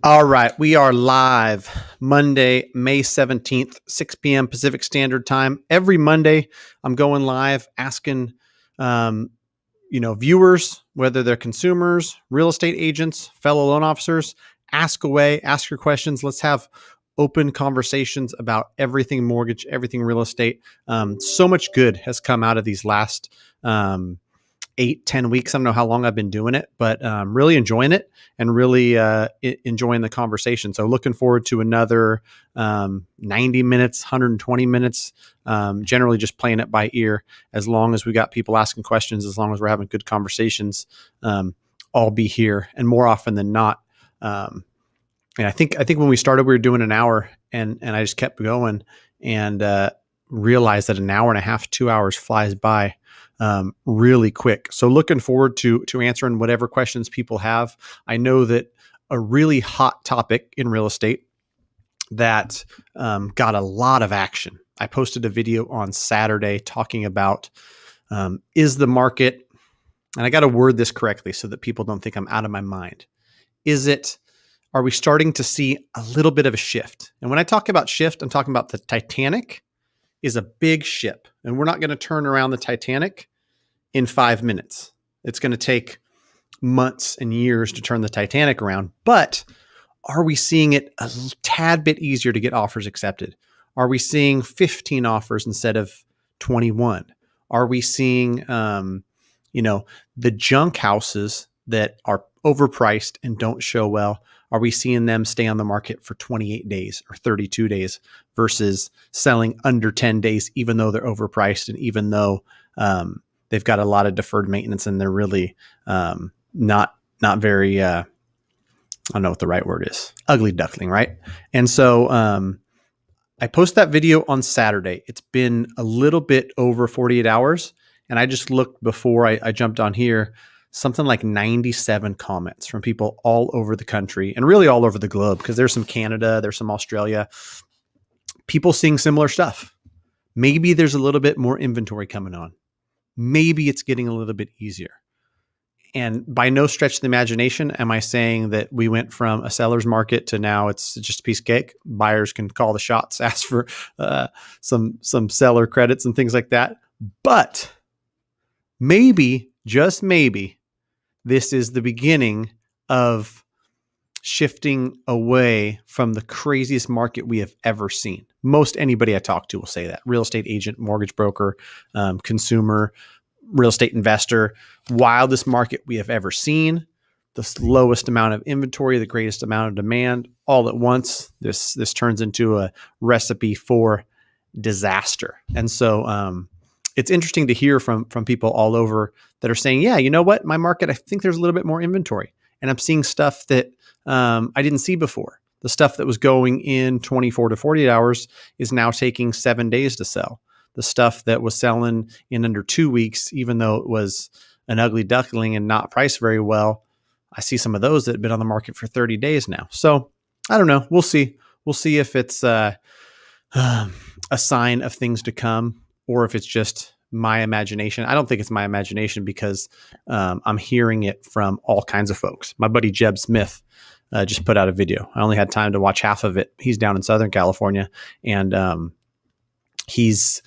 All right, we are live Monday, May 17th, 6 p.m. Pacific Standard Time. Every Monday, I'm going live asking um, viewers, whether they're consumers, real estate agents, fellow loan officers, ask away, ask your questions. Let's have open conversations about everything mortgage, everything real estate. So much good has come out of these last 8-10 weeks. I don't know how long I've been doing it, but really enjoying it and really enjoying the conversation. So looking forward to another 90 minutes, 120 minutes, generally just playing it by ear. As long as we got people asking questions, as long as we're having good conversations, I'll be here. And more often than not, and I think when we started, we were doing an hour, and I just kept going and realized that an hour and a half, 2 hours flies by really quick. So looking forward to answering whatever questions people have. I know that a really hot topic in real estate that got a lot of action. I posted a video on Saturday talking about is the market, and I got to word this correctly so that people don't think I'm out of my mind. Are we starting to see a little bit of a shift? And when I talk about shift, I'm talking about the Titanic is a big ship, and we're not going to turn around the Titanic in 5 minutes. It's going to take months and years to turn the Titanic around. But are we seeing it a tad bit easier to get offers accepted? Are we seeing 15 offers instead of 21? Are we seeing, the junk houses that are overpriced and don't show well? Are we seeing them stay on the market for 28 days or 32 days versus selling under 10 days, even though they're overpriced and even though they've got a lot of deferred maintenance and they're really not very, I don't know what the right word is, ugly duckling, right? And so I posted that video on Saturday. It's been a little bit over 48 hours. And I just looked before I jumped on here, something like 97 comments from people all over the country and really all over the globe, because there's some Canada, there's some Australia, people seeing similar stuff. Maybe there's a little bit more inventory coming on. Maybe it's getting a little bit easier. And by no stretch of the imagination am I saying that we went from a seller's market to now it's just a piece of cake. Buyers can call the shots, ask for some seller credits and things like that. But maybe, just maybe, this is the beginning of shifting away from the craziest market we have ever seen. Most anybody I talk to will say that. Real estate agent, mortgage broker, consumer, real estate investor. Wildest market we have ever seen. The lowest amount of inventory, the greatest amount of demand, all at once. This turns into a recipe for disaster. And so it's interesting to hear from people all over that are saying, yeah, you know what? My market, I think there's a little bit more inventory. And I'm seeing stuff that I didn't see before. The stuff that was going in 24 to 48 hours is now taking 7 days to sell. The stuff that was selling in under 2 weeks, even though it was an ugly duckling and not priced very well, I see some of those that have been on the market for 30 days now. So I don't know. We'll see. We'll see if it's a sign of things to come or if it's just my imagination. I don't think it's my imagination because I'm hearing it from all kinds of folks. My buddy Jeb Smith just put out a video. I only had time to watch half of it. He's down in Southern California, and he's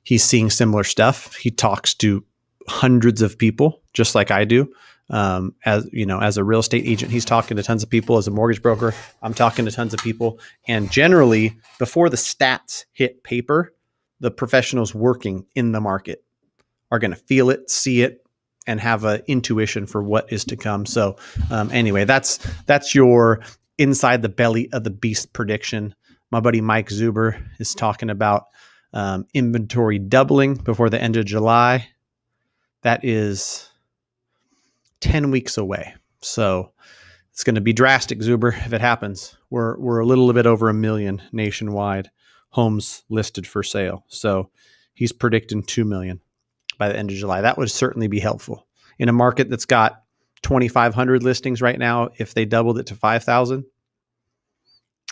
seeing similar stuff. He talks to hundreds of people, just like I do. As a real estate agent, he's talking to tons of people. As a mortgage broker, I'm talking to tons of people. And generally, before the stats hit paper, the professionals working in the market are going to feel it, see it, and have an intuition for what is to come. So anyway, that's your inside the belly of the beast prediction. My buddy Mike Zuber is talking about inventory doubling before the end of July. That is 10 weeks away. So it's going to be drastic, Zuber, if it happens. We're a little bit over 1 million nationwide homes listed for sale. So he's predicting 2 million by the end of July. That would certainly be helpful. In a market that's got 2,500 listings right now, if they doubled it to 5,000,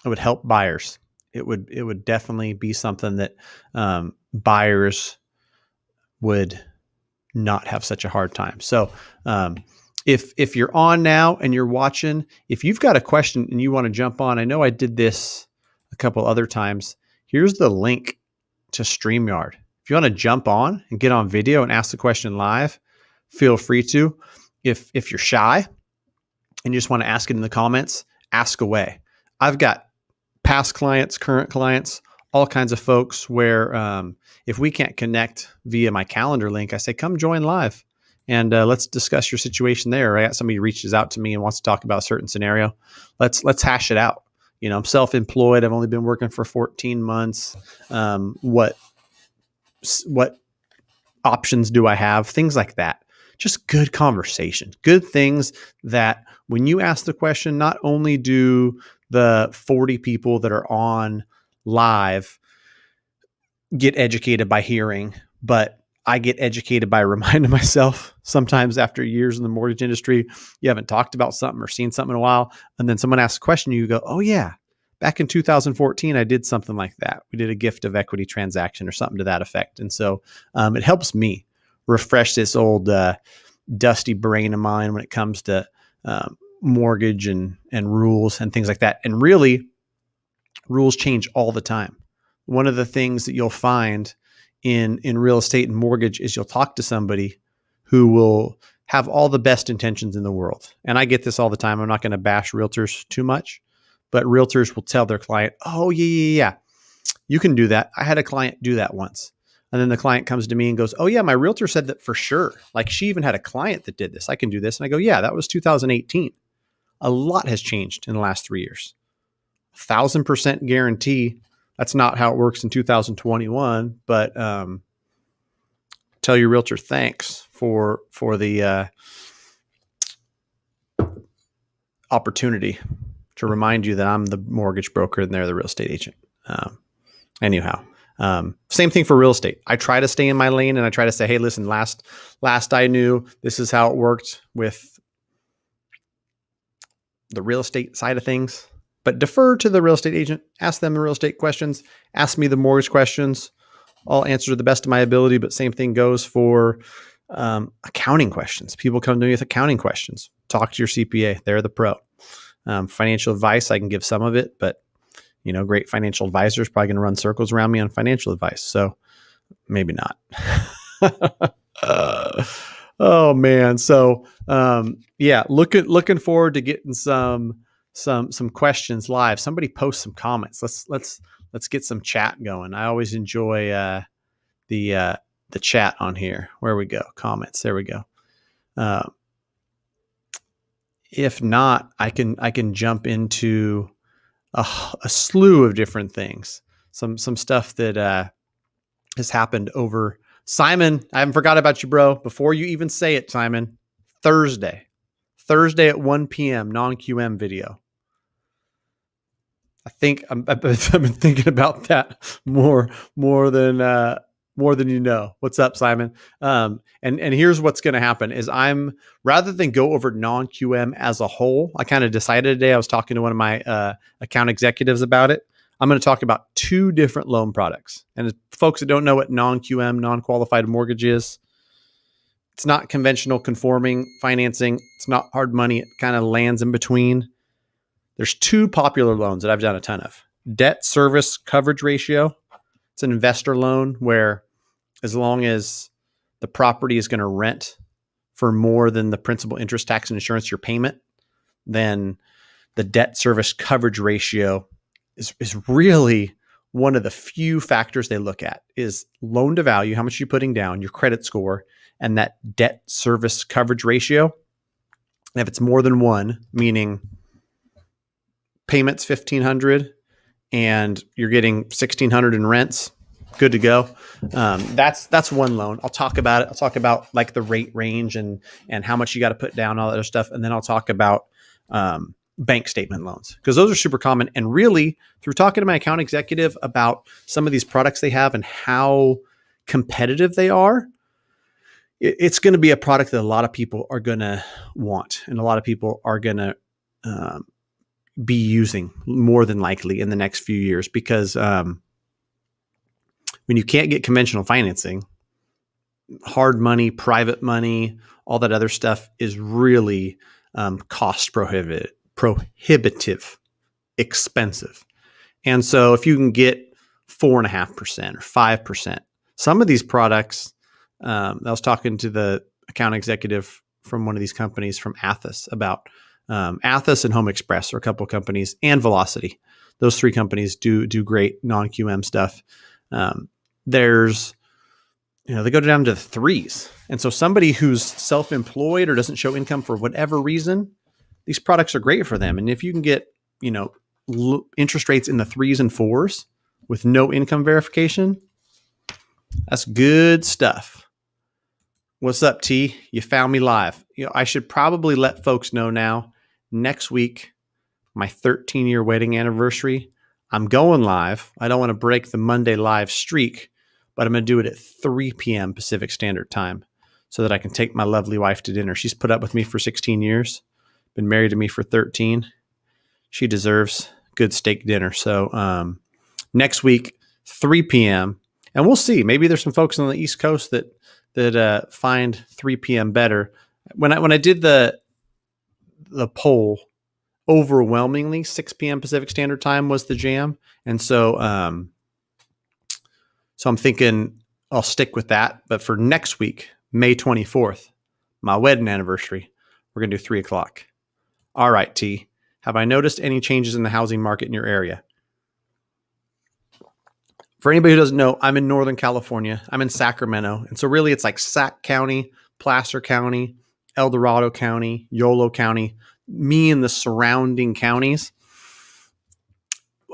it would help buyers. It would definitely be something that buyers would not have such a hard time. So if you're on now and you're watching, if you've got a question and you want to jump on, I know I did this a couple other times. Here's the link to StreamYard. If you want to jump on and get on video and ask the question live, feel free to. If you're shy and you just want to ask it in the comments, ask away. I've got past clients, current clients, all kinds of folks where if we can't connect via my calendar link, I say, come join live and let's discuss your situation there. I got somebody reaches out to me and wants to talk about a certain scenario. Let's hash it out. You know, I'm self-employed. I've only been working for 14 months. What options do I have? Things like that. Just good conversation, good things that when you ask the question, not only do the 40 people that are on live get educated by hearing, but I get educated by reminding myself sometimes after years in the mortgage industry, you haven't talked about something or seen something in a while. And then someone asks a question, you go, oh yeah, back in 2014, I did something like that. We did a gift of equity transaction or something to that effect. And so it helps me refresh this old dusty brain of mine when it comes to mortgage and rules and things like that. And really, rules change all the time. One of the things that you'll find in real estate and mortgage is you'll talk to somebody who will have all the best intentions in the world. And I get this all the time. I'm not going to bash realtors too much, but realtors will tell their client, oh, yeah, you can do that. I had a client do that once. And then the client comes to me and goes, oh, yeah, my realtor said that for sure. Like she even had a client that did this. I can do this. And I go, yeah, that was 2018. A lot has changed in the last 3 years. 1,000% guarantee. That's not how it works in 2021, but tell your realtor thanks for the opportunity to remind you that I'm the mortgage broker and they're the real estate agent. Anyhow, same thing for real estate. I try to stay in my lane and I try to say, hey, listen, last I knew this is how it worked with the real estate side of things. But defer to the real estate agent, ask them the real estate questions, ask me the mortgage questions. I'll answer to the best of my ability, but same thing goes for accounting questions. People come to me with accounting questions. Talk to your CPA. They're the pro. Financial advice, I can give some of it, but you know, great financial advisors probably going to run circles around me on financial advice. So maybe not. Oh man. So yeah, looking forward to getting some questions live. Somebody post some comments. Let's get some chat going. I always enjoy the chat on here. Where we go? Comments. There we go. If not, I can jump into a slew of different things. Some stuff that has happened over. Simon, I haven't forgot about you, bro. Before you even say it, Simon, Thursday at 1 p.m. non-QM video. I think I've been thinking about that more than you know. What's up, Simon? And here's what's going to happen is rather than go over non-QM as a whole, I kind of decided today, I was talking to one of my account executives about it. I'm going to talk about 2 different loan products. And folks that don't know what non-QM, non-qualified mortgage is, it's not conventional conforming financing. It's not hard money. It kind of lands in between. There's 2 popular loans that I've done a ton of. Debt service coverage ratio. It's an investor loan where as long as the property is going to rent for more than the principal, interest, tax, and insurance, your payment, then the debt service coverage ratio is really one of the few factors they look at is loan to value, how much you're putting down, your credit score, and that debt service coverage ratio. And if it's more than 1, meaning payments $1,500 and you're getting $1,600 in rents, good to go. That's one loan. I'll talk about it. I'll talk about like the rate range and how much you got to put down, all that other stuff. And then I'll talk about bank statement loans because those are super common. And really through talking to my account executive about some of these products they have and how competitive they are, it's going to be a product that a lot of people are going to want and a lot of people are going to be using more than likely in the next few years because when you can't get conventional financing, hard money, private money, all that other stuff is really cost prohibitive, expensive. And so if you can get 4.5% or 5%, some of these products, I was talking to the account executive from one of these companies from Athos about Athos and Home Express are a couple of companies, and Velocity. Those three companies do great non-QM stuff. There's, they go down to the threes. And so somebody who's self-employed or doesn't show income for whatever reason, these products are great for them. And if you can get, interest rates in the threes and fours with no income verification, that's good stuff. What's up, T? You found me live. I should probably let folks know now. Next week, my 13-year wedding anniversary, I'm going live. I don't want to break the Monday live streak, but I'm going to do it at 3 p.m. Pacific Standard Time so that I can take my lovely wife to dinner. She's put up with me for 16 years, been married to me for 13. She deserves good steak dinner. So next week, 3 p.m., and we'll see. Maybe there's some folks on the East Coast that find 3 p.m. better. When I did the poll, overwhelmingly 6 p.m. Pacific Standard Time was the jam, and so I'm thinking I'll stick with that. But for next week, May 24th, my wedding anniversary, we're gonna do 3 o'clock. All right, T. Have I noticed any changes in the housing market in your area? For anybody who doesn't know, I'm in Northern California. I'm in Sacramento. And so really it's like Sac County, Placer County, El Dorado County, Yolo County, me and the surrounding counties.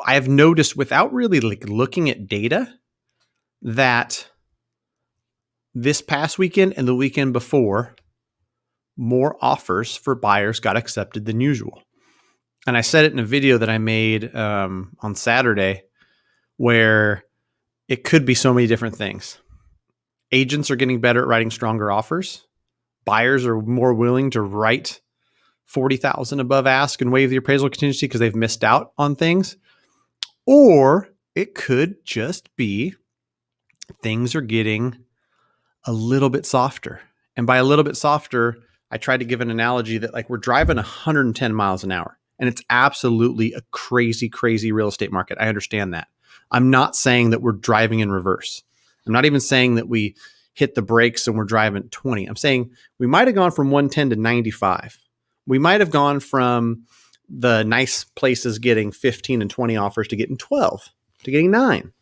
I have noticed without really looking at data that this past weekend and the weekend before, more offers for buyers got accepted than usual. And I said it in a video that I made on Saturday where it could be so many different things. Agents are getting better at writing stronger offers. Buyers are more willing to write $40,000 above ask and waive the appraisal contingency because they've missed out on things. Or it could just be things are getting a little bit softer. And by a little bit softer, I tried to give an analogy that like we're driving 110 miles an hour and it's absolutely a crazy, crazy real estate market. I understand that. I'm not saying that we're driving in reverse. I'm not even saying that we hit the brakes and we're driving 20. I'm saying we might have gone from 110 to 95. We might have gone from the nice places getting 15 and 20 offers to getting 12, to getting 9.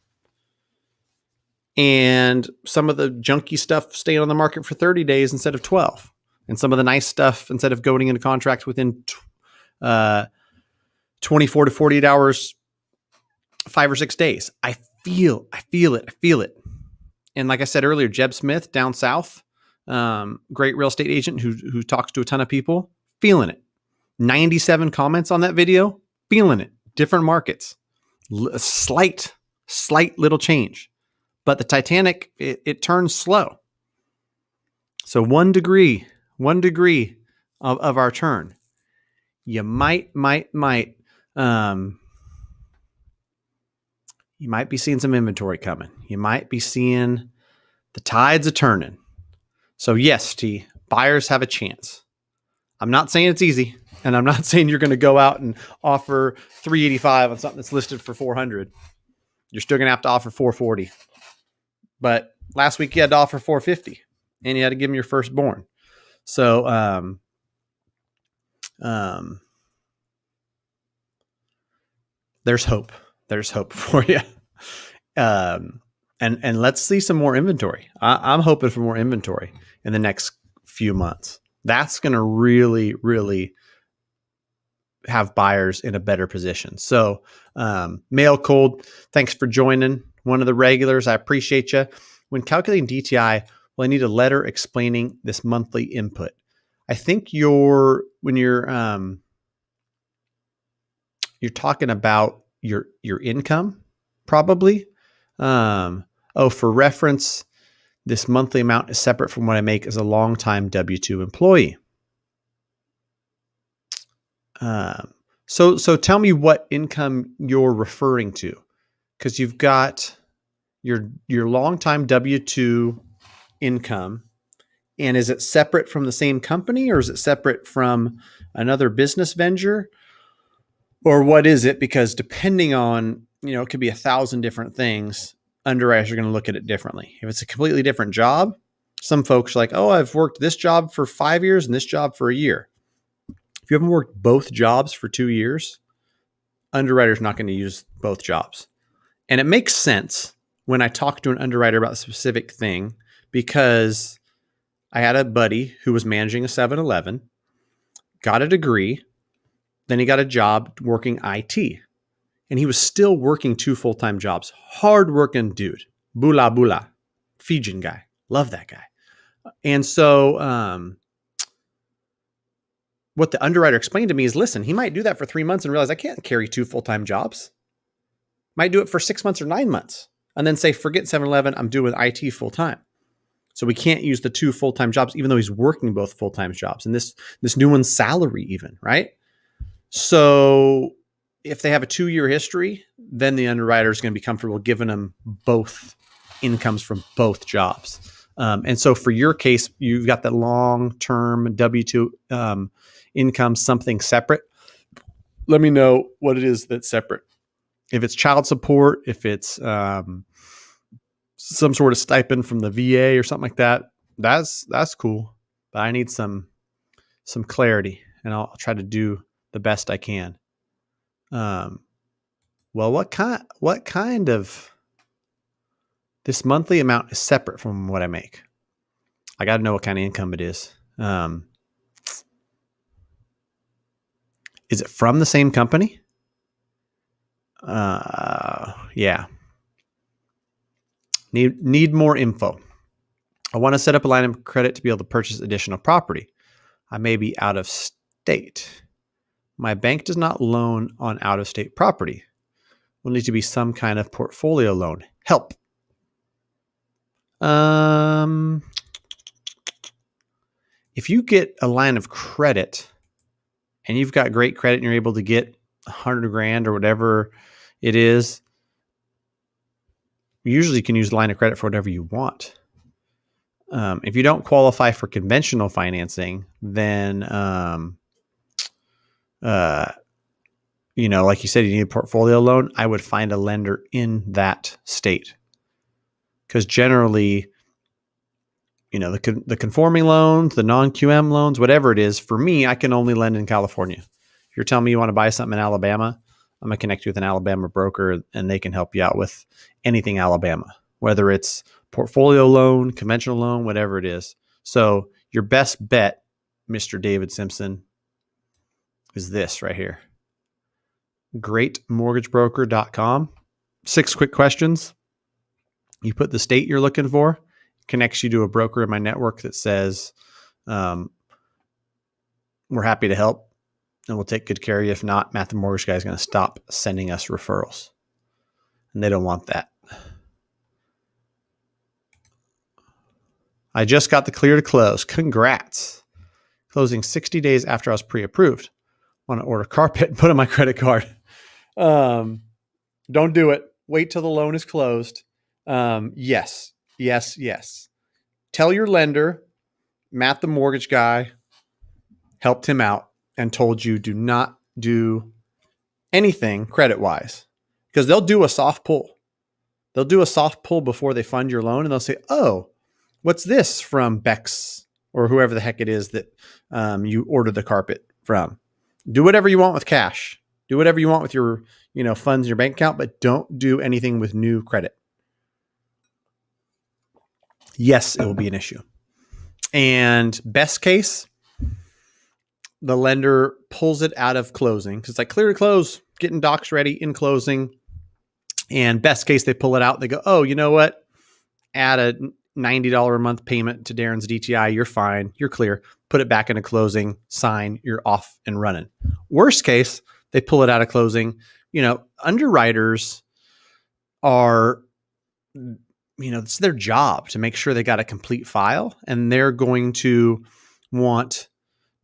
And some of the junky stuff staying on the market for 30 days instead of 12. And some of the nice stuff, instead of going into contracts within 24 to 48 hours, 5 or 6 days. I feel it. And like I said earlier, Jeb Smith down south, great real estate agent who talks to a ton of people, feeling it. 97 comments on that video, feeling it. Different markets, slight little change, but the Titanic it turns slow. So 1 degree of our turn, you might. You might be seeing some inventory coming. You might be seeing the tides are turning. So yes, T, buyers have a chance. I'm not saying it's easy, and I'm not saying you're going to go out and offer $385 on something that's listed for $400. You're still going to have to offer $440. But last week you had to offer $450, and you had to give them your firstborn. So there's hope. There's hope for you. And let's see some more inventory. I'm hoping for more inventory in the next few months. That's going to really, really have buyers in a better position. So, Mail Cold, thanks for joining. One of the regulars, I appreciate you. When calculating DTI, well, I need a letter explaining this monthly input. I think when you're talking about your income, probably. For reference, this monthly amount is separate from what I make as a longtime W-2 employee. So tell me what income you're referring to, because you've got your longtime W-2 income? And is it separate from the same company, or is it separate from another business venture? Or what is it? Because depending on, it could be 1,000 different things. Underwriters are going to look at it differently. If it's a completely different job, some folks are like, oh, I've worked this job for 5 years and this job for a year. If you haven't worked both jobs for 2 years, underwriter's not going to use both jobs. And it makes sense when I talk to an underwriter about a specific thing, because I had a buddy who was managing a 7-Eleven, got a degree, then he got a job working IT. And he was still working 2 full-time jobs. Hard-working dude. Bula bula. Fijian guy. Love that guy. And so what the underwriter explained to me is, listen, he might do that for 3 months and realize I can't carry 2 full-time jobs. Might do it for 6 months or 9 months. And then say, forget 7-Eleven, I'm doing IT full-time. So we can't use the 2 full-time jobs, even though he's working both full-time jobs. And this new one's salary even, right? So if they have a 2-year history, then the underwriter is going to be comfortable giving them both incomes from both jobs. And so for your case, you've got that long-term W-2 income, something separate. Let me know what it is that's separate. If it's child support, if it's some sort of stipend from the VA or something like that, that's cool. But I need some clarity, and I'll try to do the best I can. Well, what kind of this monthly amount is separate from what I make? I got to know what kind of income it is. Is it from the same company? Yeah. Need more info. I want to set up a line of credit to be able to purchase additional property. I may be out of state. My bank does not loan on out-of-state property. Will need to be some kind of portfolio loan. Help. If you get a line of credit and you've got great credit and you're able to get $100,000 or whatever it is, usually you can use the line of credit for whatever you want. If you don't qualify for conventional financing, then, like you said, you need a portfolio loan. I would find a lender in that state, because generally, the conforming loans, the non-QM loans, whatever it is, for me, I can only lend in California. If you're telling me you want to buy something in Alabama, I'm going to connect you with an Alabama broker, and they can help you out with anything Alabama, whether it's portfolio loan, conventional loan, whatever it is. So your best bet, Mr. David Simpson, is this right here. greatmortgagebroker.com. 6 quick questions. You put the state you're looking for, connects you to a broker in my network that says, we're happy to help and we'll take good care of you. If not, Matt the Mortgage Guy is going to stop sending us referrals. And they don't want that. I just got the clear to close. Congrats. Closing 60 days after I was pre-approved. Want to order carpet and put on my credit card. Don't do it. Wait till the loan is closed. Yes. Tell your lender, Matt the Mortgage Guy helped him out and told you do not do anything credit-wise, because they'll do a soft pull. They'll do a soft pull before they fund your loan, and they'll say, oh, what's this from Bex or whoever the heck it is that you ordered the carpet from. Do whatever you want with cash. Do whatever you want with your funds in your bank account, but don't do anything with new credit. Yes, it will be an issue. And best case, the lender pulls it out of closing, because it's like clear to close, getting docs ready in closing. And best case, they pull it out. They go, oh, you know what? Add a $90 a month payment to Darren's DTI. You're fine. You're clear. Put it back into closing. Sign. You're off and running. Worst case, they pull it out of closing. Underwriters are, it's their job to make sure they got a complete file, and they're going to want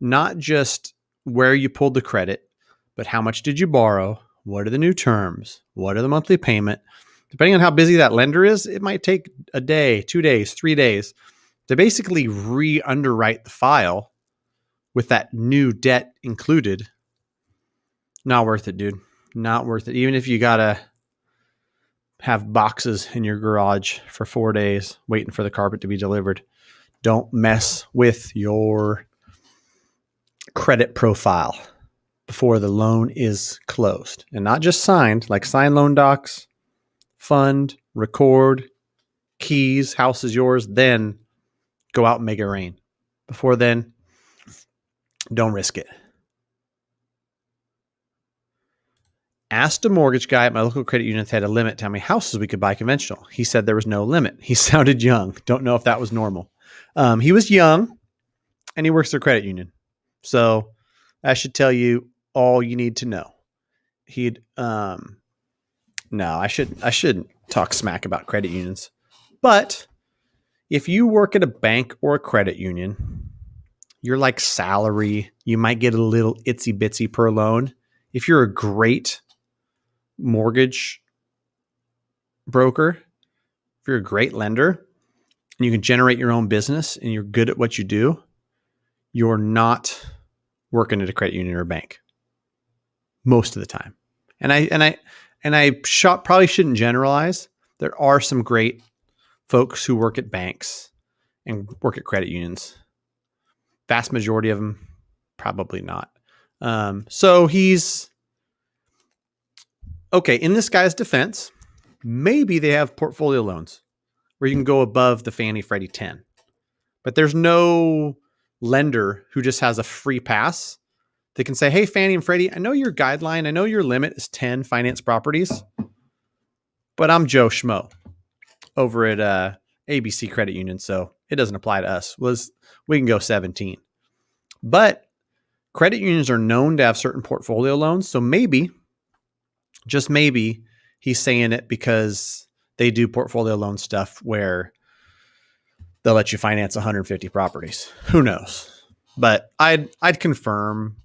not just where you pulled the credit, but how much did you borrow? What are the new terms? What are the monthly payment? Depending on how busy that lender is, it might take a day, 2 days, 3 days. to basically re-underwrite the file with that new debt included. Not worth it, dude. Not worth it. Even if you got to have boxes in your garage for 4 days waiting for the carpet to be delivered. Don't mess with your credit profile before the loan is closed, and not just signed, like sign loan docs, fund, record, keys, house is yours, then go out and make it rain. Before then, don't risk it. Asked a mortgage guy at my local credit union if they had a limit to how many houses we could buy conventional. He said there was no limit. He sounded young. Don't know if that was normal. He was young, and he works at a credit union. So that should tell you all you need to know. He'd no, I shouldn't talk smack about credit unions. But if you work at a bank or a credit union, you're like salary. You might get a little itsy bitsy per loan. If you're a great mortgage broker, if you're a great lender and you can generate your own business and you're good at what you do, you're not working at a credit union or a bank most of the time. And I probably shouldn't generalize. There are some great folks who work at banks and work at credit unions. Vast majority of them, probably not. So he's okay. In this guy's defense, maybe they have portfolio loans where you can go above the Fannie Freddie 10, but there's no lender who just has a free pass. They can say, hey, Fannie and Freddie, I know your guideline. I know your limit is 10 finance properties, but I'm Joe Schmo over at ABC Credit Union, so it doesn't apply to us. We can go 17. But credit unions are known to have certain portfolio loans, so maybe, just maybe, he's saying it because they do portfolio loan stuff where they'll let you finance 150 properties. Who knows? But I'd confirm.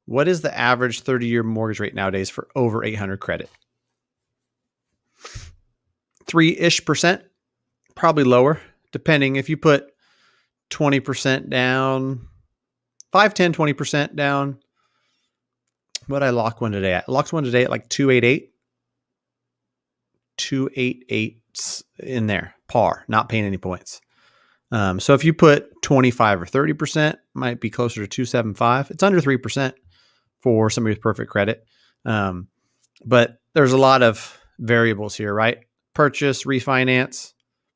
What is the average 30-year mortgage rate nowadays for over 800 credit? 3-ish%, probably lower, depending. If you put 20% down, 5, 10, 20% down. What did I lock one today at? I locked one today at like 288. 288 in there, par, not paying any points. So if you put 25 or 30%, might be closer to 275. It's under 3% for somebody with perfect credit. But there's a lot of variables here, right? Purchase, refinance,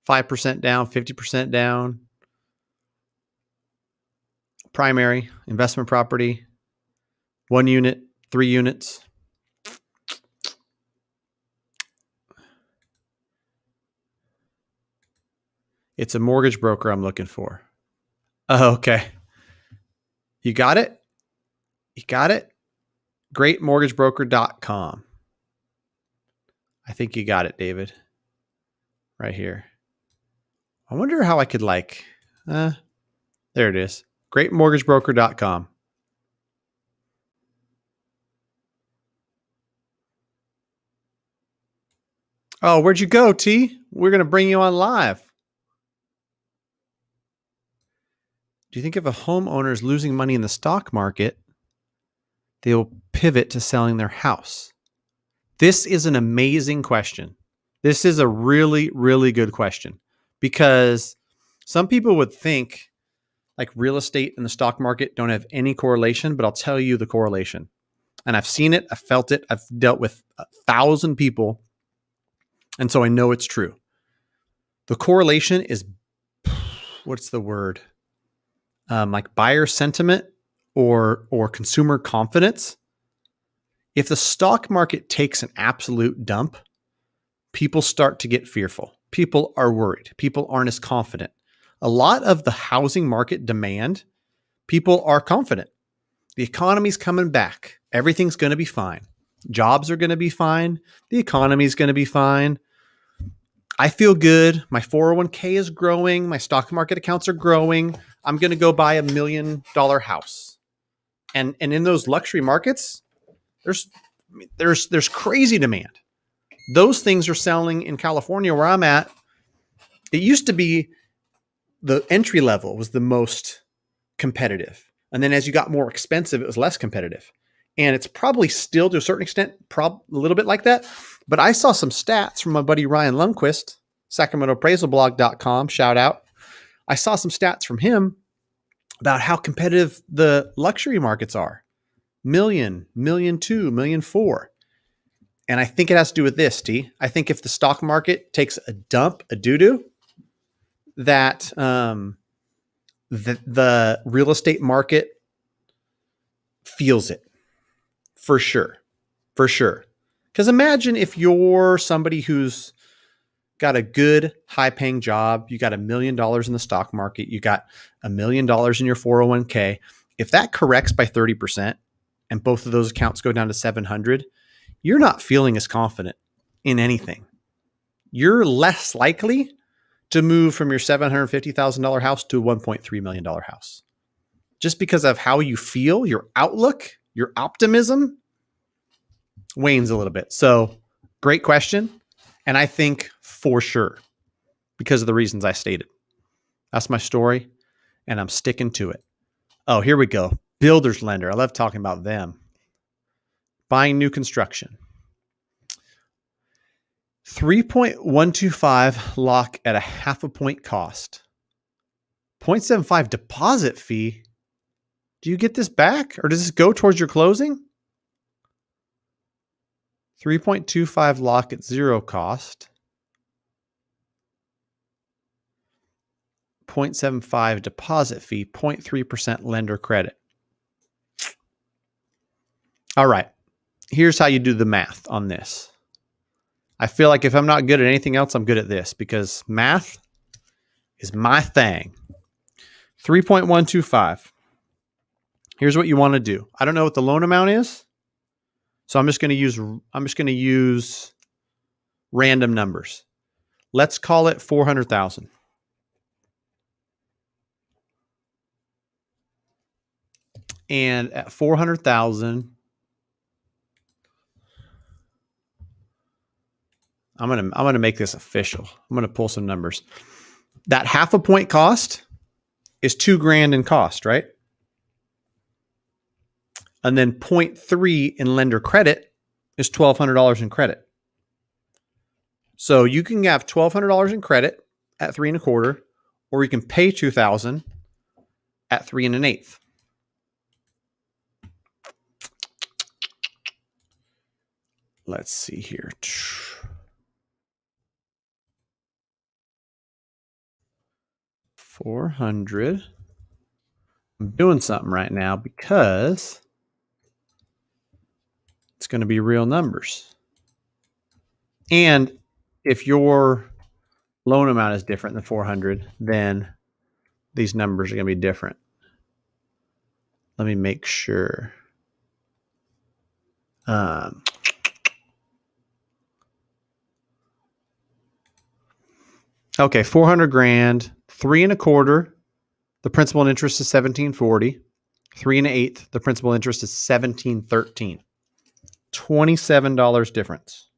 5% down, 50% down. Primary, investment property, 1 unit, 3 units. It's a mortgage broker I'm looking for. Oh, okay. You got it? You got it? Greatmortgagebroker.com. I think you got it, David. Right here. I wonder how I could there it is. Greatmortgagebroker.com. Oh, where'd you go, T? We're going to bring you on live. Do you think if a homeowner is losing money in the stock market, they will pivot to selling their house? This is an amazing question. This is a really, really good question, because some people would think like real estate and the stock market don't have any correlation, but I'll tell you the correlation. And I've seen it. I've felt it. I've dealt with 1,000 people. And so I know it's true. The correlation is, what's the word? Like buyer sentiment or consumer confidence. If the stock market takes an absolute dump, people start to get fearful. People are worried. People aren't as confident. A lot of the housing market demand, people are confident. The economy's coming back. Everything's going to be fine. Jobs are going to be fine. The economy's going to be fine. I feel good. My 401k is growing. My stock market accounts are growing. I'm going to go buy $1 million house. And in those luxury markets, there's crazy demand. Those things are selling in California where I'm at. It used to be the entry level was the most competitive. And then as you got more expensive, it was less competitive. And it's probably still to a certain extent, a little bit like that. But I saw some stats from my buddy Ryan Lundquist, SacramentoAppraisalBlog.com, shout out. I saw some stats from him about how competitive the luxury markets are. $1 million, $1.2 million, $1.4 million. And I think it has to do with this, T. I think if the stock market takes a dump, a doo-doo, that the real estate market feels it for sure. For sure. Because imagine if you're somebody who's got a good high paying job, you got $1 million in the stock market, you got $1 million in your 401k. If that corrects by 30% and both of those accounts go down to 700, you're not feeling as confident in anything. You're less likely to move from your $750,000 house to a $1.3 million house. Just because of how you feel, your outlook, your optimism wanes a little bit. So great question. And I think for sure, because of the reasons I stated. That's my story, and I'm sticking to it. Oh, here we go. Builder's lender. I love talking about them. Buying new construction. 3.125 lock at a 0.5 point cost. 0.75 deposit fee. Do you get this back, or does this go towards your closing? 3.25 lock at zero cost. 0.75 deposit fee, 0.3% lender credit. All right. Here's how you do the math on this. I feel like if I'm not good at anything else, I'm good at this because math is my thing. 3.125. Here's what you want to do. I don't know what the loan amount is, so I'm just going to use random numbers. Let's call it 400,000. And at 400,000, I'm gonna make this official. I'm gonna pull some numbers. That 0.5 point cost is $2,000 in cost, right? And then 0.3 in lender credit is $1,200 in credit. So you can have $1,200 in credit at 3.25, or you can pay $2,000 at 3.125. Let's see here. 400. I'm doing something right now because it's going to be real numbers. And if your loan amount is different than 400, then these numbers are going to be different. Let me make sure. Okay, 400,000, 3.25. The principal and interest is 1,740. 3.125. The principal interest is 1,713. $27 difference.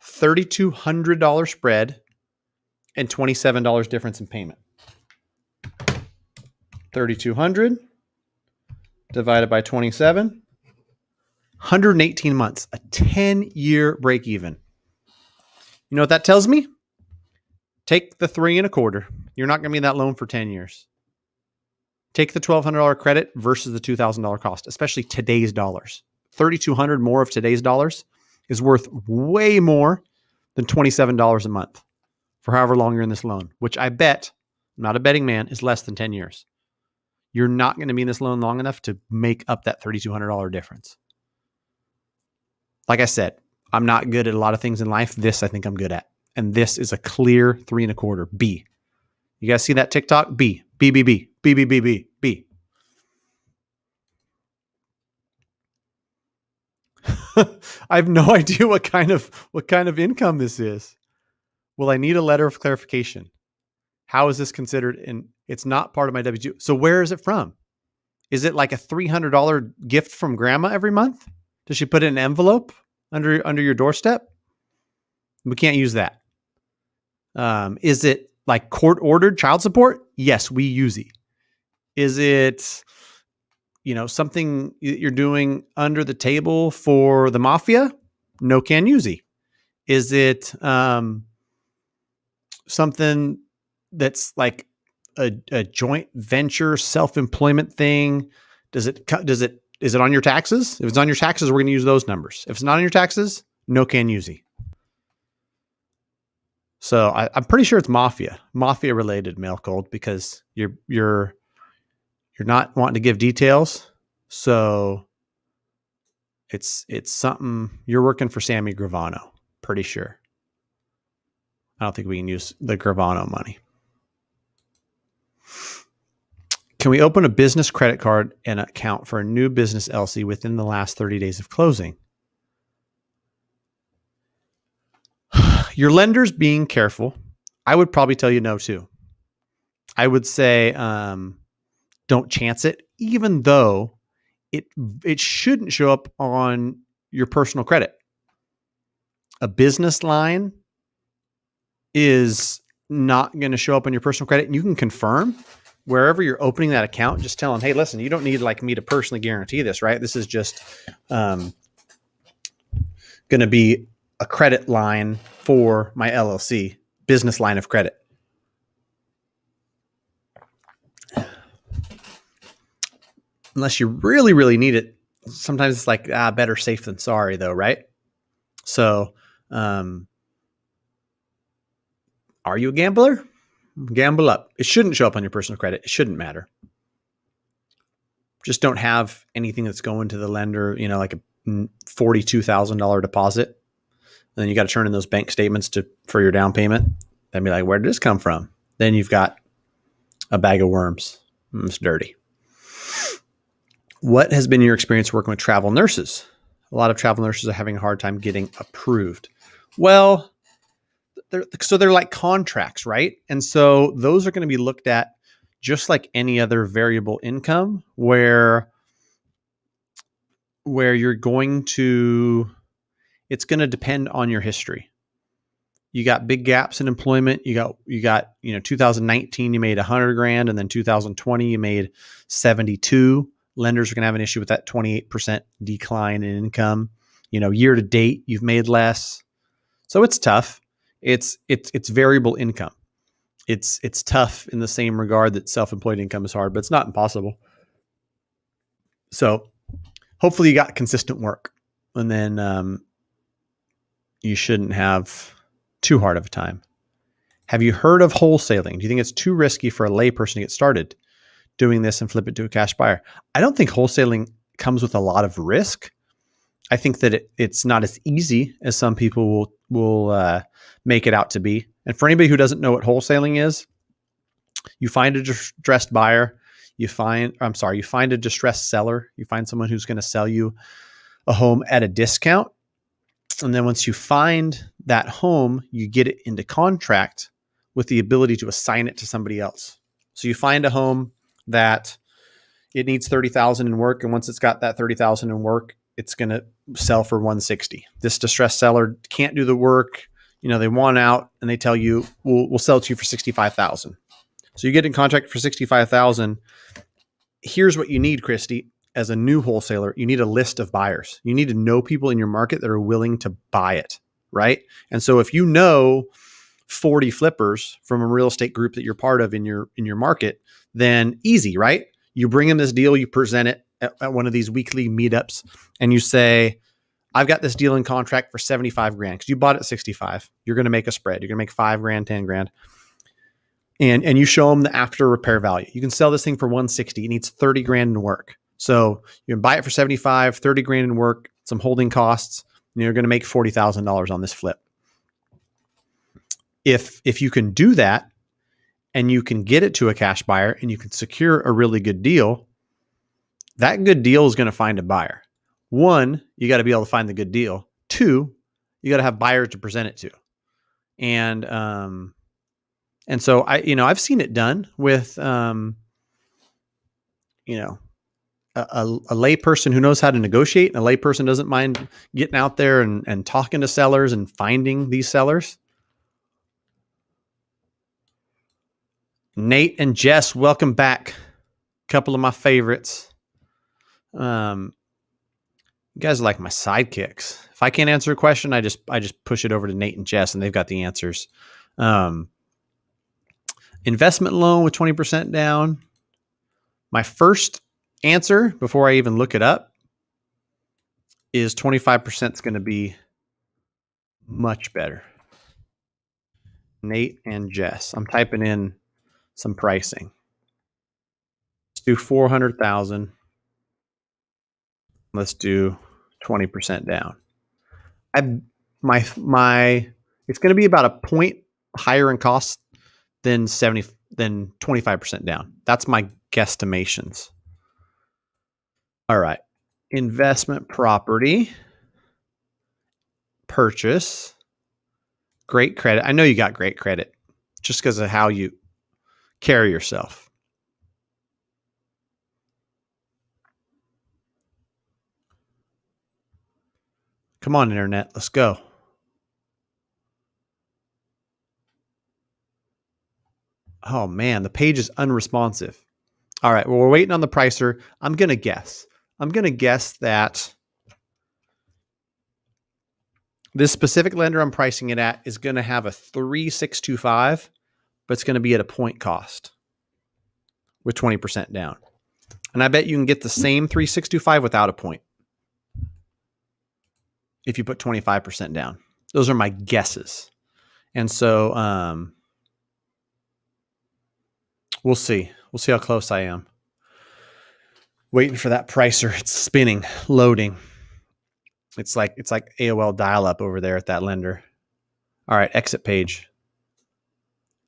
$3,200 spread and $27 difference in payment. 3,200 divided by 27. 118 months, a 10-year break even. You know what that tells me? Take the 3.25. You're not going to be in that loan for 10 years. Take the $1,200 credit versus the $2,000 cost, especially today's dollars. 3,200 more of today's dollars is worth way more than $27 a month for however long you're in this loan, which I bet, I'm not a betting man, is less than 10 years. You're not going to be in this loan long enough to make up that $3,200 difference. Like I said, I'm not good at a lot of things in life. This I think I'm good at. And this is a clear 3.25 B. You guys see that TikTok? B, B, B, B, B, B, B, B, B. I have no idea what kind of income this is. Well, I need a letter of clarification. How is this considered? And it's not part of my W-2. So where is it from? Is it like a $300 gift from grandma every month? Does she put it in an envelope under your doorstep? We can't use that. Is it like court ordered child support? Yes, we use it. Is it, something you're doing under the table for the mafia? No can use it. Is it something that's like a joint venture self-employment thing? Is it on your taxes? If it's on your taxes, we're going to use those numbers. If it's not on your taxes, no can use it. So I'm pretty sure it's mafia related mail cold, because you're not wanting to give details. So it's something you're working for Sammy Gravano. Pretty sure. I don't think we can use the Gravano money. Can we open a business credit card and account for a new business LC within the last 30 days of closing? Your lender's being careful. I would probably tell you no too. I would say don't chance it, even though it shouldn't show up on your personal credit. A business line is not going to show up on your personal credit, and you can confirm wherever you're opening that account. Just tell them, hey, listen, you don't need like me to personally guarantee this, right? This is just going to be a credit line for my LLC, business line of credit. Unless you really, really need it. Sometimes it's like, better safe than sorry though, right? So, are you a gambler? Gamble up. It shouldn't show up on your personal credit. It shouldn't matter. Just don't have anything that's going to the lender, like a $42,000 deposit. And then you got to turn in those bank statements for your down payment. Then be like, where did this come from? Then you've got a bag of worms. It's dirty. What has been your experience working with travel nurses? A lot of travel nurses are having a hard time getting approved. Well, they're like contracts, right? And so those are going to be looked at just like any other variable income, where you're going to, it's going to depend on your history. You got big gaps in employment. You got 2019 you made 100 grand, and then 2020 you made 72. Lenders are going to have an issue with that 28% decline in income. Year to date you've made less. So it's tough. It's variable income. It's tough in the same regard that self-employed income is hard, but it's not impossible. So hopefully you got consistent work, and then you shouldn't have too hard of a time. Have you heard of wholesaling? Do you think it's too risky for a layperson to get started doing this and flip it to a cash buyer? I don't think wholesaling comes with a lot of risk. I think that it's not as easy as some people will make it out to be. And for anybody who doesn't know what wholesaling is, you find a distressed buyer, you find a distressed seller, you find someone who's going to sell you a home at a discount. And then once you find that home, you get it into contract with the ability to assign it to somebody else. So you find a home that it needs $30,000 in work, and once it's got that $30,000 in work, it's going to sell for $160,000. This distressed seller can't do the work. They want out, and they tell you, we'll sell it to you for $65,000. So you get in contract for $65,000. Here's what you need, Christy. As a new wholesaler, you need a list of buyers. You need to know people in your market that are willing to buy it, right? And so if you know 40 flippers from a real estate group that you're part of in your market, then easy, right? You bring them this deal, you present it at one of these weekly meetups, and you say, I've got this deal in contract for 75 grand because you bought it at 65. You're going to make a spread. You're going to make 5 grand, 10 grand. And you show them the after repair value. You can sell this thing for 160. It needs 30 grand in work. So you can buy it for 75, 30 grand in work, some holding costs, and you're going to make $40,000 on this flip. If you can do that, and you can get it to a cash buyer, and you can secure a really good deal, that good deal is going to find a buyer. 1, you got to be able to find the good deal. 2, you got to have buyers to present it to. And so I've seen it done with, a lay person who knows how to negotiate, and a lay person doesn't mind getting out there and talking to sellers and finding these sellers. Nate and Jess, welcome back. A couple of my favorites. You guys are like my sidekicks. If I can't answer a question, I just push it over to Nate and Jess, and they've got the answers. Investment loan with 20% down. My first answer before I even look it up is 25% is going to be much better. Nate and Jess. I'm typing in some pricing. Let's do 400,000. Let's do 20% down. It's going to be about a point higher in cost than 25% down. That's my guesstimations. All right. Investment property purchase. Great credit. I know you got great credit just because of how you carry yourself. Come on, internet. Let's go. Oh, man. The page is unresponsive. All right. Well, we're waiting on the pricer. I'm going to guess. That this specific lender I'm pricing it at is going to have a 3,625, but it's going to be at a point cost with 20% down. And I bet you can get the same 3,625 without a point if you put 25% down. Those are my guesses. And so we'll see. We'll see how close I am. Waiting for that pricer. It's spinning, loading. It's like AOL dial-up over there at that lender. All right, exit page.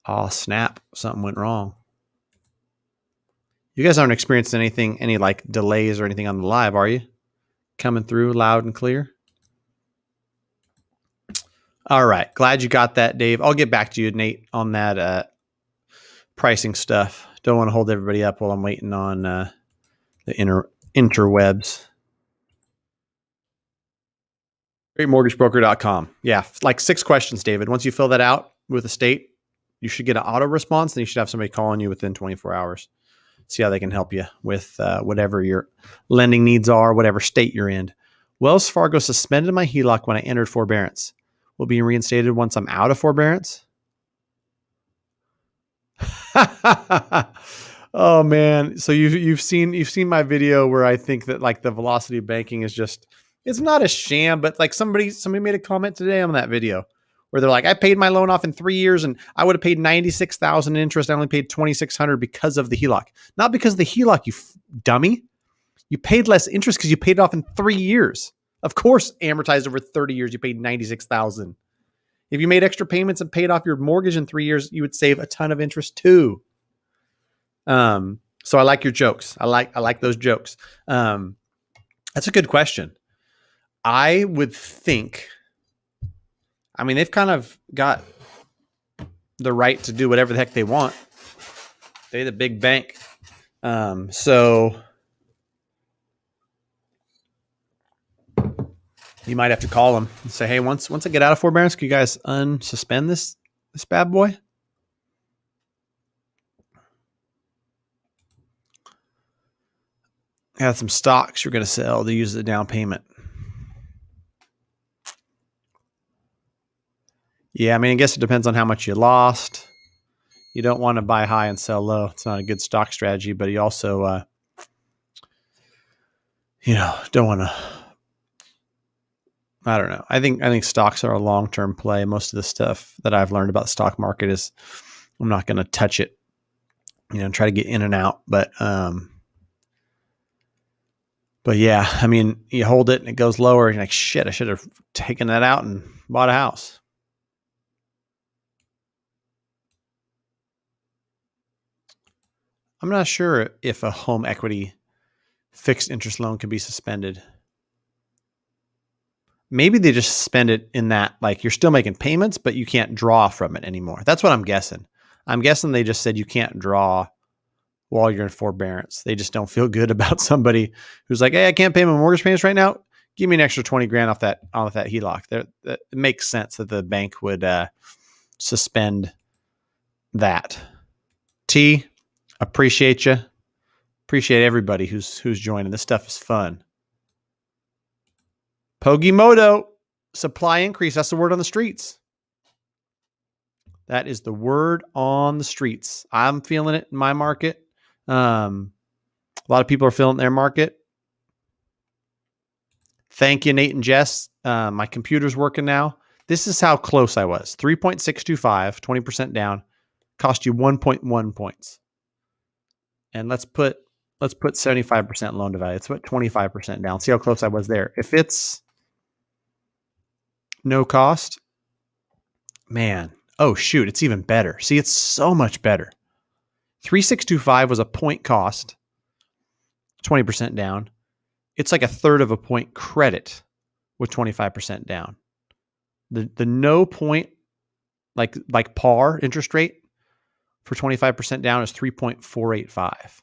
Oh, snap. Something went wrong. You guys aren't experiencing any like delays or anything on the live, are you? Coming through loud and clear? All right. Glad you got that, Dave. I'll get back to you, Nate, on that pricing stuff. Don't want to hold everybody up while I'm waiting on the interwebs. GreatMortgageBroker.com. Yeah, like 6 questions, David. Once you fill that out with a state, you should get an auto response, and you should have somebody calling you within 24 hours. See how they can help you with whatever your lending needs are, whatever state you're in. Wells Fargo suspended my HELOC when I entered forbearance. Will be reinstated once I'm out of forbearance. Oh man! So you've seen my video where I think that like the velocity of banking is just, it's not a sham, but like somebody made a comment today on that video where they're like, I paid my loan off in 3 years and I would have paid 96,000 in interest. I only paid 2,600 because of the HELOC, not because of the HELOC. You dummy! You paid less interest because you paid it off in 3 years. Of course, amortized over 30 years, you paid 96,000. If you made extra payments and paid off your mortgage in 3 years, you would save a ton of interest too. So I like your jokes. I like those jokes. That's a good question. I would think, I mean, they've kind of got the right to do whatever the heck they want. They're the big bank. So you might have to call them and say, hey, once I get out of forbearance, can you guys unsuspend this bad boy? I got some stocks you're going to sell to use as a down payment. Yeah, I mean, I guess it depends on how much you lost. You don't want to buy high and sell low. It's not a good stock strategy, but you also, don't want to. I don't know. I think stocks are a long-term play. Most of the stuff that I've learned about the stock market is I'm not going to touch it. Try to get in and out, but yeah, I mean, you hold it and it goes lower. And you're like, shit, I should have taken that out and bought a house. I'm not sure if a home equity fixed interest loan can be suspended. Maybe they just suspend it in that, like, you're still making payments, but you can't draw from it anymore. That's what I'm guessing. I'm guessing they just said you can't draw while you're in forbearance. They just don't feel good about somebody who's like, hey, I can't pay my mortgage payments right now. Give me an extra 20 grand off that HELOC. That it makes sense that the bank would suspend that. T, appreciate you. Appreciate everybody who's joining. This stuff is fun. Pogimoto, supply increase. That's the word on the streets. That is the word on the streets. I'm feeling it in my market. A lot of people are feeling their market. Thank you, Nate and Jess. My computer's working now. This is how close I was. 3.625, 20% down, cost you 1.1 points. And let's put 75% loan to value. Let's put 25% down. See how close I was there. If it's no cost, man, oh shoot, it's even better. See, it's so much better. 3.625 was a point cost, 20% down. It's like a third of a point credit with 25% down. The no point, like par interest rate for 25% down is 3.485.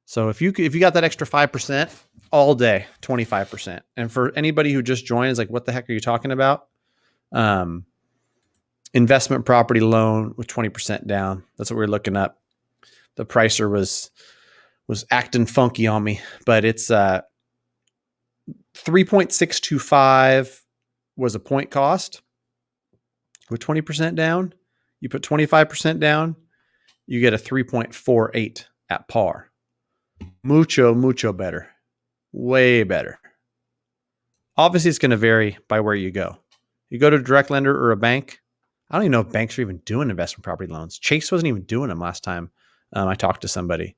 So if you got that extra 5% all day, 25%. And for anybody who just joined is like, what the heck are you talking about? Investment property loan with 20% down. That's what we're looking up. The pricer was acting funky on me, but it's 3.625 was a point cost with 20% down. You put 25% down, you get a 3.48 at par. Mucho better. Way better. Obviously, it's going to vary by where you go. You go to a direct lender or a bank. I don't even know if banks are even doing investment property loans. Chase wasn't even doing them last time I talked to somebody.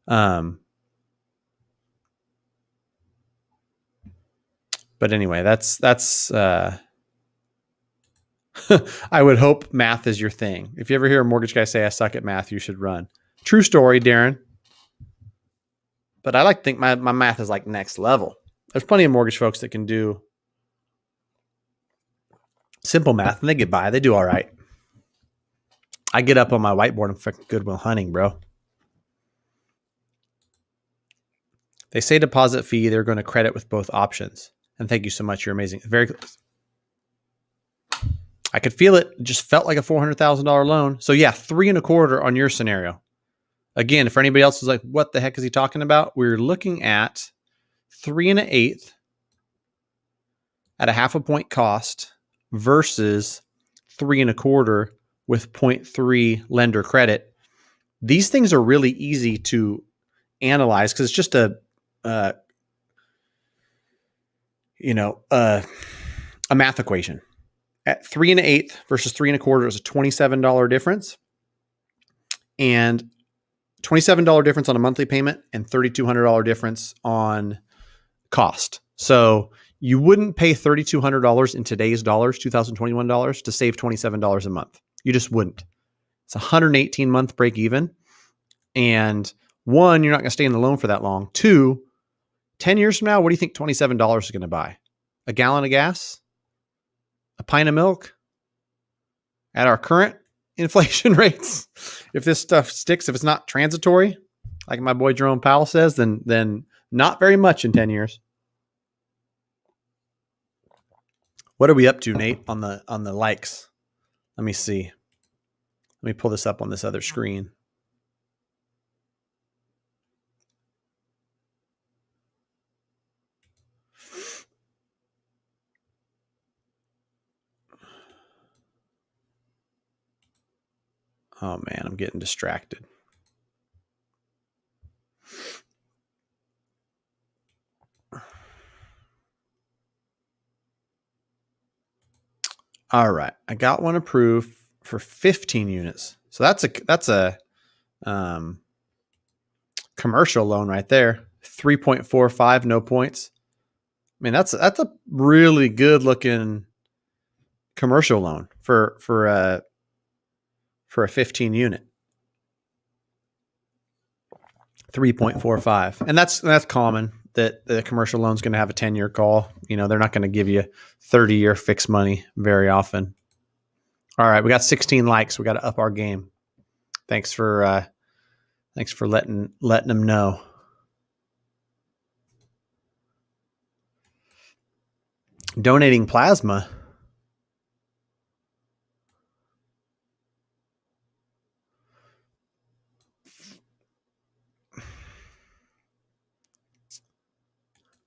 But anyway, that's I would hope math is your thing. If you ever hear a mortgage guy say, I suck at math, you should run. True story, Darren. But I like to think my math is like next level. There's plenty of mortgage folks that can do simple math and they get by. They do all right. I get up on my whiteboard and fucking Goodwill Hunting, bro. They say deposit fee, they're going to credit with both options. And thank you so much. You're amazing. Very close. I could feel it. It just felt like a $400,000 loan. So yeah, 3.25 on your scenario. Again, for anybody else who's like, what the heck is he talking about? We're looking at 3 1/8 at a half a point cost versus 3.25 with 0.3 lender credit. These things are really easy to analyze because it's just a math equation. At 3 1/8 versus 3.25 is a $27 difference, and $27 difference on a monthly payment and $3,200 difference on cost. So you wouldn't pay $3,200 in today's dollars, 2021 dollars, to save $27 a month. You just wouldn't. It's a 118 month break even. And one, you're not going to stay in the loan for that long. Two, 10 years from now, what do you think $27 is going to buy? A gallon of gas? A pint of milk? At our current inflation rates, if this stuff sticks, if it's not transitory, like my boy Jerome Powell says, then not very much in 10 years. What are we up to, Nate, on the likes? Let me see. Let me pull this up on this other screen. Oh man, I'm getting distracted. All right, I got one approved for 15 units. So that's a commercial loan right there. 3.45, no points. I mean, that's a really good looking commercial loan for a 15 unit. 3.45. And that's common that the commercial loan is going to have a 10-year call. You know, they're not going to give you 30-year fixed money very often. All right, we got 16 likes. We got to up our game. Thanks for Thanks for letting them know. Donating plasma.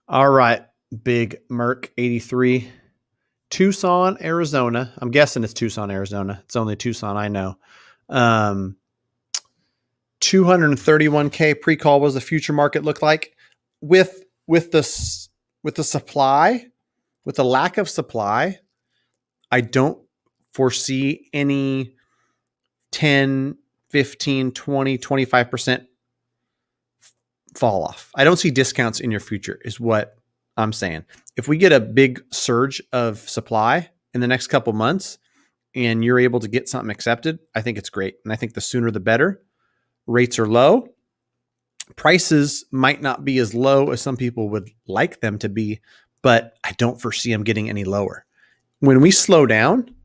All right, Big Merc 83. Tucson, Arizona. I'm guessing it's Tucson, Arizona. It's only Tucson I know. 231K pre-call was the future market look like with the supply, with the lack of supply. I don't foresee any 10, 15, 20, 25% fall off. I don't see discounts in your future is what I'm saying. If we get a big surge of supply in the next couple months and you're able to get something accepted, I think it's great. And I think the sooner the better. Rates are low. Prices might not be as low as some people would like them to be, but I don't foresee them getting any lower. When we slow down,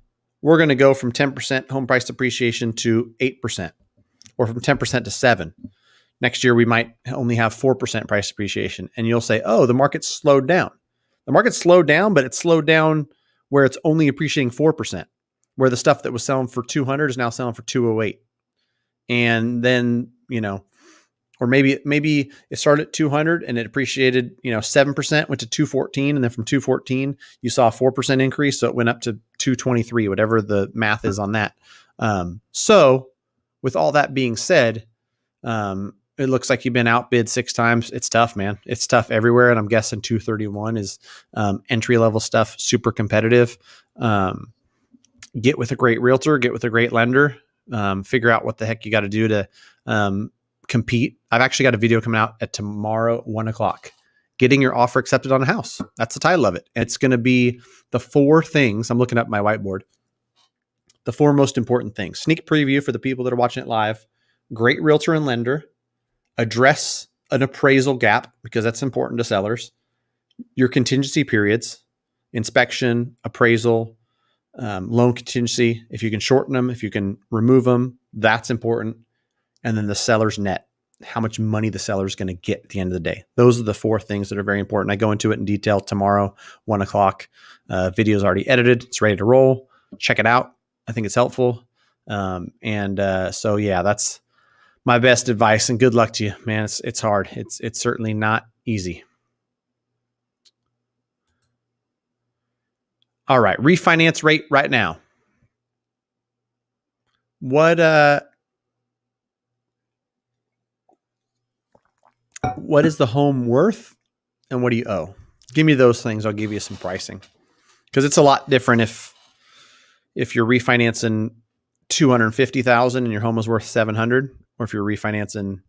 we're going to go from 10% home price appreciation to 8%, or from 10% to 7%. Next year, we might only have 4% price appreciation. And you'll say, oh, the market's slowed down. The market's slowed down, but it's slowed down where it's only appreciating 4%, where the stuff that was selling for 200 is now selling for 208. And then, or maybe it started at 200 and it appreciated, 7%, went to 214. And then from 214, you saw a 4% increase. So it went up to 223, whatever the math is on that. So with all that being said, it looks like you've been outbid 6 times. It's tough, man. It's tough everywhere. And I'm guessing 231 is entry level stuff, super competitive. Get with a great realtor, get with a great lender, figure out what the heck you got to do to compete. I've actually got a video coming out at tomorrow, 1:00, getting your offer accepted on a house. That's the title of it. And it's going to be the 4 things. I'm looking up my whiteboard. The 4 most important things. Sneak preview for the people that are watching it live. Great realtor and lender. Address an appraisal gap because that's important to sellers. Your contingency periods, inspection, appraisal, loan contingency. If you can shorten them, if you can remove them, that's important. And then the seller's net, how much money the seller is going to get at the end of the day. Those are the 4 things that are very important. I go into it in detail tomorrow, 1:00. Video's already edited. It's ready to roll. Check it out. I think it's helpful. So yeah, that's my best advice, and good luck to you, man. It's hard. It's certainly not easy. All right. Refinance rate right now. What is the home worth and what do you owe? Give me those things. I'll give you some pricing, because it's a lot different if you're refinancing $250,000 and your home is worth $700, or if you're refinancing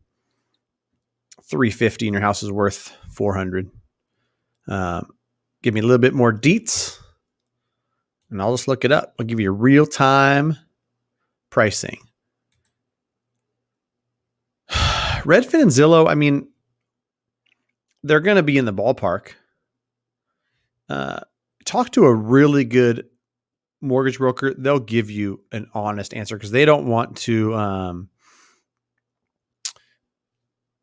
$350 and your house is worth $400. Give me a little bit more deets and I'll just look it up. I'll give you real-time pricing. Redfin and Zillow, I mean, they're going to be in the ballpark. Talk to a really good mortgage broker. They'll give you an honest answer because they don't want to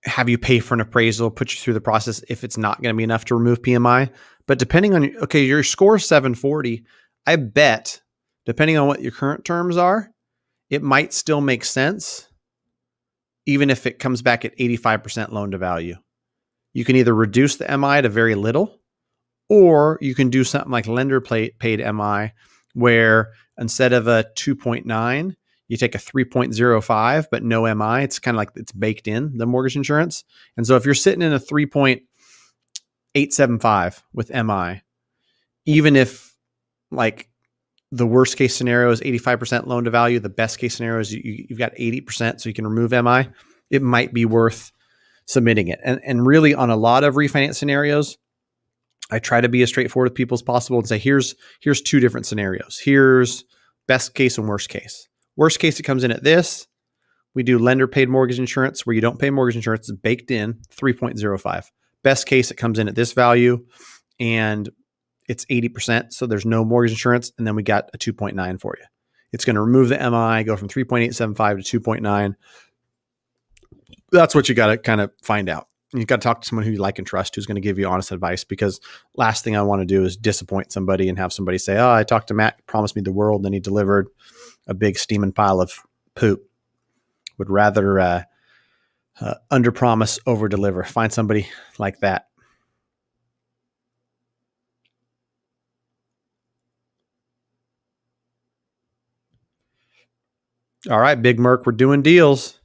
have you pay for an appraisal, put you through the process if it's not going to be enough to remove PMI. But depending on, your score is 740. I bet, depending on what your current terms are, it might still make sense, even if it comes back at 85% loan to value. You can either reduce the MI to very little, or you can do something like lender paid MI, where instead of a 2.9, you take a 3.05, but no MI. It's kind of like it's baked in the mortgage insurance. And so if you're sitting in a 3.875 with MI, even if like the worst case scenario is 85% loan to value, the best case scenario is you've got 80%, so you can remove MI, it might be worth submitting it. And really on a lot of refinance scenarios, I try to be as straightforward with people as possible and say, here's 2 different scenarios. Here's best case and worst case. Worst case, it comes in at this. We do lender paid mortgage insurance where you don't pay mortgage insurance. It's baked in 3.05. Best case, it comes in at this value and it's 80%. So there's no mortgage insurance. And then we got a 2.9 for you. It's going to remove the MI, go from 3.875 to 2.9. That's what you got to kind of find out. You got to talk to someone who you like and trust, who's going to give you honest advice, because last thing I want to do is disappoint somebody and have somebody say, oh, I talked to Matt, promised me the world, and then he delivered a big steaming pile of poop. Would rather under promise, over deliver. Find somebody like that. All right, Big Merc, we're doing deals.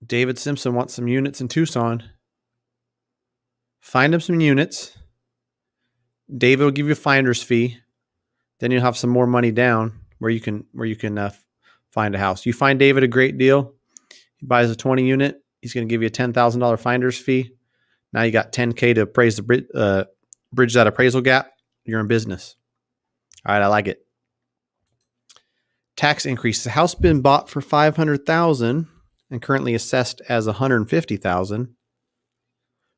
David Simpson wants some units in Tucson. Find him some units. David will give you a finder's fee. Then you'll have some more money down where you can find a house. You find David a great deal. He buys a 20 unit. He's going to give you a $10,000 finder's fee. Now you got $10K to appraise the bridge that appraisal gap. You're in business. All right, I like it. Tax increase. The house been bought for $500,000 and currently assessed as $150,000.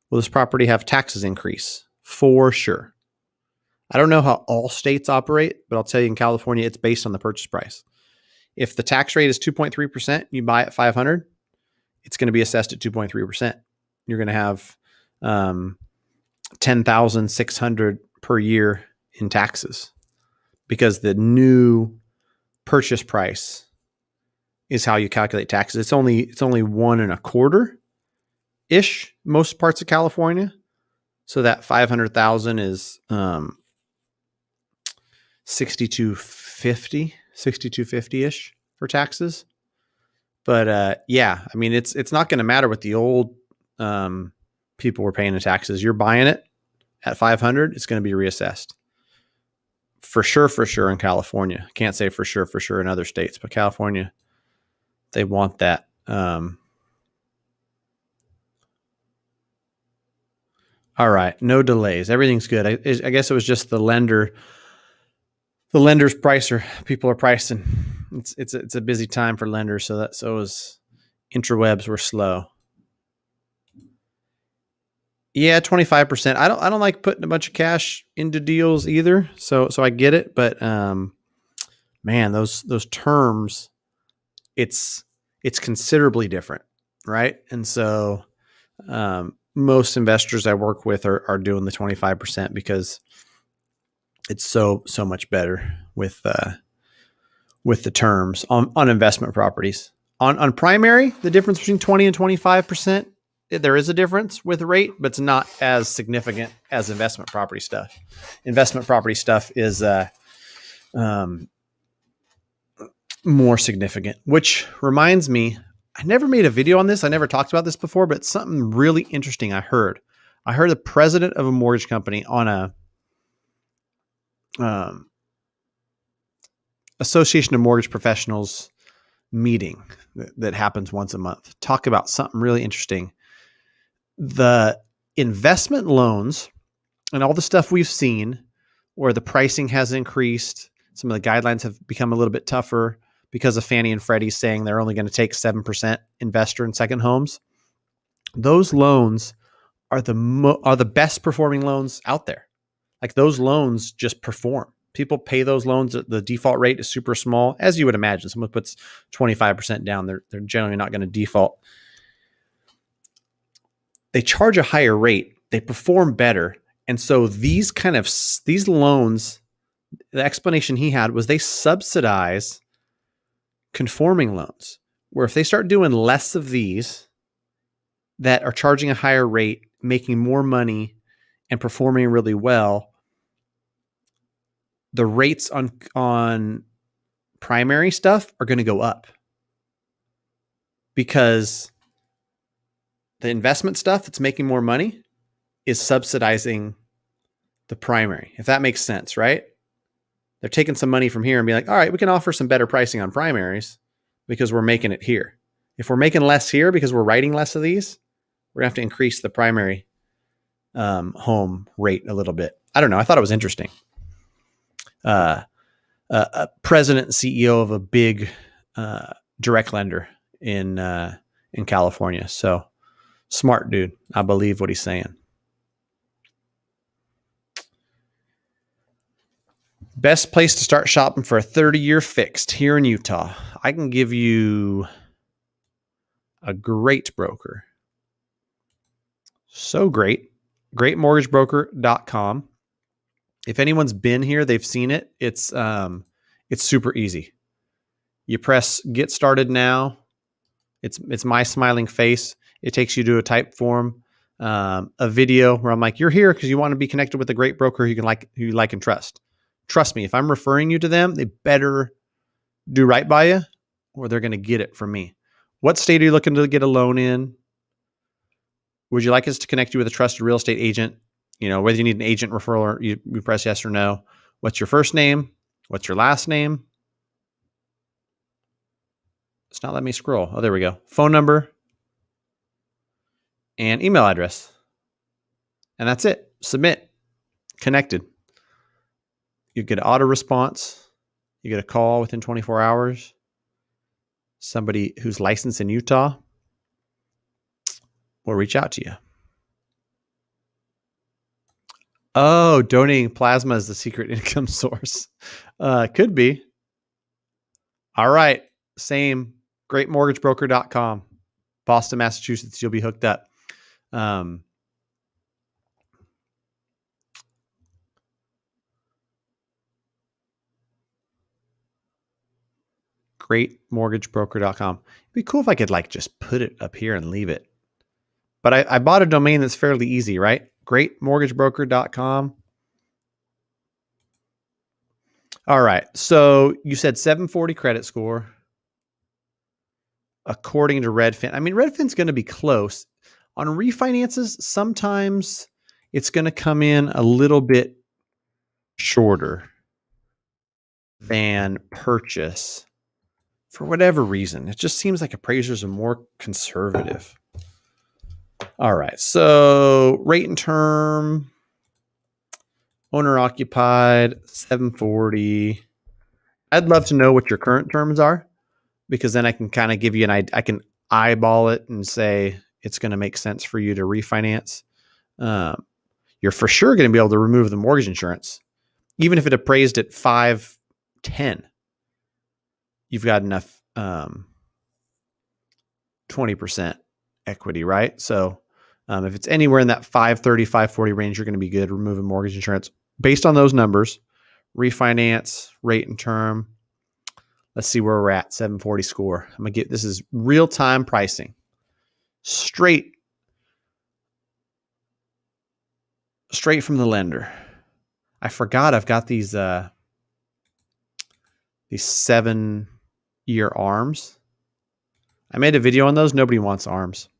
Will this property have taxes increase? For sure. I don't know how all states operate, but I'll tell you in California, it's based on the purchase price. If the tax rate is 2.3%, you buy at $500,000, it's going to be assessed at 2.3%. You're going to have $10,600 per year in taxes because the new purchase price is how you calculate taxes. It's only 1.25% ish most parts of California. So that 500,000 is 6250 ish for taxes. But yeah, I mean it's not going to matter what the old people were paying in taxes. You're buying it at 500, it's going to be reassessed. For sure in California. Can't say for sure in other states, but California, they want that. All right, no delays. Everything's good. I guess it was just the lender's pricer. People are pricing. It's a busy time for lenders, so intrawebs were slow. Yeah, 25%. I don't like putting a bunch of cash into deals either. So I get it, but man, those terms, it's considerably different, right? And so most investors I work with are doing the 25% because it's so much better with the terms on investment properties. On primary, the difference between 20 and 25%, there is a difference with rate, but it's not as significant as investment property stuff. Investment property stuff is more significant, which reminds me, I never made a video on this. I never talked about this before, but something really interesting I heard. I heard the president of a mortgage company on a Association of Mortgage Professionals meeting that happens once a month talk about something really interesting. The investment loans and all the stuff we've seen where the pricing has increased, some of the guidelines have become a little bit tougher because of Fannie and Freddie saying they're only going to take 7% investor in second homes. Those loans are the best performing loans out there. Like those loans just perform. People pay those loans. The default rate is super small, as you would imagine. Someone puts 25% down, they're generally not going to default. They charge a higher rate. They perform better. And so these loans, the explanation he had was they subsidize conforming loans, where if they start doing less of these that are charging a higher rate, making more money and performing really well, the rates on primary stuff are going to go up because the investment stuff that's making more money is subsidizing the primary, if that makes sense, right? They're taking some money from here and be like, all right, we can offer some better pricing on primaries because we're making it here. If we're making less here because we're writing less of these, we're going to have to increase the primary home rate a little bit. I don't know. I thought it was interesting. A president and CEO of a big direct lender in California. So smart dude. I believe what he's saying. Best place to start shopping for a 30-year fixed here in Utah. I can give you A great broker. So great. Greatmortgagebroker.com. If anyone's been here, they've seen it. It's super easy. You press get started now. It's my smiling face. It takes you to a type form, a video where I'm like, you're here because you want to be connected with a great broker who you like and trust. Trust me, if I'm referring you to them, they better do right by you or they're going to get it from me. What state are you looking to get a loan in? Would you like us to connect you with a trusted real estate agent? Whether you need an agent referral or you press yes or no. What's your first name? What's your last name? It's not letting me scroll. Oh, there we go. Phone number and email address. And that's it. Submit. Connected. You get an auto response. You get a call within 24 hours. Somebody who's licensed in Utah will reach out to you. Oh, donating plasma is the secret income source. Could be. All right. Same. Greatmortgagebroker.com. Boston, Massachusetts. You'll be hooked up. Greatmortgagebroker.com. It'd be cool if I could just put it up here and leave it. But I bought a domain that's fairly easy, right? Greatmortgagebroker.com. All right. So you said 740 credit score. According to Redfin. I mean, Redfin's going to be close. On refinances, sometimes it's going to come in a little bit shorter than purchase for whatever reason. It just seems like appraisers are more conservative. All right. So rate and term, owner occupied, 740. I'd love to know what your current terms are because then I can kind of give you I can eyeball it and say it's going to make sense for you to refinance. You're for sure going to be able to remove the mortgage insurance. Even if it appraised at 510, you've got enough 20% equity, right? So if it's anywhere in that 530, 540 range, you're going to be good removing mortgage insurance. Based on those numbers, refinance, rate and term. Let's see where we're at, 740 score. I'm going to this is real-time pricing. Straight from the lender. I forgot I've got these 7-year ARMs. I made a video on those. Nobody wants ARMs.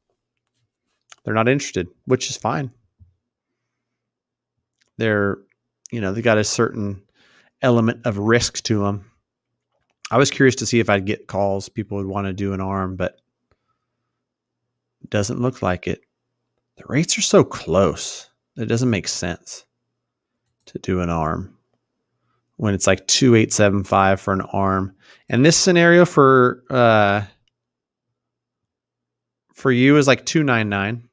They're not interested, which is fine. They're, they got a certain element of risk to them. I was curious to see if I'd get calls. People would want to do an ARM, but it doesn't look like it. The rates are so close. It doesn't make sense to do an ARM when it's like 2,875 for an ARM. And this scenario for you is like 299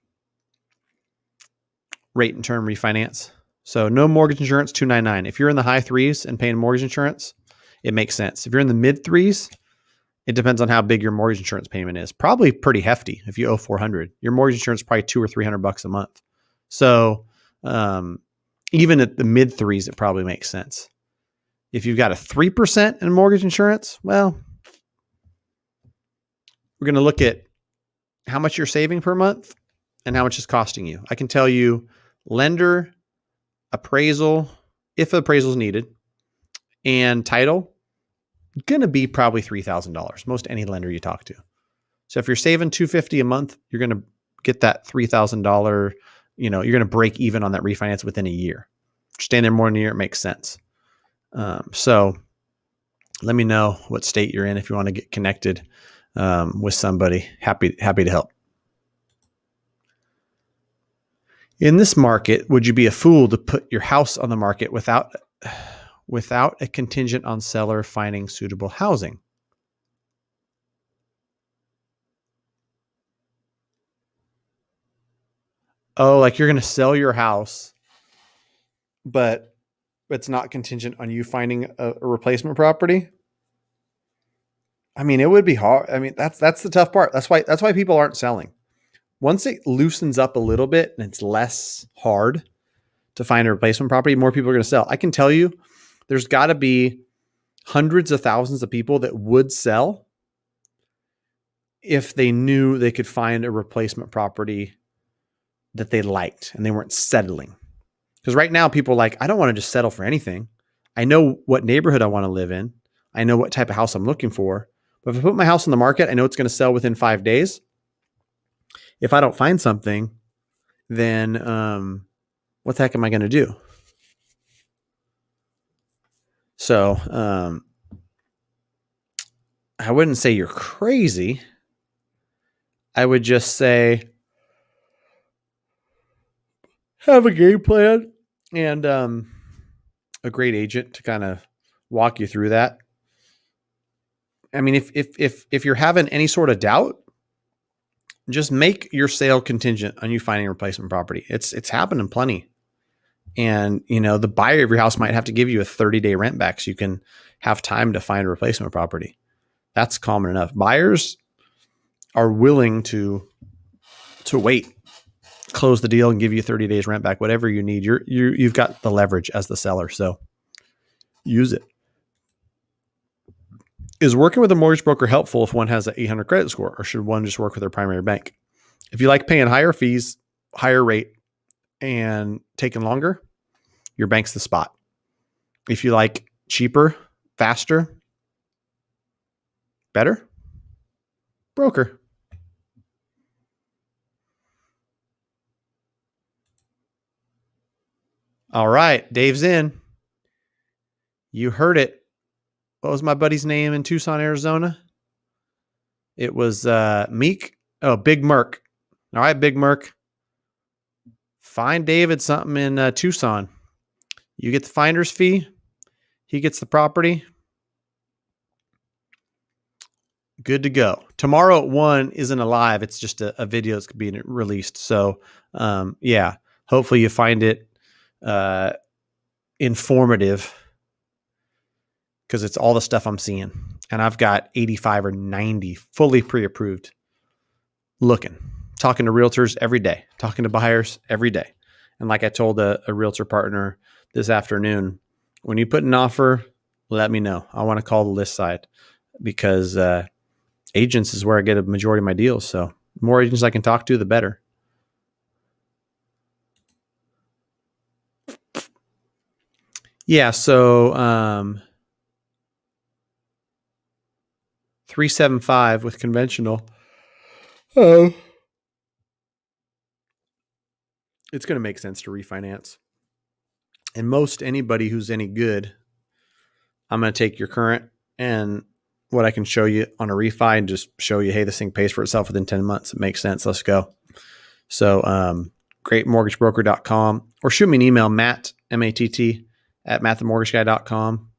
rate and term refinance. So no mortgage insurance, 299. If you're in the high threes and paying mortgage insurance, it makes sense. If you're in the mid threes, it depends on how big your mortgage insurance payment is. Probably pretty hefty. If you owe 400, your mortgage insurance is probably $200 or $300 a month. So even at the mid threes, it probably makes sense. If you've got a 3% in mortgage insurance, well, we're going to look at how much you're saving per month and how much it's costing you. I can tell you lender, appraisal, if appraisal is needed, and title, going to be probably $3,000, most any lender you talk to. So if you're saving $250 a month, you're going to get that $3,000, you're going to break even on that refinance within a year. Staying there more than a year, it makes sense. So let me know what state you're in if you want to get connected with somebody. Happy to help. In this market, would you be a fool to put your house on the market without a contingent on seller finding suitable housing? Oh, like you're going to sell your house, but it's not contingent on you finding a replacement property? I mean, it would be hard. I mean, that's the tough part. That's why people aren't selling. Once it loosens up a little bit and it's less hard to find a replacement property, more people are going to sell. I can tell you there's got to be hundreds of thousands of people that would sell if they knew they could find a replacement property that they liked and they weren't settling. Because right now people are like, I don't want to just settle for anything. I know what neighborhood I want to live in. I know what type of house I'm looking for. But if I put my house on the market, I know it's going to sell within 5 days. If I don't find something, then what the heck am I going to do? So I wouldn't say you're crazy. I would just say have a game plan and a great agent to kind of walk you through that. I mean, if you're having any sort of doubt, just make your sale contingent on you finding a replacement property. It's happening plenty. And, the buyer of your house might have to give you a 30-day rent back so you can have time to find a replacement property. That's common enough. Buyers are willing to wait, close the deal and give you 30 days rent back, whatever you need. You've got the leverage as the seller. So use it. Is working with a mortgage broker helpful if one has an 800 credit score, or should one just work with their primary bank? If you like paying higher fees, higher rate, and taking longer, your bank's the spot. If you like cheaper, faster, better, broker. All right, Dave's in. You heard it. What was my buddy's name in Tucson, Arizona? It was Meek. Oh, Big Merc. All right, Big Merc. Find David something in Tucson. You get the finder's fee. He gets the property. Good to go. Tomorrow at 1 isn't a live. It's just a video that's being released. So, yeah, hopefully you find it informative, because it's all the stuff I'm seeing. And I've got 85 or 90 fully pre-approved looking, talking to realtors every day, talking to buyers every day. And like I told a realtor partner this afternoon, when you put an offer, let me know. I want to call the list side, because agents is where I get a majority of my deals. So the more agents I can talk to, the better. Yeah. So 375 with conventional. Oh, it's going to make sense to refinance. And most anybody who's any good, I'm going to take your current and what I can show you on a refi and just show you, hey, this thing pays for itself within 10 months. It makes sense. Let's go. So greatmortgagebroker.com, or shoot me an email, Matt, M-A-T-T, at mattthemortgageguy.com.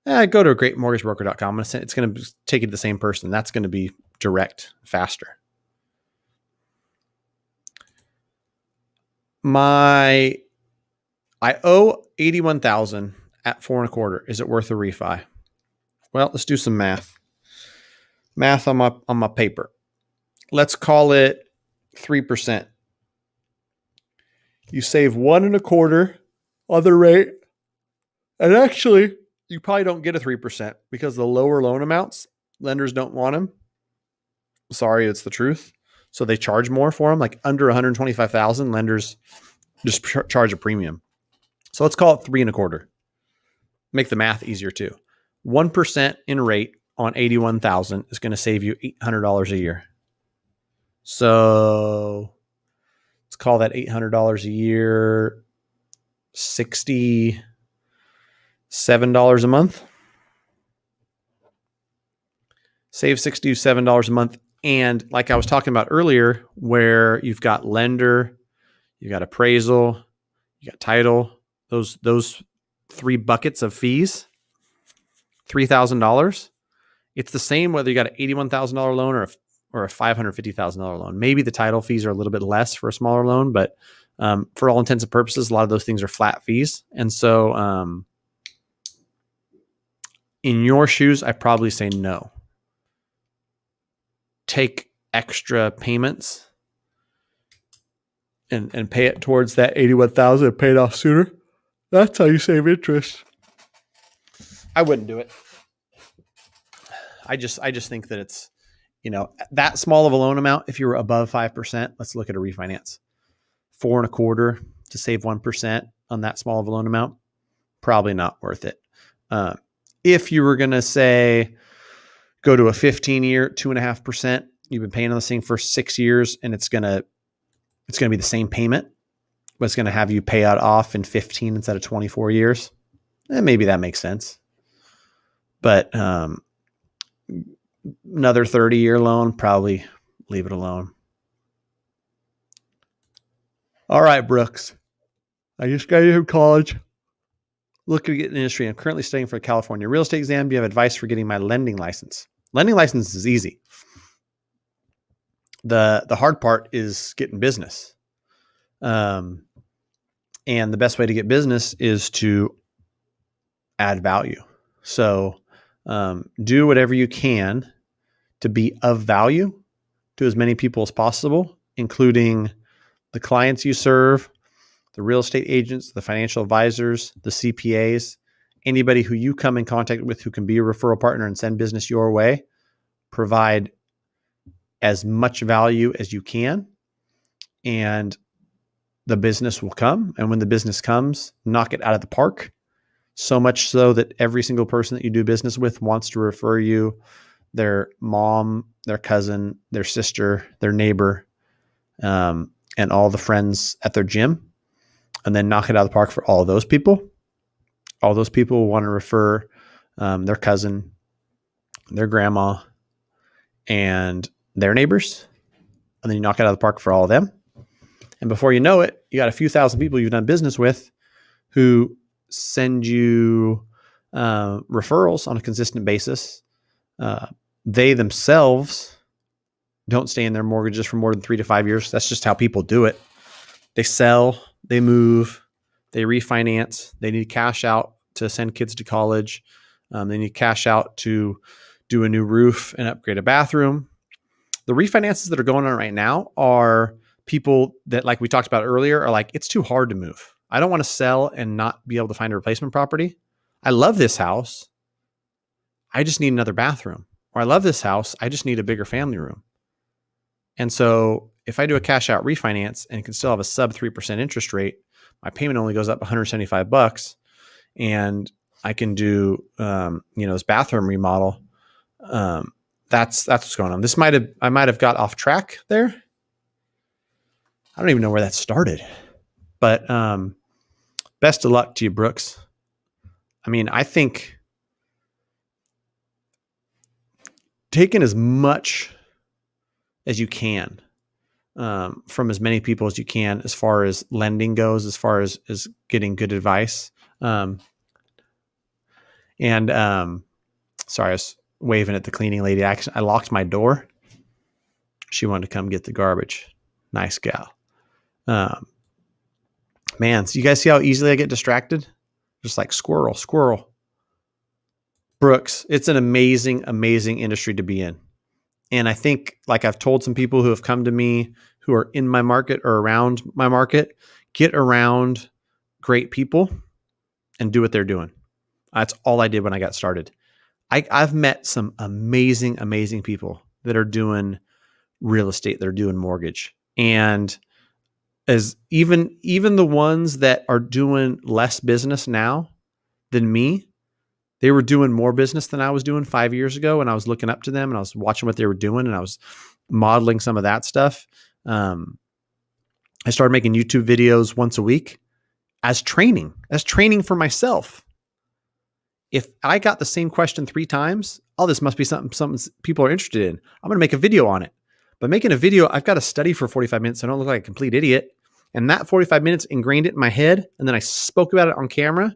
Go to greatmortgagebroker.com. It's going to take you to the same person. That's going to be direct, faster. I owe $81,000 at 4.25. Is it worth a refi? Well, let's do some math. Math on my paper. Let's call it 3%. You save 1.25 on the rate, and actually, you probably don't get a 3% because the lower loan amounts, lenders don't want them. Sorry, it's the truth. So they charge more for them. Like under 125,000, lenders just charge a premium. So let's call it 3.25. Make the math easier too. 1% in rate on 81,000 is going to save you $800 a year. So let's call that $800 a year, $67 a month. Save $67 a month. And like I was talking about earlier, where you've got lender, you got appraisal, you got title, those 3 buckets of fees, $3,000. It's the same whether you got an $81,000 loan or a $550,000 loan. Maybe the title fees are a little bit less for a smaller loan, but for all intents and purposes, a lot of those things are flat fees. And so in your shoes, I probably say no. take extra payments and pay it towards that $81,000 and pay it off sooner. That's how you save interest. I wouldn't do it. I just think that it's, that small of a loan amount. If you were above 5%, let's look at a refinance. 4.25% to save 1% on that small of a loan amount, probably not worth it. If you were going to say, go to a 15-year, 2.5%, you've been paying on this thing for 6 years, and it's going to be the same payment, but it's going to have you pay out off in 15 instead of 24 years. Maybe that makes sense. But another 30-year loan, probably leave it alone. All right, Brooks. I just got out of college. Looking to get in the industry. I'm currently studying for a California real estate exam. Do you have advice for getting my lending license? Lending license is easy. The hard part is getting business. And the best way to get business is to add value. So do whatever you can to be of value to as many people as possible, including the clients you serve, the real estate agents, the financial advisors, the CPAs, anybody who you come in contact with who can be a referral partner and send business your way. Provide as much value as you can, and the business will come. And when the business comes, knock it out of the park. So much so that every single person that you do business with wants to refer you their mom, their cousin, their sister, their neighbor, and all the friends at their gym. And then knock it out of the park for all those people. All those people will want to refer their cousin, their grandma, and their neighbors. And then you knock it out of the park for all of them. And before you know it, you got a few thousand people you've done business with who send you referrals on a consistent basis. They themselves don't stay in their mortgages for more than 3 to 5 years. That's just how people do it. They sell, they move, they refinance, they need cash out to send kids to college. They need cash out to do a new roof and upgrade a bathroom. The refinances that are going on right now are people that, like we talked about earlier, are like, it's too hard to move. I don't want to sell and not be able to find a replacement property. I love this house. I just need another bathroom. Or I love this house. I just need a bigger family room. And so if I do a cash out refinance and can still have a sub 3% interest rate, my payment only goes up $175, and I can do, this bathroom remodel. That's what's going on. I might have got off track there. I don't even know where that started, but best of luck to you, Brooks. I mean, I think taking as much as you can from as many people as you can, as far as lending goes, as far as getting good advice. Sorry, I was waving at the cleaning lady. I locked my door. She wanted to come get the garbage. Nice gal. Man, so you guys see how easily I get distracted? Just like squirrel. Brooks, it's an amazing, amazing industry to be in. And I think, like I've told some people who have come to me who are in my market or around my market, get around great people and do what they're doing. That's all I did when I got started. I've met some amazing, amazing people that are doing real estate, they're doing mortgage. And as even the ones that are doing less business now than me, they were doing more business than I was doing 5 years ago. And I was looking up to them and I was watching what they were doing and I was modeling some of that stuff. I started making YouTube videos once a week as training for myself. If I got the same question 3 times, this must be something people are interested in. I'm going to make a video on it. But making a video, I've got to study for 45 minutes. So I don't look like a complete idiot. And that 45 minutes ingrained it in my head. And then I spoke about it on camera.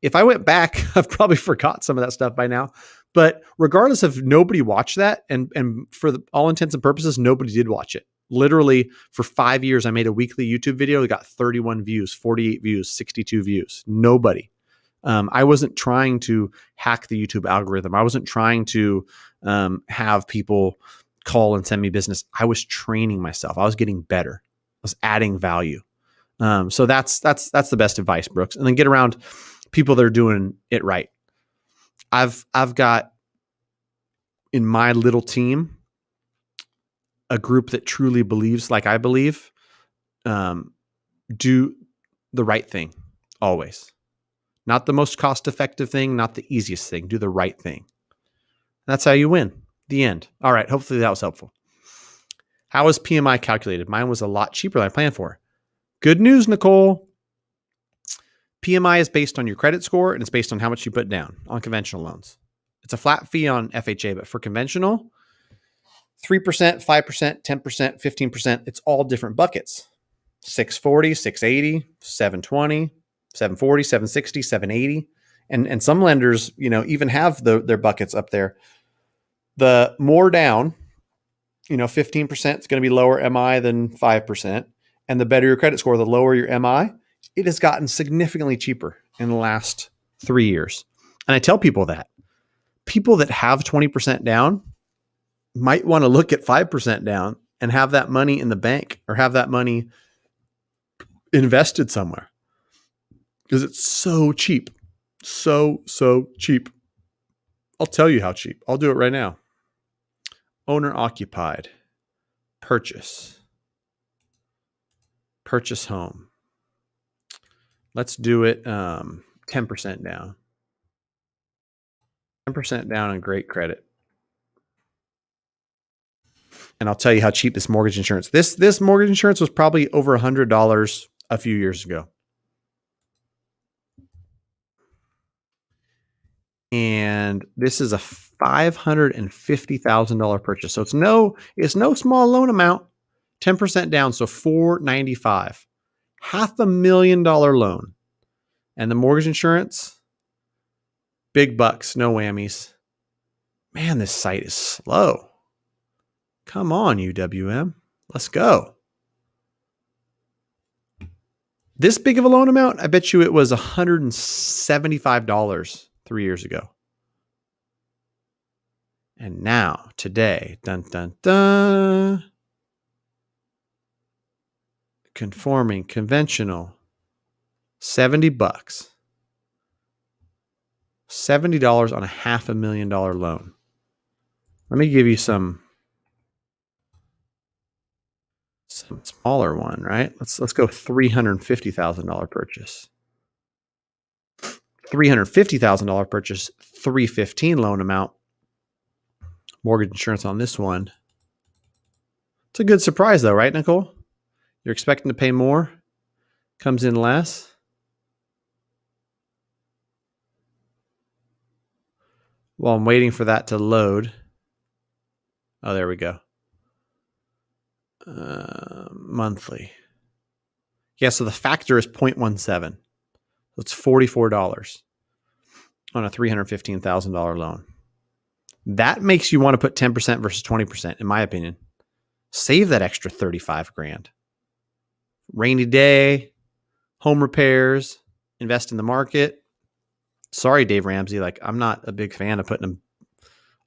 If I went back, I've probably forgot some of that stuff by now. But regardless of nobody watched that, and for all intents and purposes, nobody did watch it. Literally, for 5 years, I made a weekly YouTube video. It got 31 views, 48 views, 62 views. Nobody. I wasn't trying to hack the YouTube algorithm. I wasn't trying to have people call and send me business. I was training myself. I was getting better. I was adding value. So that's the best advice, Brooks. And then get around people that are doing it right. I've got in my little team a group that truly believes, like I believe, do the right thing always. Not the most cost-effective thing, not the easiest thing. Do the right thing. That's how you win. The end. All right. Hopefully that was helpful. How is PMI calculated? Mine was a lot cheaper than I planned for. Good news, Nicole. PMI is based on your credit score, and it's based on how much you put down on conventional loans. It's a flat fee on FHA, but for conventional, 3%, 5%, 10%, 15%, it's all different buckets. 640, 680, 720, 740, 760, 780. And some lenders, even have their buckets up there. The more down, 15% is going to be lower MI than 5%. And the better your credit score, the lower your MI. It has gotten significantly cheaper in the last 3 years. And I tell people that. People that have 20% down might want to look at 5% down and have that money in the bank or have that money invested somewhere because it's so cheap. So cheap. I'll tell you how cheap. I'll do it right now. Owner occupied. Purchase home. Let's do it 10% down. 10% down on great credit. And I'll tell you how cheap this mortgage insurance. This mortgage insurance was probably over $100 a few years ago. And this is a $550,000 purchase. So it's no small loan amount. 10% down, so $495,000. $500,000 loan. And the mortgage insurance, big bucks, no whammies. Man, this site is slow. Come on, UWM. Let's go. This big of a loan amount, I bet you it was $175 3 years ago. And now, today, dun, dun, dun. Conforming, conventional, $70. $70 on a $500,000 loan. Let me give you some smaller one, right? Let's go $350,000 purchase. $350,000 purchase, $315,000 loan amount. Mortgage insurance on this one. It's a good surprise though, right, Nicole? You're expecting to pay more, comes in less. While I'm waiting for that to load. Oh, there we go. Monthly. Yeah, so the factor is 0.17. So it's $44 on a $315,000 loan. That makes you want to put 10% versus 20%, in my opinion. Save that extra $35,000. Rainy day, home repairs, invest in the market. Sorry, Dave Ramsey. I'm not a big fan of putting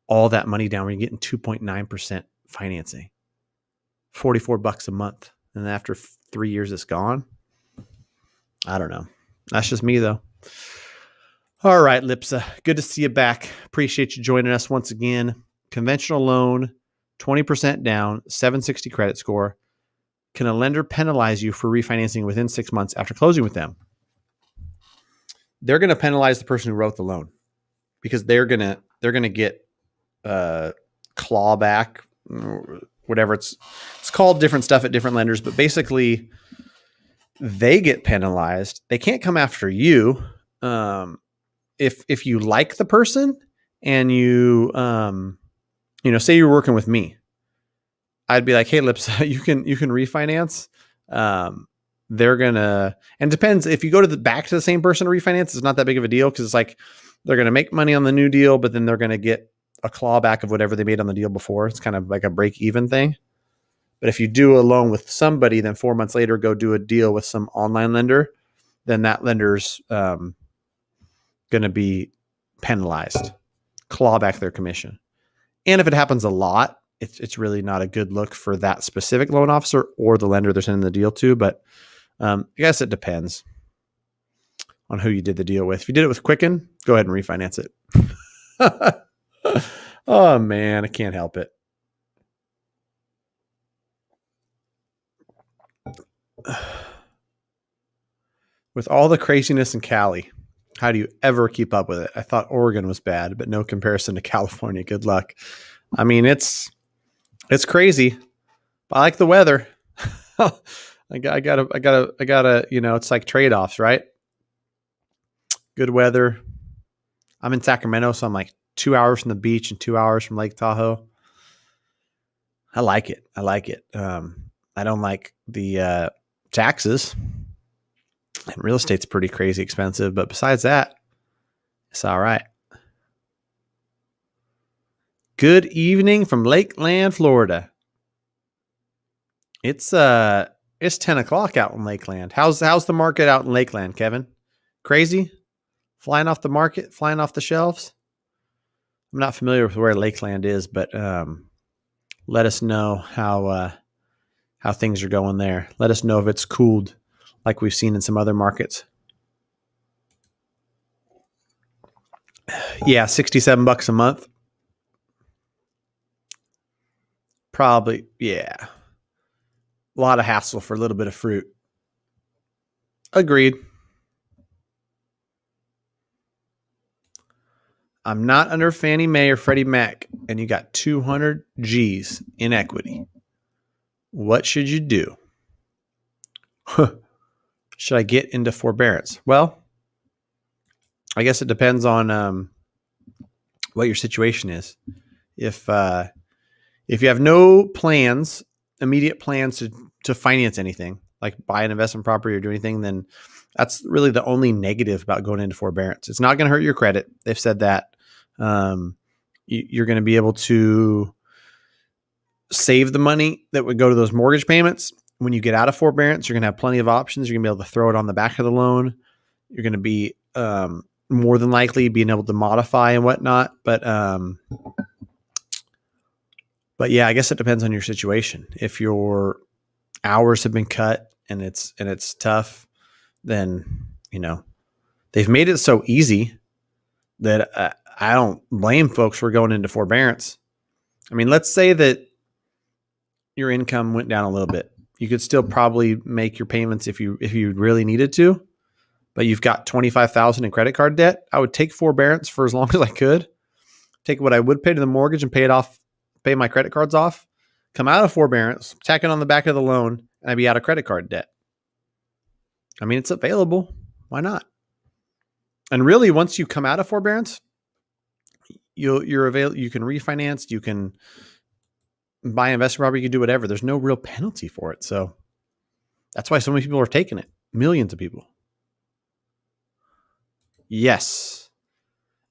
all that money down when you're getting 2.9% financing. $44 a month. And after 3 years, it's gone. I don't know. That's just me, though. All right, Lipsa. Good to see you back. Appreciate you joining us once again. Conventional loan, 20% down, 760 credit score. Can a lender penalize you for refinancing within 6 months after closing with them? They're going to penalize the person who wrote the loan because they're going to get clawback, whatever it's called, different stuff at different lenders, but basically they get penalized. They can't come after you. If you like the person and you say you're working with me, I'd be like, hey, Lips, you can refinance. They're gonna, and it depends if you go back to the same person to refinance, it's not that big of a deal because it's like they're gonna make money on the new deal, but then they're gonna get a clawback of whatever they made on the deal before. It's kind of like a break even thing. But if you do a loan with somebody, then 4 months later go do a deal with some online lender, then that lender's going to be penalized, claw back their commission. And if it happens a lot, it's really not a good look for that specific loan officer or the lender they're sending the deal to. But I guess it depends on who you did the deal with. If you did it with Quicken, go ahead and refinance it. Oh man, I can't help it. With all the craziness in Cali, how do you ever keep up with it? I thought Oregon was bad, but no comparison to California. Good luck. I mean, it's crazy. But I like the weather. I gotta, it's like trade-offs, right? Good weather. I'm in Sacramento, so I'm like 2 hours from the beach and 2 hours from Lake Tahoe. I like it. I don't like the taxes. And real estate's pretty crazy expensive, but besides that, it's all right. Good evening from Lakeland, Florida. It's 10 o'clock out in Lakeland. How's the market out in Lakeland, Kevin? Crazy? Flying off the market, flying off the shelves? I'm not familiar with where Lakeland is, but let us know how things are going there. Let us know if it's cooled like we've seen in some other markets. Yeah, $67 a month. Probably, yeah. A lot of hassle for a little bit of fruit. Agreed. I'm not under Fannie Mae or Freddie Mac, and you got 200 G's in equity. What should you do? Should I get into forbearance? Well, I guess it depends on what your situation is. If you have no plans, immediate plans to finance anything, like buy an investment property or do anything, then that's really the only negative about going into forbearance. It's not going to hurt your credit. They've said that. You're going to be able to save the money that would go to those mortgage payments. When you get out of forbearance, you're going to have plenty of options. You're going to be able to throw it on the back of the loan. You're going to be more than likely being able to modify and whatnot. But yeah, I guess it depends on your situation. If your hours have been cut and it's tough, then they've made it so easy that I don't blame folks for going into forbearance. I mean, let's say that your income went down a little bit. You could still probably make your payments if you really needed to, but you've got $25,000 in credit card debt. I would take forbearance for as long as I could. Take what I would pay to the mortgage and pay it off, pay my credit cards off, come out of forbearance, tack it on the back of the loan, and I'd be out of credit card debt. I mean, it's available. Why not? And really, once you come out of forbearance, you can refinance, you can buy investment property, you can do whatever. There's no real penalty for it. So that's why so many people are taking it. Millions of people. Yes.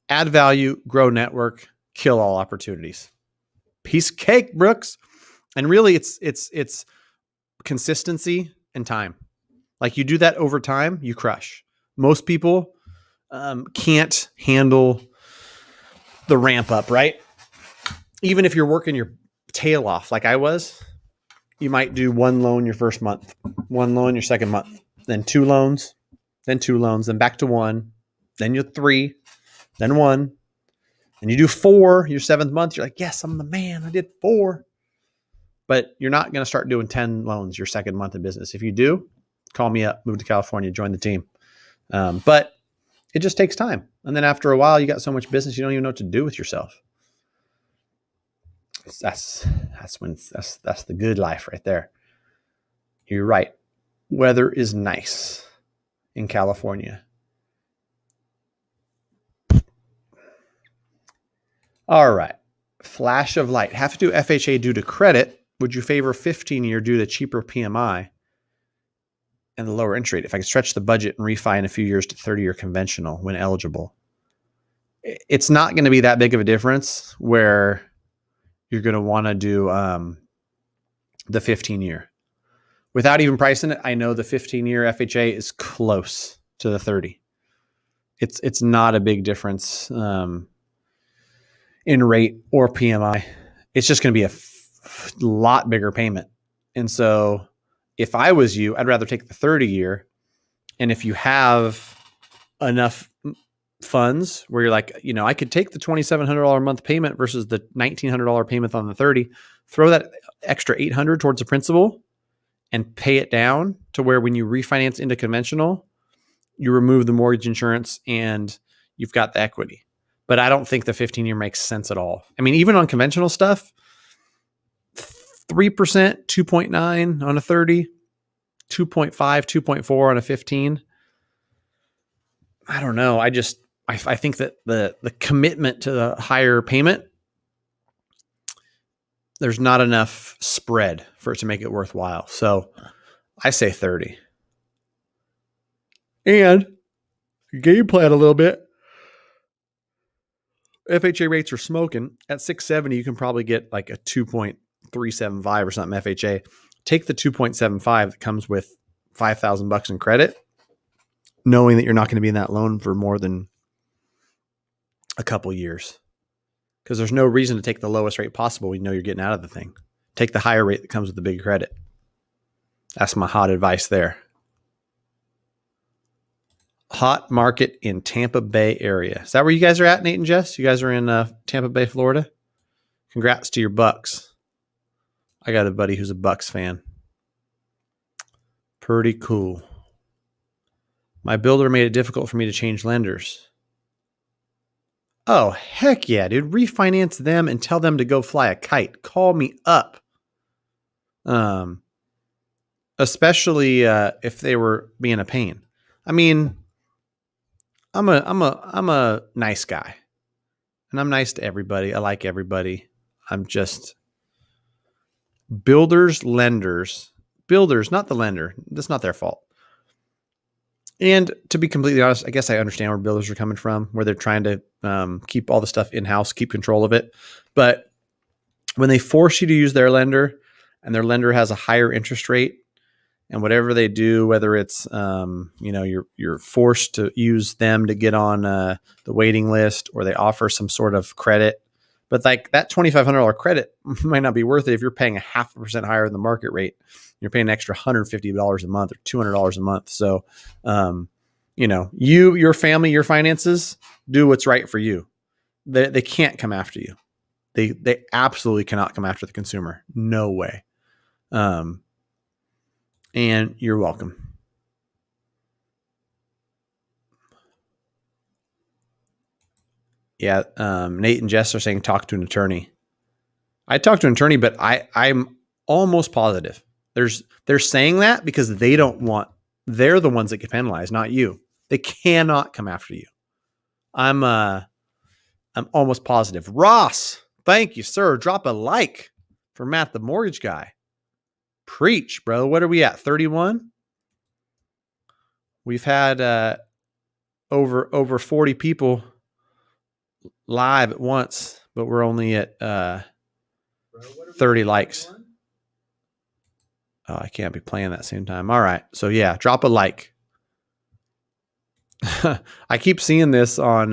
Add value, grow network, kill all opportunities. Piece of cake, Brooks. And really it's consistency and time. Like you do that over time, you crush. Most people can't handle the ramp up, right? Even if you're working your tail off like I was, you might do one loan your first month, one loan your second month, then two loans, then back to one, then you're three, then one, and you do four your seventh month. You're like, yes, I'm the man. I did four. But you're not going to start doing 10 loans your second month in business. If you do, call me up, move to California, join the team. But it just takes time. And then after a while, you got so much business, you don't even know what to do with yourself. That's the good life right there. You're right. Weather is nice in California. All right. Flash of light. Have to do FHA due to credit. Would you favor 15-year due to cheaper PMI and the lower interest rate? If I could stretch the budget and refi in a few years to 30-year conventional when eligible. It's not going to be that big of a difference where you're going to want to do the 15-year. Without even pricing it, I know the 15-year FHA is close to the 30. It's not a big difference in rate or PMI. It's just going to be lot bigger payment. And so if I was you, I'd rather take the 30-year. And if you have enough funds where you're like, I could take the $2,700 a month payment versus the $1,900 payment on the 30, throw that extra $800 towards the principal and pay it down to where when you refinance into conventional, you remove the mortgage insurance and you've got the equity. But I don't think the 15-year makes sense at all. I mean, even on conventional stuff, 3%, 2.9 on a 30, 2.5, 2.4 on a 15. I don't know. I think that the commitment to the higher payment, there's not enough spread for it to make it worthwhile. So I say 30. And game plan a little bit. FHA rates are smoking. At 670, you can probably get like a 2.375 or something FHA. Take the 2.75 that comes with $5,000 in credit, knowing that you're not going to be in that loan for more than a couple years. Because there's no reason to take the lowest rate possible when you know you're getting out of the thing. Take the higher rate that comes with the big credit. That's my hot advice there. Hot market in Tampa Bay area. Is that where you guys are at, Nate and Jess? You guys are in Tampa Bay, Florida? Congrats to your Bucks. I got a buddy who's a Bucks fan. Pretty cool. My builder made it difficult for me to change lenders. Oh, heck yeah, dude. Refinance them and tell them to go fly a kite. Call me up. Especially if they were being a pain. I mean, I'm a nice guy. And I'm nice to everybody. I like everybody. I'm just builders, lenders, not the lender. That's not their fault. And to be completely honest, I guess I understand where builders are coming from, where they're trying to keep all the stuff in-house, keep control of it. But when they force you to use their lender and their lender has a higher interest rate, and whatever they do, whether it's you're forced to use them to get on the waiting list, or they offer some sort of credit, but like that $2,500 credit might not be worth it if you're paying 0.5% higher than the market rate. You're paying an extra $150 a month or $200 a month. So, your family, your finances, do what's right for you. They can't come after you. They absolutely cannot come after the consumer. No way. And you're welcome. Yeah. Nate and Jess are saying talk to an attorney. I talked to an attorney, but I'm almost positive they're saying that because they're the ones that get penalized, not you. They cannot come after you. I'm almost positive. Ross, thank you, sir. Drop a like for Matt, the mortgage guy. Preach, bro. What are we at? 31? We've had over 40 people live at once, but we're only at 30 likes. Oh, I can't be playing that same time. All right. So yeah, drop a like. I keep seeing this on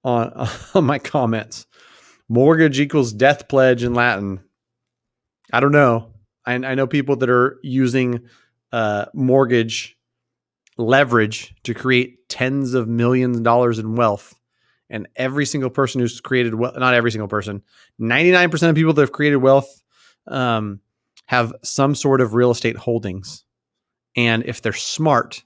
my comments. Mortgage equals death pledge in Latin. I don't know. I know people that are using mortgage leverage to create tens of millions of dollars in wealth. And every single person who's created wealth, not every single person, 99% of people that have created wealth have some sort of real estate holdings. And if they're smart,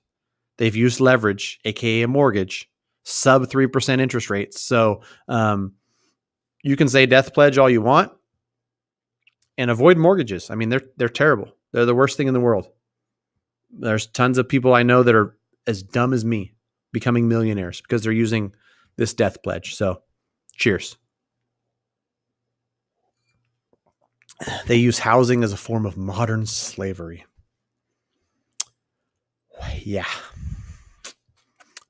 they've used leverage, aka a mortgage, sub 3% interest rates. So you can say death pledge all you want and avoid mortgages. I mean, they're terrible. They're the worst thing in the world. There's tons of people I know that are as dumb as me becoming millionaires because they're using this death pledge. So cheers. They use housing as a form of modern slavery. Yeah.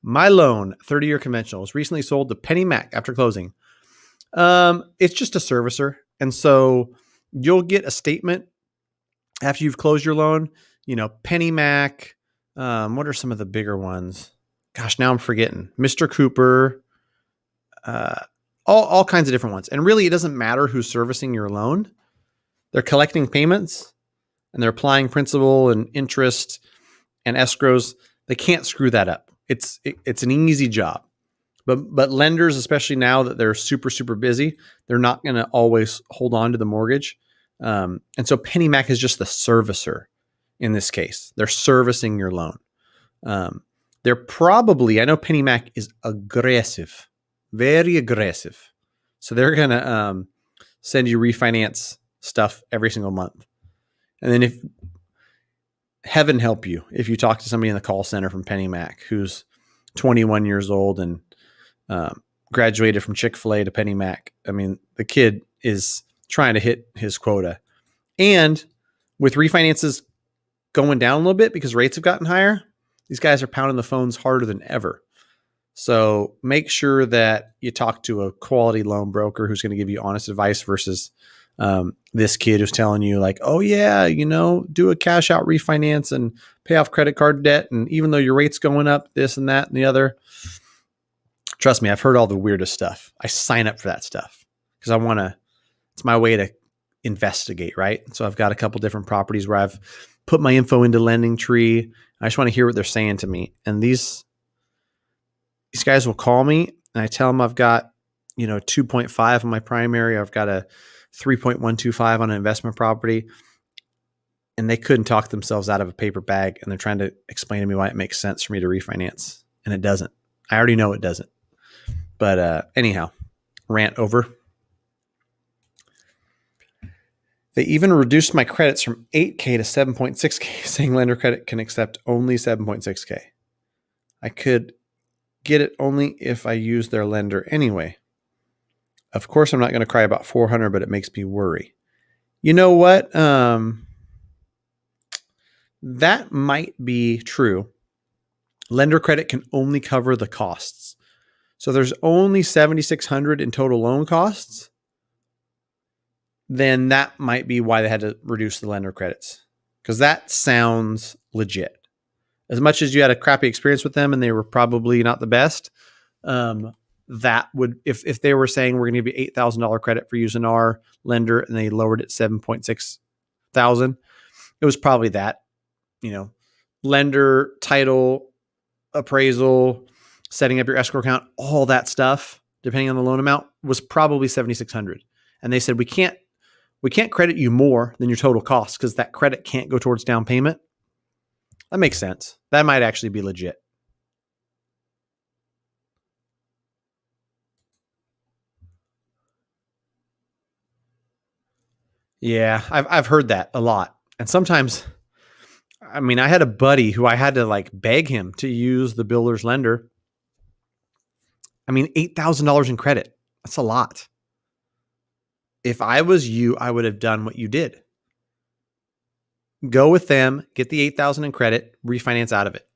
My loan, 30-year conventional, was recently sold to Penny Mac after closing. It's just a servicer. And so you'll get a statement after you've closed your loan. Penny Mac. What are some of the bigger ones? Gosh, now I'm forgetting. Mr. Cooper. all kinds of different ones. And really, it doesn't matter who's servicing your loan. They're collecting payments and they're applying principal and interest and escrows. They can't screw that up. It's an easy job. But lenders, especially now that they're super busy, they're not going to always hold on to the mortgage. And so PennyMac is just the servicer in this case. They're servicing your loan. They're probably, I know PennyMac is aggressive, very aggressive. So they're going to send you refinance stuff every single month. And then if heaven help you, if you talk to somebody in the call center from PennyMac who's 21 years old and graduated from Chick-fil-A to PennyMac. I mean, the kid is trying to hit his quota. And with refinances going down a little bit because rates have gotten higher, these guys are pounding the phones harder than ever. So make sure that you talk to a quality loan broker who's going to give you honest advice versus this kid who's telling you like, oh yeah, do a cash out refinance and pay off credit card debt. And even though your rate's going up, this and that and the other, trust me, I've heard all the weirdest stuff. I sign up for that stuff because it's my way to investigate, right? So I've got a couple different properties where I've put my info into Lending Tree. I just want to hear what they're saying to me. And these guys will call me and I tell them I've got, 2.5 on my primary. I've got a 3.125 on an investment property. And they couldn't talk themselves out of a paper bag. And they're trying to explain to me why it makes sense for me to refinance. And it doesn't. I already know it doesn't. But anyhow, rant over. They even reduced my credits from 8K to 7.6K, saying lender credit can accept only 7.6K. I could get it only if I use their lender anyway. Of course, I'm not going to cry about 400, but it makes me worry. You know what? That might be true. Lender credit can only cover the costs. So there's only $7,600 in total loan costs. Then that might be why they had to reduce the lender credits, because that sounds legit. As much as you had a crappy experience with them and they were probably not the best, that would, if they were saying we're going to give you $8,000 credit for using our lender and they lowered it 7.6 thousand, it was probably that, lender, title, appraisal, setting up your escrow account, all that stuff, depending on the loan amount, was probably $7,600. And they said, we can't credit you more than your total cost because that credit can't go towards down payment. That makes sense. That might actually be legit. Yeah, I've heard that a lot. And sometimes, I mean, I had a buddy who I had to like beg him to use the builder's lender. I mean, $8,000 in credit. That's a lot. If I was you, I would have done what you did. Go with them, get the 8,000 in credit, refinance out of it.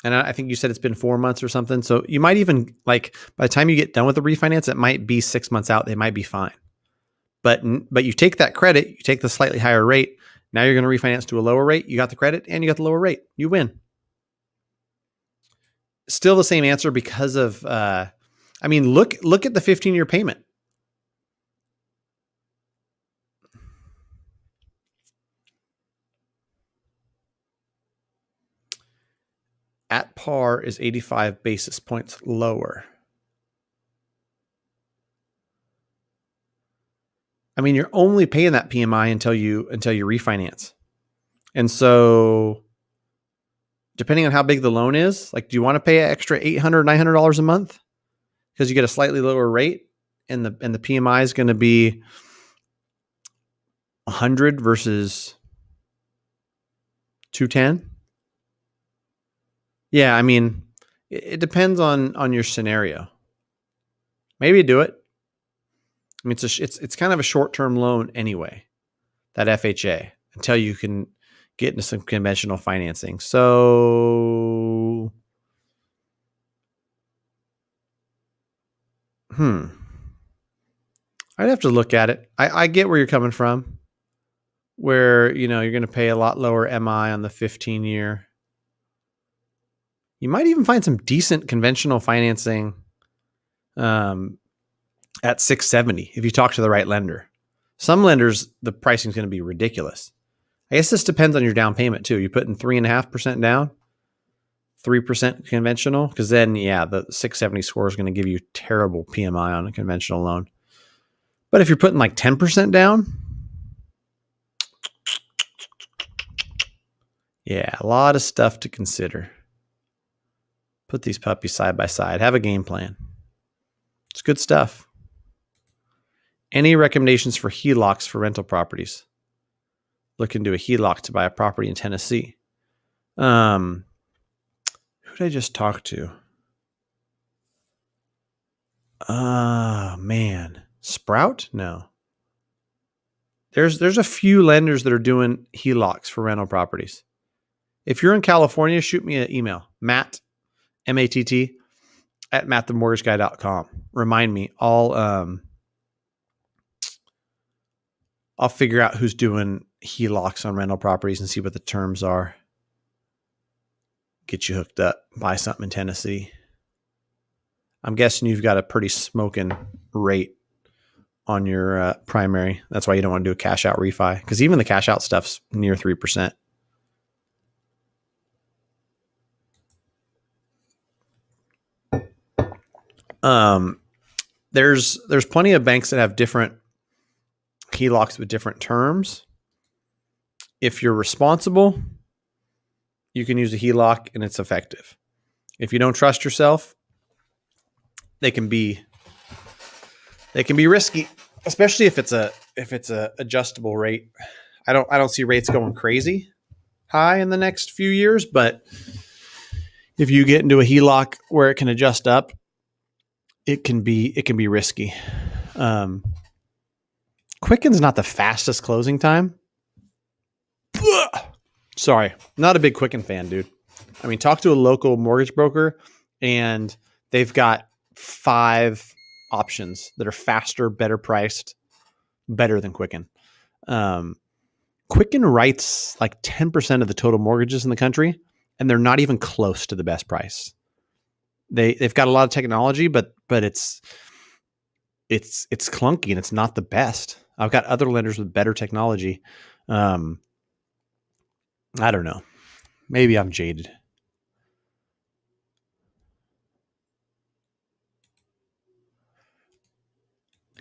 And I think you said it's been 4 months or something. So you might even, like, by the time you get done with the refinance, it might be 6 months out. They might be fine. But you take that credit, you take the slightly higher rate. Now you're going to refinance to a lower rate. You got the credit and you got the lower rate. You win. Still the same answer because of, look at the 15-year payment. At par is 85 basis points lower. I mean, you're only paying that PMI until you refinance. And so depending on how big the loan is, like, do you want to pay an extra $800, $900 a month because you get a slightly lower rate and the PMI is going to be 100 versus 210? Yeah, I mean, it depends on your scenario. Maybe do it. I mean, it's kind of a short-term loan anyway, that FHA, until you can get into some conventional financing. So, I'd have to look at it. I get where you're coming from, where, you're going to pay a lot lower MI on the 15-year. You might even find some decent conventional financing at 670 if you talk to the right lender. Some lenders, the pricing is going to be ridiculous. I guess this depends on your down payment too. You put in 3.5% down, 3% conventional, because then, yeah, the 670 score is going to give you terrible PMI on a conventional loan. But if you're putting like 10% down, yeah, a lot of stuff to consider. Put these puppies side by side. Have a game plan. It's good stuff. Any recommendations for HELOCs for rental properties? Look into a HELOC to buy a property in Tennessee. Who did I just talk to? Man. Sprout? No. There's a few lenders that are doing HELOCs for rental properties. If you're in California, shoot me an email. Matt, M-A-T-T, at mattthemortgageguy.com. Remind me. I'll figure out who's doing HELOCs on rental properties and see what the terms are. Get you hooked up. Buy something in Tennessee. I'm guessing you've got a pretty smoking rate on your primary. That's why you don't want to do a cash out refi, because even the cash out stuff's near 3%. There's plenty of banks that have different HELOCs with different terms. If you're responsible, you can use a HELOC and it's effective. If you don't trust yourself, they can be risky, especially if it's a adjustable rate. I don't see rates going crazy high in the next few years, but if you get into a HELOC where it can adjust up, it can be risky. Quicken's not the fastest closing time. Sorry, not a big Quicken fan, dude. I mean, talk to a local mortgage broker and they've got 5 options that are faster, better priced, better than Quicken. Quicken writes like 10% of the total mortgages in the country, and they're not even close to the best price. They've got a lot of technology, but it's clunky and it's not the best. I've got other lenders with better technology. I don't know. Maybe I'm jaded.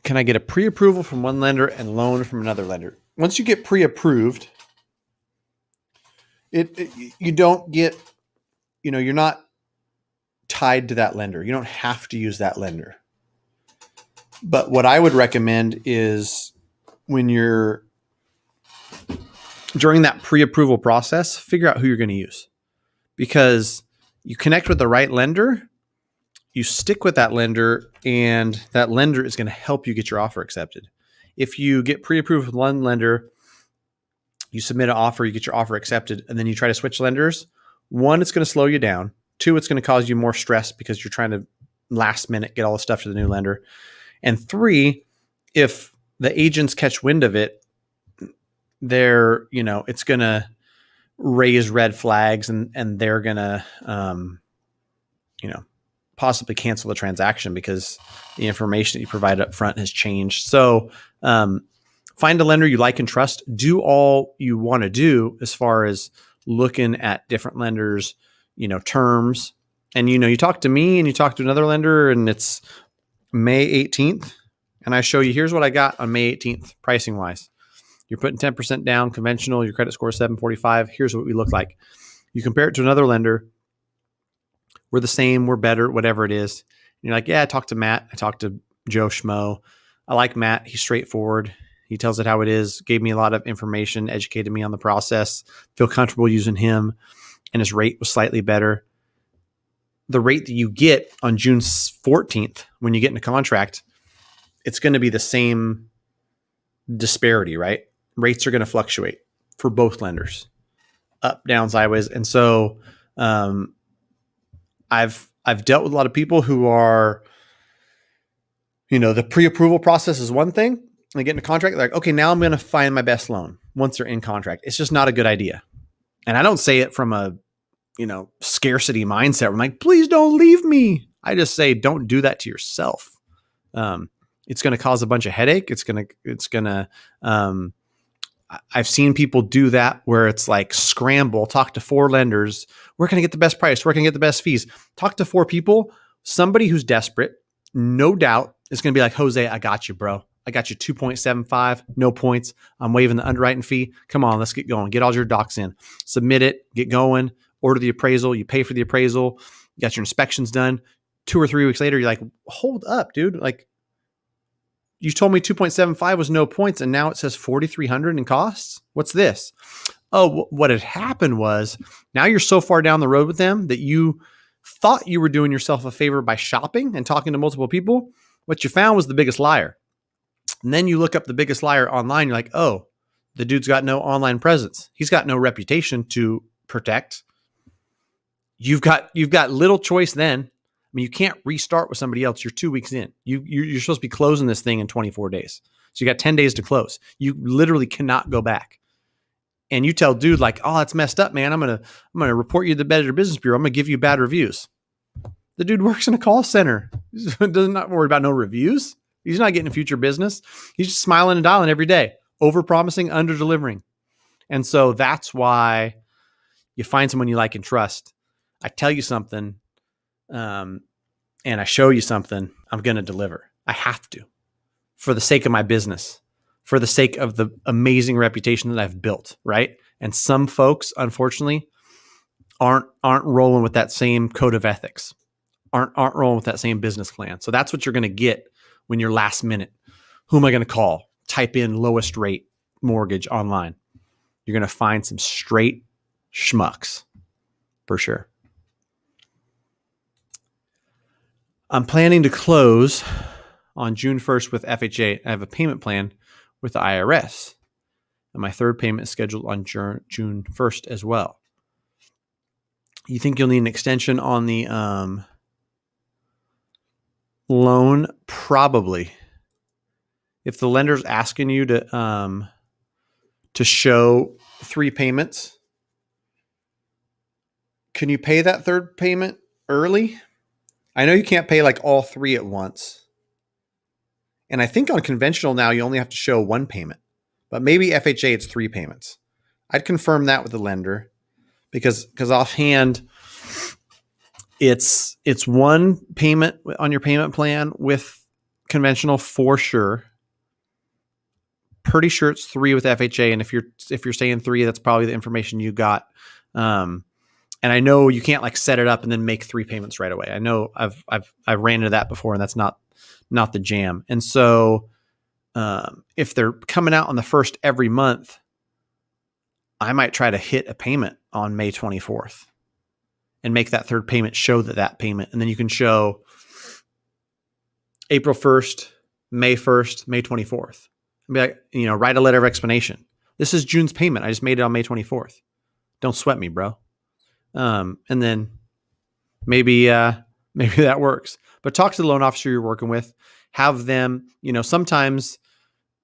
Can I get a pre-approval from one lender and loan from another lender? Once you get pre-approved, you don't get, you're not tied to that lender. You don't have to use that lender. But what I would recommend is when you're during that pre-approval process, figure out who you're going to use, because you connect with the right lender, you stick with that lender, and that lender is going to help you get your offer accepted. If you get pre-approved with one lender, you submit an offer, you get your offer accepted, and then you try to switch lenders, 1, it's going to slow you down. 2, it's going to cause you more stress because you're trying to last minute get all the stuff to the new lender. And 3, if the agents catch wind of it, it's going to raise red flags and they're going to, possibly cancel the transaction because the information that you provide up front has changed. So, find a lender you like and trust. Do all you want to do as far as looking at different lenders, terms. And, you talk to me and you talk to another lender and it's May 18th. And I show you, here's what I got on May 18th, pricing wise. You're putting 10% down, conventional, your credit score is 745. Here's what we look like. You compare it to another lender. We're the same, we're better, whatever it is. And you're like, yeah, I talked to Matt. I talked to Joe Schmo. I like Matt. He's straightforward. He tells it how it is, gave me a lot of information, educated me on the process, feel comfortable using him, and his rate was slightly better. The rate that you get on June 14th, when you get into contract, it's going to be the same disparity, right? Rates are going to fluctuate for both lenders, up, down, sideways. And so I've dealt with a lot of people who are, the pre-approval process is one thing. And they get into contract, they're like, okay, now I'm going to find my best loan once they're in contract. It's just not a good idea. And I don't say it from a, scarcity mindset. I'm like, please don't leave me. I just say, don't do that to yourself. It's going to cause a bunch of headache. I've seen people do that where it's like scramble, talk to 4 lenders. Where can I get the best price? Where can I get the best fees? Talk to 4 people. Somebody who's desperate, no doubt, is going to be like, Jose, I got you, bro. I got you 2.75, no points. I'm waiving the underwriting fee. Come on, let's get going. Get all your docs in. Submit it, get going, order the appraisal. You pay for the appraisal. You got your inspections done. 2 or 3 weeks later, you're like, hold up, dude. Like, you told me 2.75 was no points, and now it says 4,300 in costs. What's this? Oh, what had happened was now you're so far down the road with them that you thought you were doing yourself a favor by shopping and talking to multiple people. What you found was the biggest liar. And then you look up the biggest liar online. You're like, oh, the dude's got no online presence. He's got no reputation to protect. You've got little choice then. I mean, you can't restart with somebody else. You're 2 weeks in. You're supposed to be closing this thing in 24 days. So you got 10 days to close. You literally cannot go back. And you tell dude like, oh, that's messed up, man. I'm gonna report you to the Better Business Bureau. I'm gonna give you bad reviews. The dude works in a call center. He does not worry about no reviews. He's not getting future business. He's just smiling and dialing every day, over-promising, under-delivering. And so that's why you find someone you like and trust. I tell you something, and I show you something, I'm going to deliver. I have to, for the sake of my business, for the sake of the amazing reputation that I've built, right? And some folks, unfortunately, aren't rolling with that same code of ethics, aren't rolling with that same business plan. So that's what you're going to get when you're last minute. Who am I going to call? Type in lowest rate mortgage online. You're going to find some straight schmucks for sure. I'm planning to close on June 1st with FHA. I have a payment plan with the IRS. And my third payment is scheduled on June 1st as well. You think you'll need an extension on the loan? Probably. If the lender's asking you to show 3 payments, can you pay that third payment early? I know you can't pay like all 3 at once. And I think on conventional now, you only have to show 1 payment. But maybe FHA, it's 3 payments. I'd confirm that with the lender because offhand, it's 1 payment on your payment plan with conventional for sure. Pretty sure it's 3 with FHA. And if you're saying 3, that's probably the information you got. And I know you can't like set it up and then make 3 payments right away. I know I've ran into that before, and that's not the jam. And so if they're coming out on the 1st every month, I might try to hit a payment on May 24th and make that third payment show that payment. And then you can show April 1st, May 1st, May 24th. And be like, write a letter of explanation. This is June's payment. I just made it on May 24th. Don't sweat me, bro. And then maybe that works. But talk to the loan officer you're working with. Have them, sometimes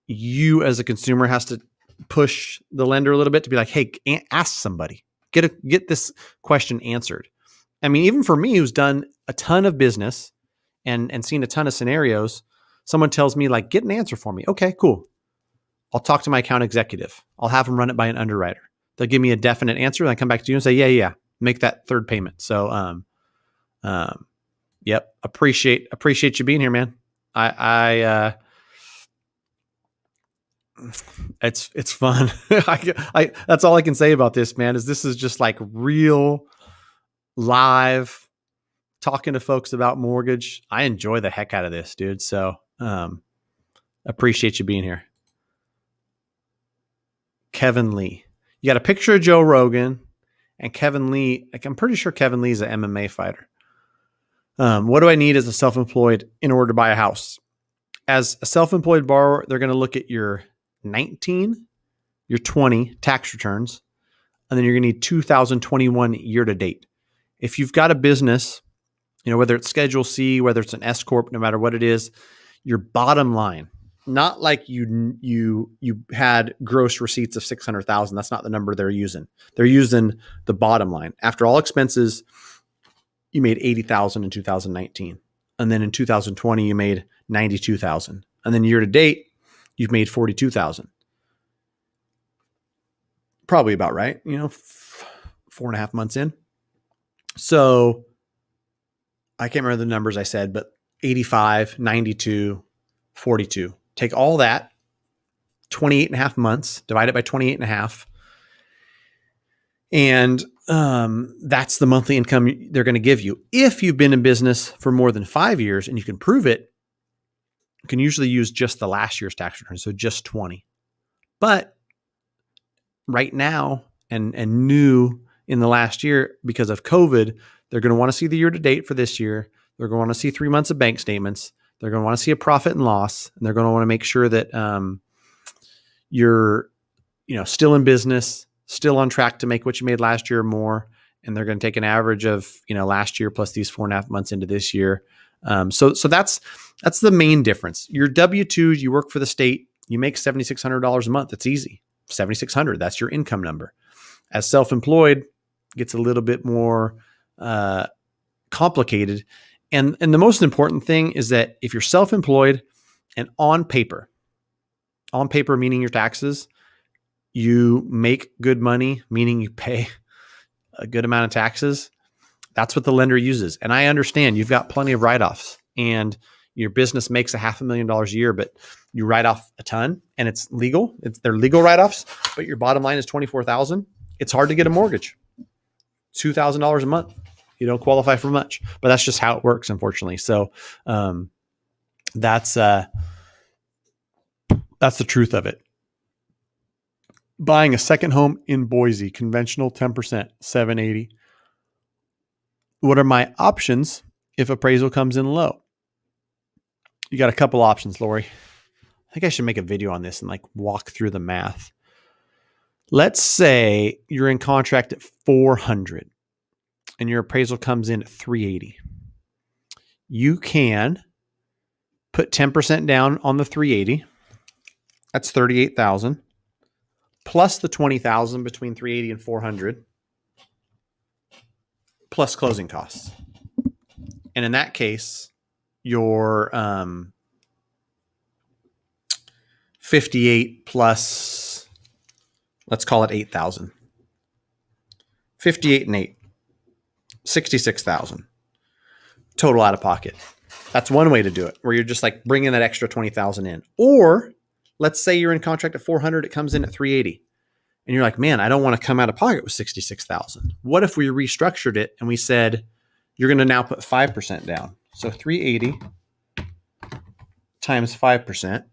you as a consumer has to push the lender a little bit to be like, hey, ask somebody. Get this question answered. I mean, even for me, who's done a ton of business and seen a ton of scenarios, someone tells me like, get an answer for me. Okay, cool. I'll talk to my account executive. I'll have them run it by an underwriter. They'll give me a definite answer. And I come back to you and say, yeah, make that third payment. So, yep. Appreciate you being here, man. It's fun. That's all I can say about this, man, is this is just like real live talking to folks about mortgage. I enjoy the heck out of this, dude. So, appreciate you being here. Kevin Lee. You got a picture of Joe Rogan and Kevin Lee. Like, I'm pretty sure Kevin Lee is an MMA fighter. What do I need as a self-employed in order to buy a house? As a self-employed borrower, they're going to look at your 19, your 20 tax returns, and then you're going to need 2021 year to date. If you've got a business, whether it's Schedule C, whether it's an S Corp, no matter what it is, your bottom line, not like you had gross receipts of 600,000. That's not the number they're using. They're using the bottom line. After all expenses, you made 80,000 in 2019. And then in 2020, you made 92,000. And then year to date, you've made 42,000. Probably about right, 4.5 months in. So I can't remember the numbers I said, but 85, 92, 42. Take all that, 28 and a half months, divide it by 28 and a half. And that's the monthly income they're going to give you. If you've been in business for more than 5 years and you can prove it, you can usually use just the last year's tax return, so just 20. But right now and new in the last year, because of COVID, they're going to want to see the year to date for this year. They're going to want to see 3 months of bank statements. They're going to want to see a profit and loss, and they're going to want to make sure that you're still in business, still on track to make what you made last year or more. And they're going to take an average of last year plus these 4.5 months into this year. So that's the main difference. Your W-2s, you work for the state, you make $7,600 a month. It's easy. 7,600. That's your income number. As self-employed, gets a little bit more complicated. And the most important thing is that if you're self-employed and on paper meaning your taxes, you make good money, meaning you pay a good amount of taxes, that's what the lender uses. And I understand you've got plenty of write-offs and your business makes $500,000 a year, but you write off a ton and it's legal. They're legal write-offs, but your bottom line is $24,000. It's hard to get a mortgage. $2,000 a month. You don't qualify for much, but that's just how it works, unfortunately. So that's the truth of it. Buying a second home in Boise, conventional 10%, $780. What are my options if appraisal comes in low? You got a couple options, Lori. I think I should make a video on this and walk through the math. Let's say you're in contract at 400 and your appraisal comes in at 380. You can put 10% down on the 380. That's 38,000 plus the 20,000 between 380 and 400 plus closing costs. And in that case, your 58 plus, let's call it 8,000. 58 and 8, 66,000 total out of pocket. That's one way to do it, where you're just bringing that extra 20,000 in. Or let's say you're in contract at 400, it comes in at 380. And you're like, man, I don't want to come out of pocket with 66,000. What if we restructured it and we said, you're going to now put 5% down. So 380 times 5%.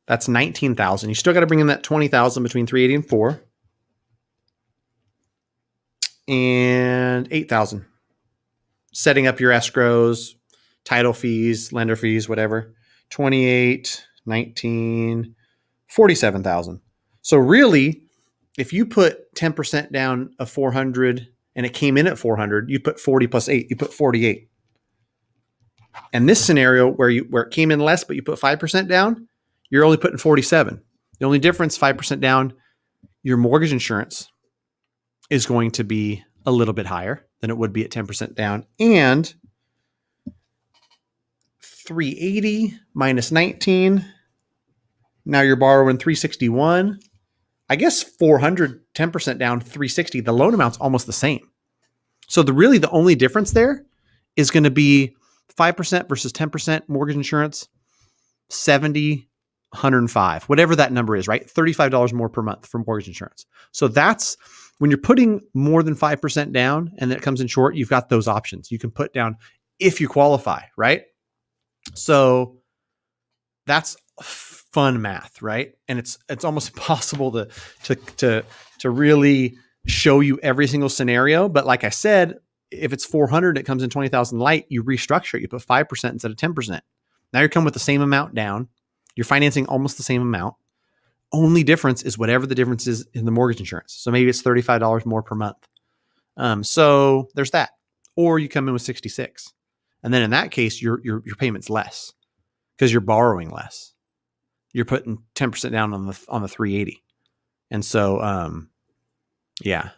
That's 19,000. You still got to bring in that 20,000 between 380 and 4. And 8,000. Setting up your escrows, title fees, lender fees, whatever. 28, 19, 47,000. So really, if you put 10% down of 400 and it came in at 400, you put 40 plus 8, you put 48. And this scenario where it came in less, but you put 5% down, you're only putting 47. The only difference, 5% down, your mortgage insurance is going to be a little bit higher than it would be at 10% down. And 380 minus 19, now you're borrowing 361. I guess 400, 10% down, 360. The loan amount's almost the same. So the only difference there is going to be 5% versus 10% mortgage insurance, 70, 105, whatever that number is, right? $35 more per month for mortgage insurance. So that's when you're putting more than 5% down and then it comes in short, you've got those options you can put down if you qualify, right? So that's fun math, right? And it's almost impossible to really show you every single scenario. But like I said, if it's 400, it comes in 20,000 light, you restructure it. You put 5% instead of 10%. Now you're coming with the same amount down. You're financing almost the same amount. Only difference is whatever the difference is in the mortgage insurance. So maybe it's $35 more per month. So there's that. Or you come in with 66. And then in that case, your payment's less because you're borrowing less. You're putting 10% down on the 380. And so, yeah.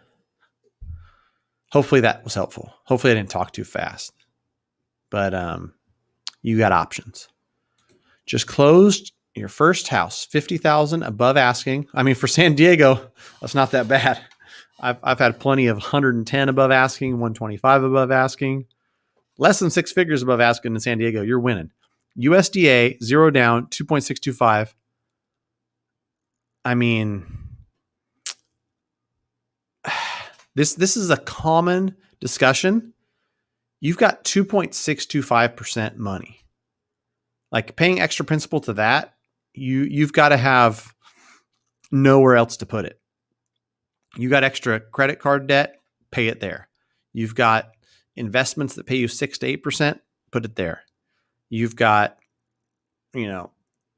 Hopefully that was helpful. Hopefully I didn't talk too fast. but you got options. Just closed your first house, 50,000 above asking. I mean, for San Diego, that's not that bad. I've had plenty of 110 above asking, 125 above asking, less than six figures above asking in San Diego. You're winning. USDA, zero down, 2.625. I mean, this is a common discussion. You've got 2.625% money. Like paying extra principal to that, you've got to have nowhere else to put it. You got extra credit card debt, pay it there. You've got investments that pay you 6 to 8%, put it there. You've got,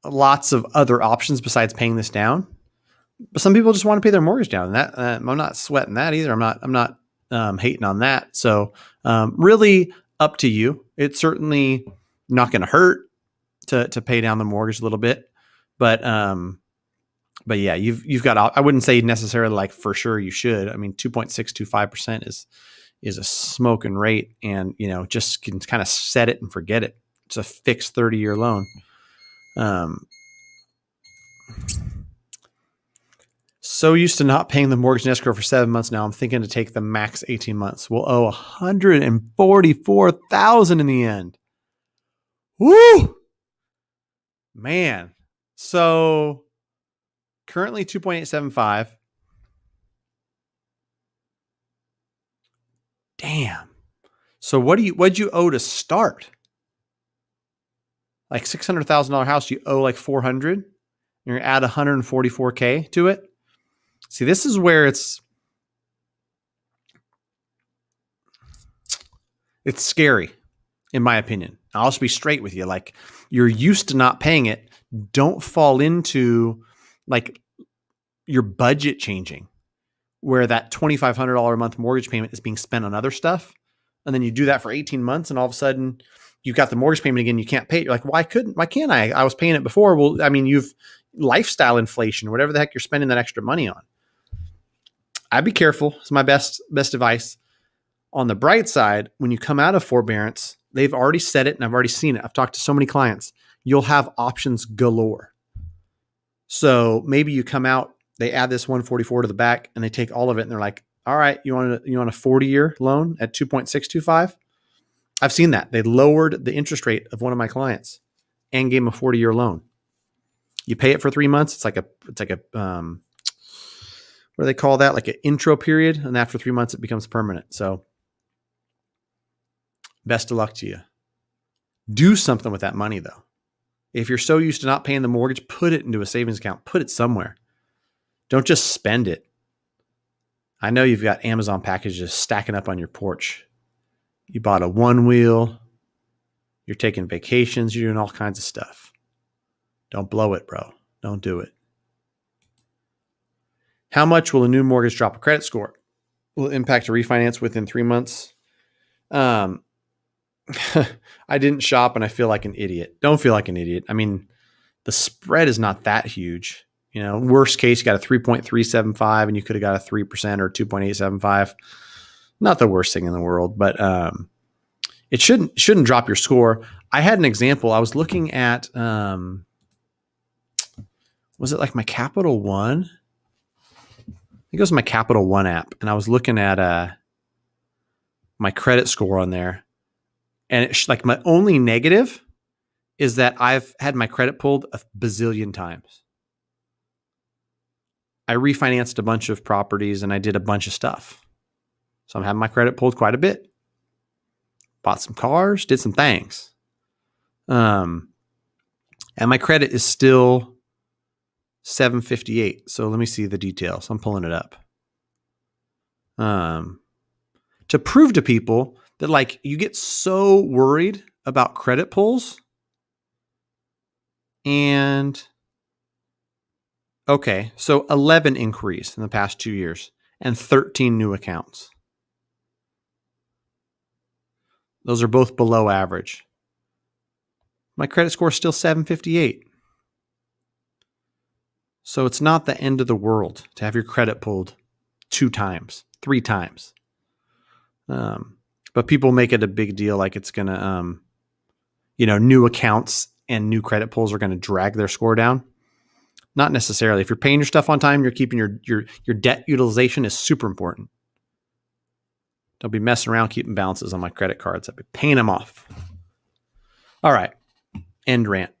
lots of other options besides paying this down. But some people just want to pay their mortgage down, and that I'm not sweating that either. I'm not hating on that. So really up to you. It's certainly not going to hurt to pay down the mortgage a little bit, but yeah, you've got. I wouldn't say necessarily like for sure you should. I mean, 2.625% is a smoking rate, and just can kind of set it and forget it. It's a fixed 30-year loan. So used to not paying the mortgage in escrow for 7 months. Now I'm thinking to take the max 18 months. We'll owe $144,000 in the end. Woo! Man. So currently 2.875. Damn. So what'd you owe to start? Like $600,000 house, you owe like 400. You're gonna add 144K to it. See, this is where it's scary, in my opinion. I'll just be straight with you. Like, you're used to not paying it. Don't fall into like your budget changing, where that $2,500 a month mortgage payment is being spent on other stuff. And then you do that for 18 months and all of a sudden you've got the mortgage payment again. You can't pay it. You're like, why can't I? I was paying it before. Well, I mean, you've lifestyle inflation, whatever the heck you're spending that extra money on. I'd be careful. It's my best advice. On the bright side, when you come out of forbearance, they've already said it and I've already seen it. I've talked to so many clients. You'll have options galore. So maybe you come out, they add this 144 to the back and they take all of it and they're like, all right, you want a 40-year loan at 2.625? I've seen that. They lowered the interest rate of one of my clients and gave him a 40-year loan. You pay it for 3 months. It's like a what do they call that? Like an intro period. And after 3 months, it becomes permanent. So best of luck to you. Do something with that money though. If you're so used to not paying the mortgage, put it into a savings account, put it somewhere. Don't just spend it. I know you've got Amazon packages stacking up on your porch. You bought a one wheel. You're taking vacations. You're doing all kinds of stuff. Don't blow it, bro. Don't do it. How much will a new mortgage drop a credit score? Will it impact a refinance within 3 months? I didn't shop and I feel like an idiot. Don't feel like an idiot. I mean, the spread is not that huge. Worst case, you got a 3.375 and you could have got a 3% or 2.875. Not the worst thing in the world, but it shouldn't drop your score. I had an example. I was looking at, was it like my Capital One? I think it was my Capital One app. And I was looking at my credit score on there. And it's like my only negative is that I've had my credit pulled a bazillion times. I refinanced a bunch of properties and I did a bunch of stuff. So I'm having my credit pulled quite a bit. Bought some cars, did some things. And my credit is still 758. So let me see the details. I'm pulling it up. To prove to people that like you get so worried about credit pulls and okay, so 11 inquiries in the past 2 years and 13 new accounts. Those are both below average. My credit score is still 758. So it's not the end of the world to have your credit pulled 2 times, 3 times. But people make it a big deal like it's going to, new accounts and new credit pulls are going to drag their score down. Not necessarily. If you're paying your stuff on time, you're keeping your debt utilization is super important. Don't be messing around keeping balances on my credit cards. I'd be paying them off. All right. End rant.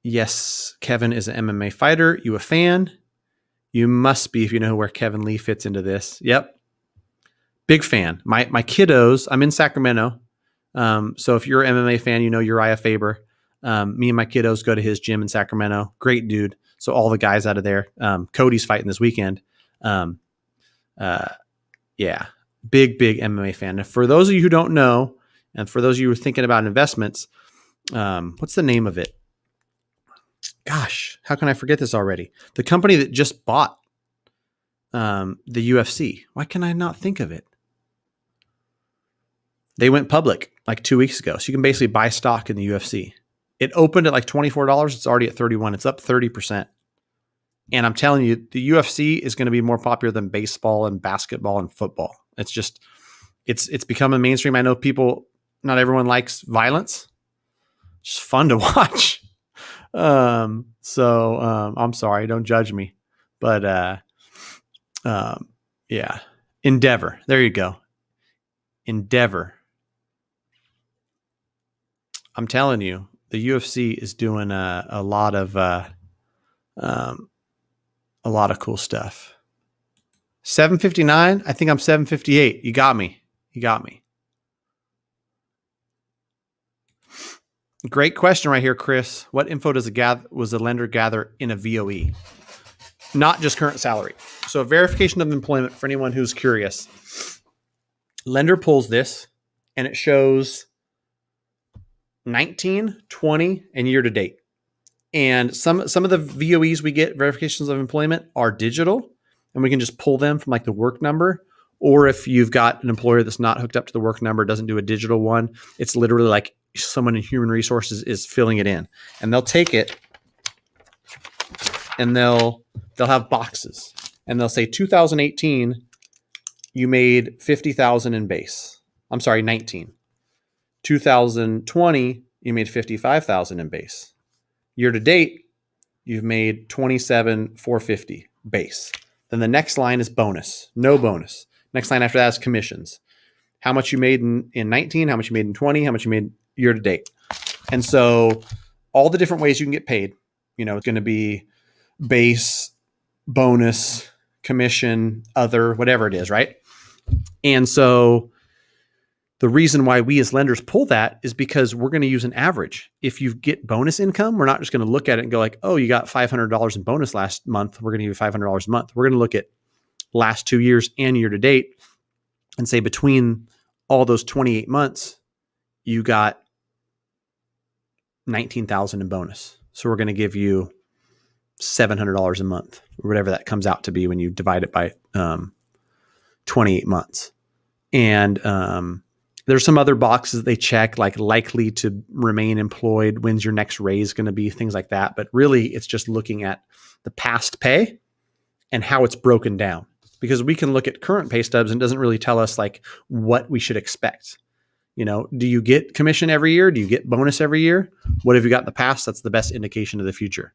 Yes, Kevin is an MMA fighter. You a fan? You must be if you know where Kevin Lee fits into this. Yep. Big fan. My kiddos, I'm in Sacramento. So if you're an MMA fan, you know Uriah Faber. Me and my kiddos go to his gym in Sacramento. Great dude. So all the guys out of there. Cody's fighting this weekend. Yeah. Big MMA fan. And for those of you who don't know, and for those of you who are thinking about investments, what's the name of it? Gosh, how can I forget this already? The company that just bought the UFC. Why can I not think of it? They went public like 2 weeks ago. So you can basically buy stock in the UFC. It opened at like $24. It's already at $31. It's up 30%. And I'm telling you, the UFC is going to be more popular than baseball and basketball and football. It's just, it's become a mainstream. I know not everyone likes violence. It's just fun to watch. I'm sorry, don't judge me. But yeah. Endeavor. There you go. Endeavor. I'm telling you, the UFC is doing a lot of cool stuff. 759. I think I'm 758. You got me. Great question right here, Chris. What info does a lender gather in a VOE? Not just current salary. So verification of employment for anyone who's curious. Lender pulls this and it shows 19, 20, and year to date. And some of the VOEs we get, verifications of employment, are digital, and we can just pull them from like the work number. Or if you've got an employer that's not hooked up to the work number, doesn't do a digital one, it's literally like someone in human resources is filling it in, and they'll take it and they'll have boxes, and they'll say 2018, you made 50,000 in base. I'm sorry, 19. 2020, you made 55,000 in base. Year to date, you've made 27,450 base. Then the next line is bonus, no bonus. Next line after that is commissions. How much you made in 19, how much you made in 20, how much you made year to date. And so all the different ways you can get paid, it's going to be base, bonus, commission, other, whatever it is, right? And so the reason why we as lenders pull that is because we're going to use an average. If you get bonus income, we're not just going to look at it and go like, oh, you got $500 in bonus last month, we're going to give you $500 a month. We're going to look at last 2 years and year to date and say between all those 28 months, you got 19,000 in bonus. So we're going to give you $700 a month, or whatever that comes out to be when you divide it by 28 months. And there's some other boxes that they check, like likely to remain employed, when's your next raise going to be, things like that. But really, it's just looking at the past pay and how it's broken down. Because we can look at current pay stubs and it doesn't really tell us like what we should expect. Do you get commission every year? Do you get bonus every year? What have you got in the past? That's the best indication of the future.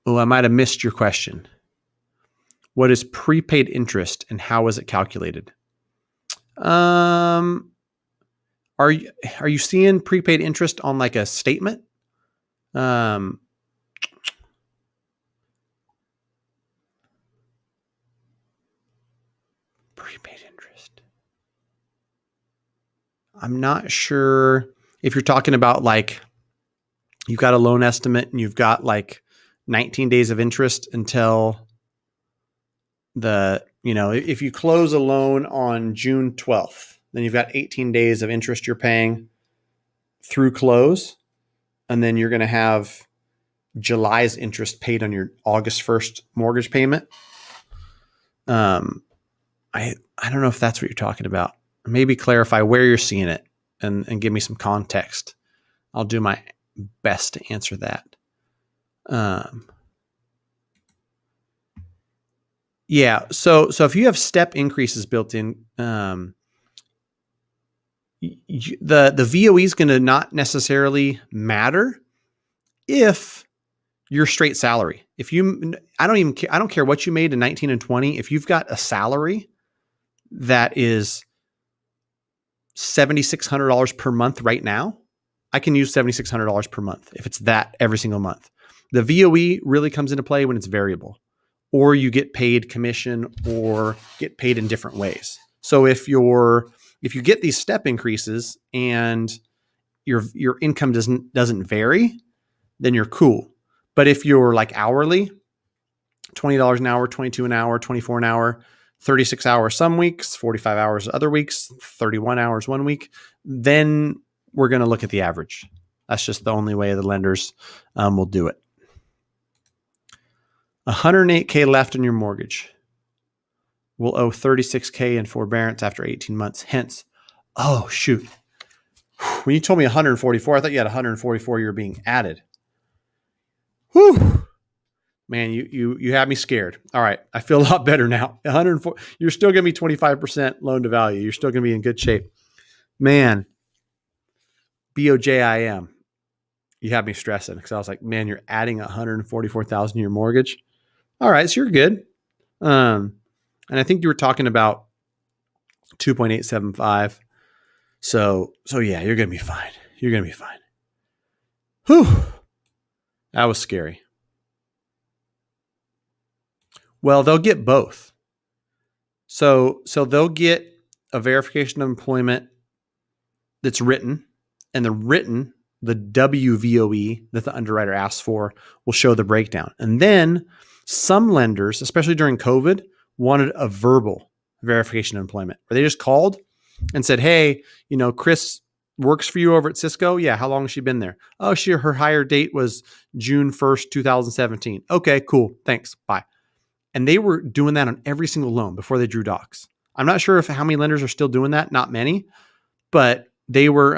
Oh, I might have missed your question. What is prepaid interest and how is it calculated? Are you seeing prepaid interest on like a statement? Prepaid interest. I'm not sure if you're talking about like you've got a loan estimate and you've got like 19 days of interest until if you close a loan on June 12th, then you've got 18 days of interest you're paying through close. And then you're going to have July's interest paid on your August 1st mortgage payment. I don't know if that's what you're talking about. Maybe clarify where you're seeing it and give me some context. I'll do my best to answer that. Yeah. So if you have step increases built in, the VOE is going to not necessarily matter if your straight salary. If you, I don't care what you made in 19 and 20. If you've got a salary that is $7,600 per month right now, I can use $7,600 per month if it's that every single month. The VOE really comes into play when it's variable, or you get paid commission or get paid in different ways. So if you get these step increases and your income doesn't vary, then you're cool. But if you're like hourly, $20 an hour, $22 an hour, $24 an hour, 36 hours some weeks, 45 hours other weeks, 31 hours one week, then we're going to look at the average. That's just the only way the lenders will do it. $108K left in your mortgage. Will owe $36K in forbearance after 18 months. Hence, oh shoot. When you told me 144, I thought you had 144 you were being added. Whew. Man, you had me scared. All right, I feel a lot better now. 104. You're still going to be 25% loan to value. You're still going to be in good shape. Man, BOJIM. You had me stressing because I was like, man, you're adding 144,000 to your mortgage. All right, so you're good. And I think you were talking about 2.875. So yeah, you're going to be fine. You're going to be fine. Whew. That was scary. Well, they'll get both. So they'll get a verification of employment that's written, and the WVOE that the underwriter asks for will show the breakdown. And then some lenders, especially during COVID, wanted a verbal verification of employment where they just called and said, hey, Chris works for you over at Cisco. Yeah. How long has she been there? Oh, her hire date was June 1st, 2017. Okay, cool. Thanks. Bye. And they were doing that on every single loan before they drew docs. I'm not sure how many lenders are still doing that. Not many, but they were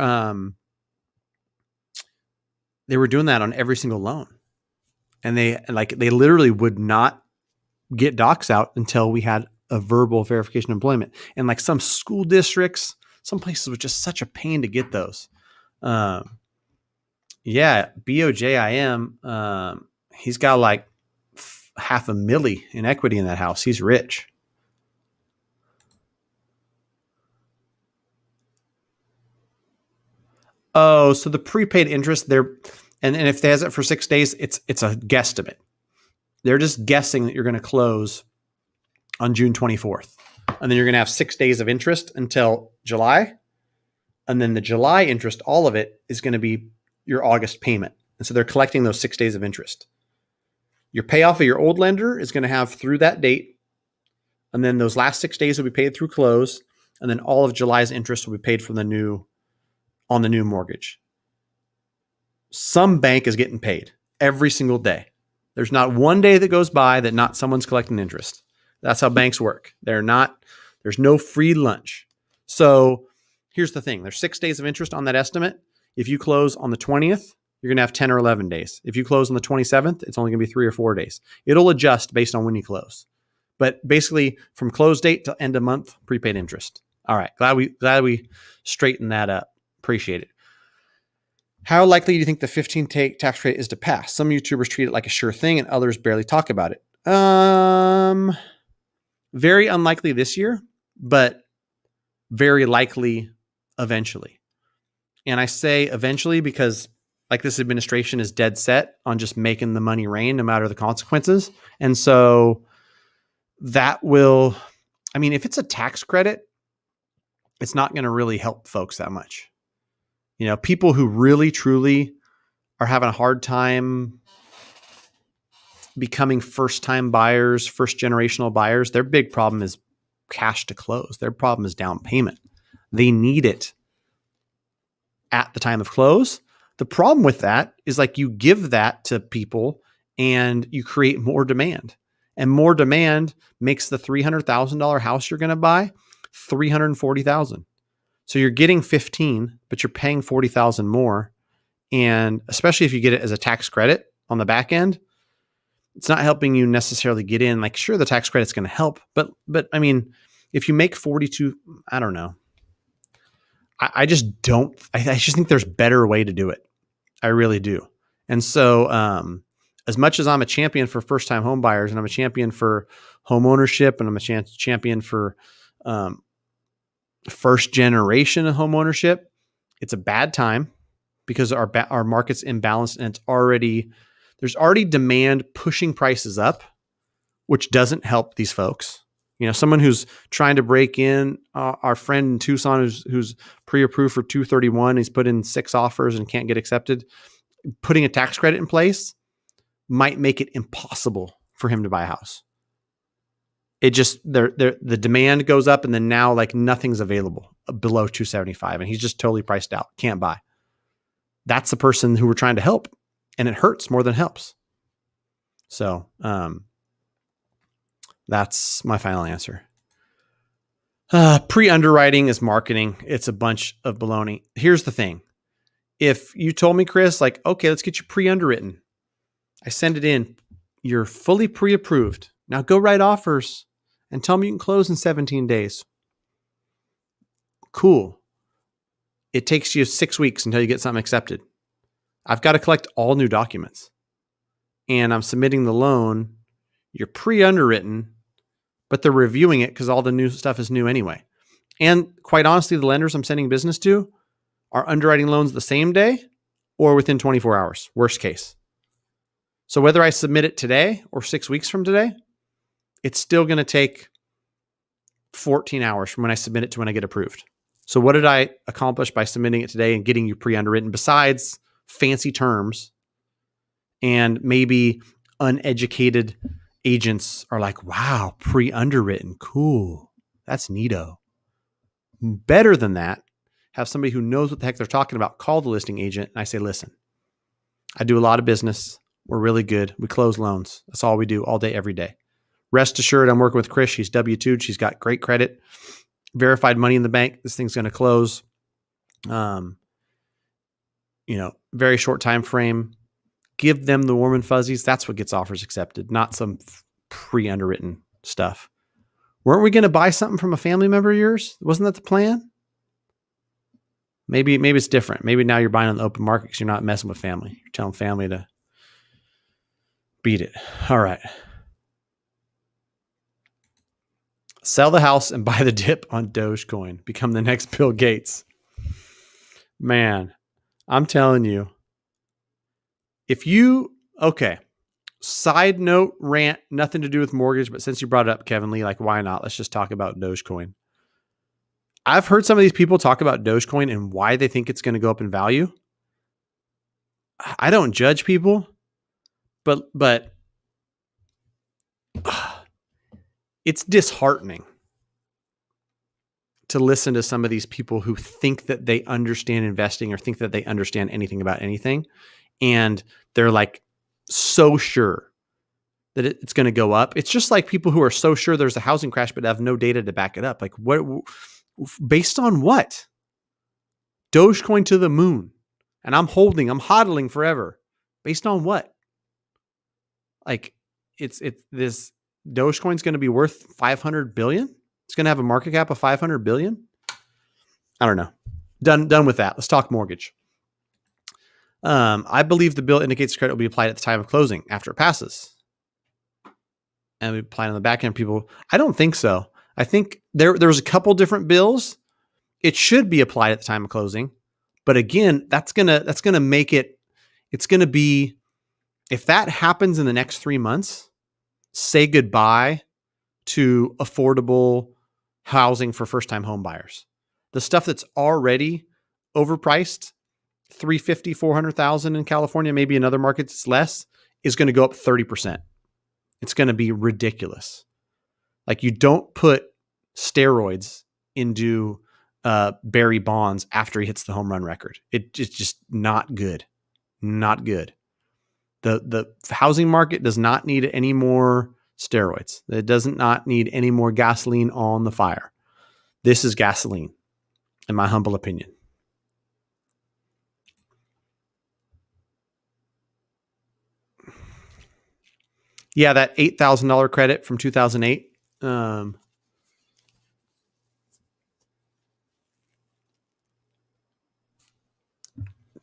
doing that on every single loan. And they literally would not get docs out until we had a verbal verification of employment. And like some school districts, some places was just such a pain to get those. Yeah, BOJIM, he's got like $500,000 in equity in that house. He's rich. Oh, so the prepaid interest there, and if they has it for 6 days, it's a guesstimate. They're just guessing that you're going to close on June 24th. And then you're going to have 6 days of interest until July. And then the July interest, all of it is going to be your August payment. And so they're collecting those 6 days of interest. Your payoff of your old lender is going to have through that date. And then those last 6 days will be paid through close. And then all of July's interest will be paid from on the new mortgage. Some bank is getting paid every single day. There's not one day that goes by that not someone's collecting interest. That's how banks work. There's no free lunch. So here's the thing. There's 6 days of interest on that estimate. If you close on the 20th, you're going to have 10 or 11 days. If you close on the 27th, it's only going to be 3 or 4 days. It'll adjust based on when you close. But basically from close date to end of month, prepaid interest. All right. Glad we straightened that up. Appreciate it. How likely do you think the 15 tax rate is to pass? Some YouTubers treat it like a sure thing and others barely talk about it. Very unlikely this year, but very likely eventually. And I say eventually because like this administration is dead set on just making the money rain no matter the consequences. And so that will, if it's a tax credit, it's not going to really help folks that much. People who really, truly are having a hard time becoming first-time buyers, first-generational buyers, their big problem is cash to close. Their problem is down payment. They need it at the time of close. The problem with that is like you give that to people and you create more demand. And more demand makes the $300,000 house you're going to buy $340,000. So you're getting 15, but you're paying 40,000 more. And especially if you get it as a tax credit on the back end, it's not helping you necessarily get in. Like, sure, the tax credit's going to help, but I mean, if you make 42, I don't know. I just don't. I just think there's a better way to do it. I really do. And so, as much as I'm a champion for first-time home buyers, and I'm a champion for home ownership, and I'm a champion for first generation of home ownership, it's a bad time because our market's imbalanced, and there's already demand pushing prices up, which doesn't help these folks. You know, someone who's trying to break in, our friend in Tucson who's pre-approved for 231, he's put in 6 offers and can't get accepted. Putting a tax credit in place might make it impossible for him to buy a house. It just, the demand goes up, and then now like nothing's available below 275, and he's just totally priced out, can't buy. That's the person who we're trying to help, and it hurts more than helps. So, that's my final answer. Pre-underwriting is marketing. It's a bunch of baloney. Here's the thing. If you told me, Chris, like, okay, let's get you pre-underwritten. I send it in. You're fully pre-approved. Now go write offers and tell me you can close in 17 days. Cool. It takes you 6 weeks until you get something accepted. I've got to collect all new documents. And I'm submitting the loan. You're pre-underwritten, but they're reviewing it because all the new stuff is new anyway. And quite honestly, the lenders I'm sending business to are underwriting loans the same day or within 24 hours, worst case. So whether I submit it today or 6 weeks from today, it's still going to take 14 hours from when I submit it to when I get approved. So what did I accomplish by submitting it today and getting you pre-underwritten besides fancy terms? And maybe uneducated agents are like, wow, pre-underwritten, cool. That's neato. Better than that, have somebody who knows what the heck they're talking about call the listing agent, and I say, listen, I do a lot of business. We're really good. We close loans. That's all we do all day, every day. Rest assured, I'm working with Chris. She's W-2'd. She's got great credit, verified money in the bank. This thing's going to close. Very short time frame. Give them the warm and fuzzies. That's what gets offers accepted, not some pre-underwritten stuff. Weren't we going to buy something from a family member of yours? Wasn't that the plan? Maybe it's different. Maybe now you're buying on the open market because you're not messing with family. You're telling family to beat it. All right. Sell the house and buy the dip on Dogecoin. Become the next Bill Gates. Man, I'm telling you. Side note rant, nothing to do with mortgage, but since you brought it up, Kevin Lee, like, why not? Let's just talk about Dogecoin. I've heard some of these people talk about Dogecoin and why they think it's going to go up in value. I don't judge people, but it's disheartening to listen to some of these people who think that they understand investing or think that they understand anything about anything. And they're like so sure that it's going to go up. It's just like people who are so sure there's a housing crash, but have no data to back it up. Like, what, based on what? Dogecoin to the moon. And I'm hodling forever. Based on what? Like, this Dogecoin's going to be worth 500 billion. It's going to have a market cap of 500 billion. I don't know. Done with that. Let's talk mortgage. I believe the bill indicates credit will be applied at the time of closing after it passes. And we apply on the back end people. I don't think so. I think there's a couple different bills. It should be applied at the time of closing. But again, that's gonna make it, it's gonna be, if that happens in the next 3 months, say goodbye to affordable housing for first-time home buyers. The stuff that's already overpriced, 350, 400,000 in California, maybe in other markets less, is going to go up 30%. It's going to be ridiculous. Like, you don't put steroids into Barry Bonds after he hits the home run record. It's just not good. Not good. The housing market does not need any more steroids. It does not need any more gasoline on the fire. This is gasoline, in my humble opinion. Yeah, that $8,000 credit from 2008.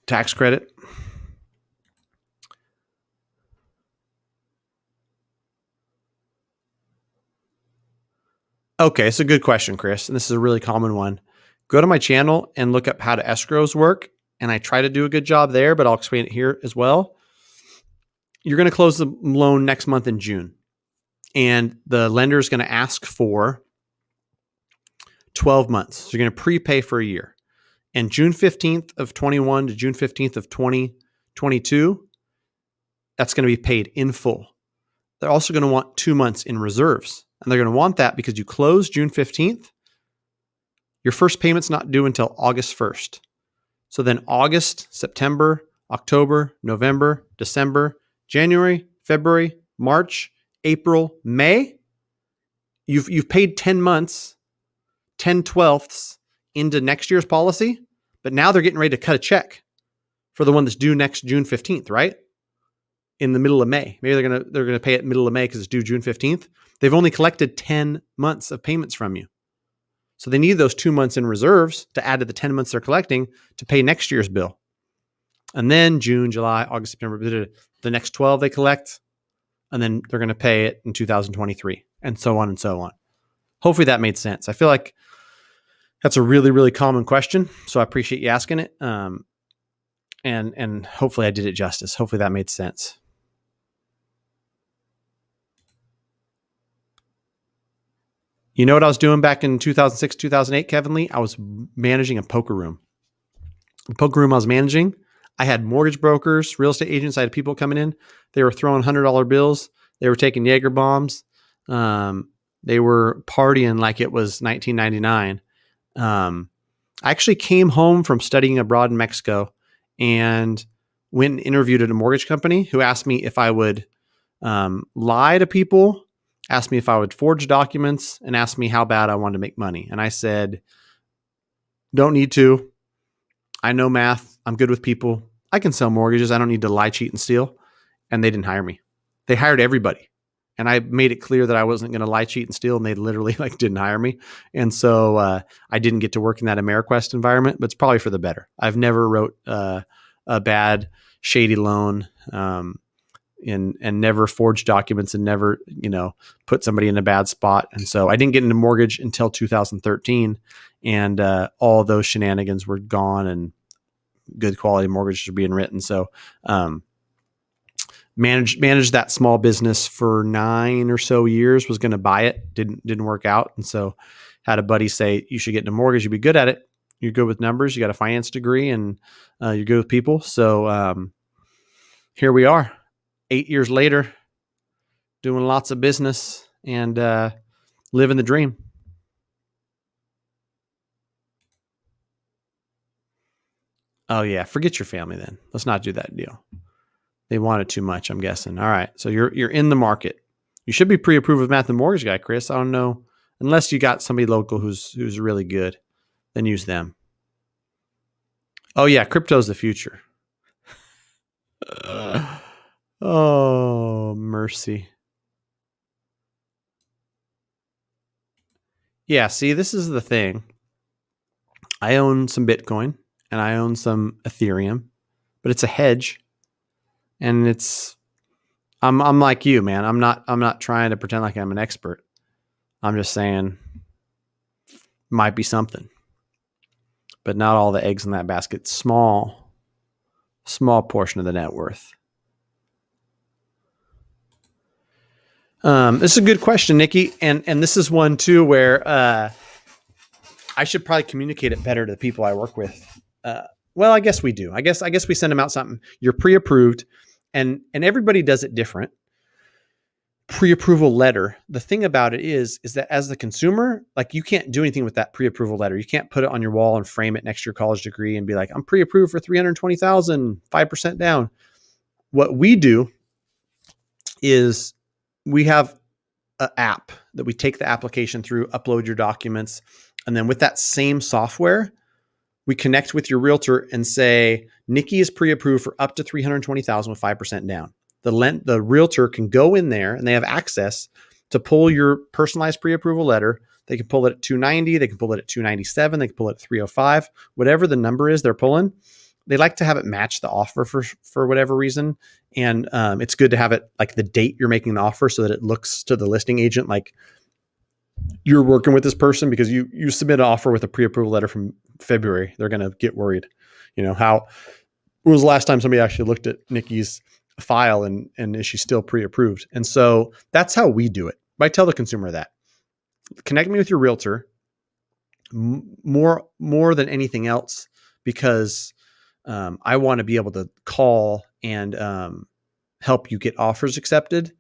Tax credit. Okay, it's a good question, Chris. And this is a really common one. Go to my channel and look up how to escrows work. And I try to do a good job there, but I'll explain it here as well. You're going to close the loan next month in June. And the lender is going to ask for 12 months. So you're going to prepay for a year. And June 15th of 21 to June 15th of 2022, that's going to be paid in full. They're also going to want 2 months in reserves. And they're going to want that because you close June 15th. Your first payment's not due until August 1st. So then August, September, October, November, December, January, February, March, April, May, you've paid 10 months, 10/12ths into next year's policy, but now they're getting ready to cut a check for the one that's due next June 15th, right? In the middle of May. Maybe they're gonna pay it middle of May because it's due June 15th. They've only collected 10 months of payments from you. So they need those 2 months in reserves to add to the 10 months they're collecting to pay next year's bill. And then June, July, August, September, the next 12 they collect, and then they're going to pay it in 2023, and so on and so on. Hopefully that made sense. I feel like that's a really, really common question, so I appreciate you asking it. And hopefully I did it justice. Hopefully that made sense. You know what I was doing back in 2006, 2008, Kevin Lee? I was managing a poker room. The poker room I was managing, I had mortgage brokers, real estate agents. I had people coming in. They were throwing $100 bills. They were taking Jaeger bombs. They were partying like it was 1999. I actually came home from studying abroad in Mexico and went and interviewed at a mortgage company who asked me if I would lie to people, asked me if I would forge documents, and asked me how bad I wanted to make money. And I said, don't need to. I know math. I'm good with people. I can sell mortgages. I don't need to lie, cheat, and steal. And they didn't hire me. They hired everybody. And I made it clear that I wasn't going to lie, cheat, and steal. And they literally didn't hire me. And so I didn't get to work in that AmeriQuest environment, but it's probably for the better. I've never wrote a bad, shady loan and never forged documents and never, put somebody in a bad spot. And so I didn't get into mortgage until 2013. And all those shenanigans were gone and good quality mortgages are being written. So managed that small business for 9 or so years, was going to buy it. Didn't work out. And so had a buddy say, you should get into mortgage. You'd be good at it. You're good with numbers. You got a finance degree and you're good with people. So here we are 8 years later, doing lots of business and living the dream. Oh yeah. Forget your family then. Let's not do that deal. They wanted too much, I'm guessing. All right. So you're in the market. You should be pre-approved with Math and Mortgage Guy, Chris. I don't know. Unless you got somebody local who's really good, then use them. Oh yeah, crypto's the future. Oh, mercy. Yeah, see, this is the thing. I own some Bitcoin and I own some Ethereum, but it's a hedge. And I'm like you, man. I'm not trying to pretend like I'm an expert. I'm just saying might be something. But not all the eggs in that basket. Small portion of the net worth. This is a good question, Nikki. And this is one too where I should probably communicate it better to the people I work with. Well, I guess we do. I guess we send them out something. You're pre-approved, and everybody does it different. Pre-approval letter. The thing about it is that as the consumer, like you can't do anything with that pre-approval letter. You can't put it on your wall and frame it next to your college degree and be like, I'm pre-approved for $320,000, 5% down. What we do is we have an app that we take the application through, upload your documents, and then with that same software, we connect with your realtor and say, Nikki is pre-approved for up to $320,000 with 5% down. the realtor can go in there and they have access to pull your personalized pre-approval letter. They can pull it at 290. They can pull it at 297. They can pull it at 305. Whatever the number is they're pulling, they like to have it match the offer for whatever reason. And it's good to have it like the date you're making the offer so that it looks to the listing agent like you're working with this person, because you submit an offer with a pre-approval letter from February. They're going to get worried. How when was the last time somebody actually looked at Nikki's file and is she still pre-approved? And so that's how we do it. I tell the consumer that. Connect me with your realtor more than anything else, because I want to be able to call and help you get offers accepted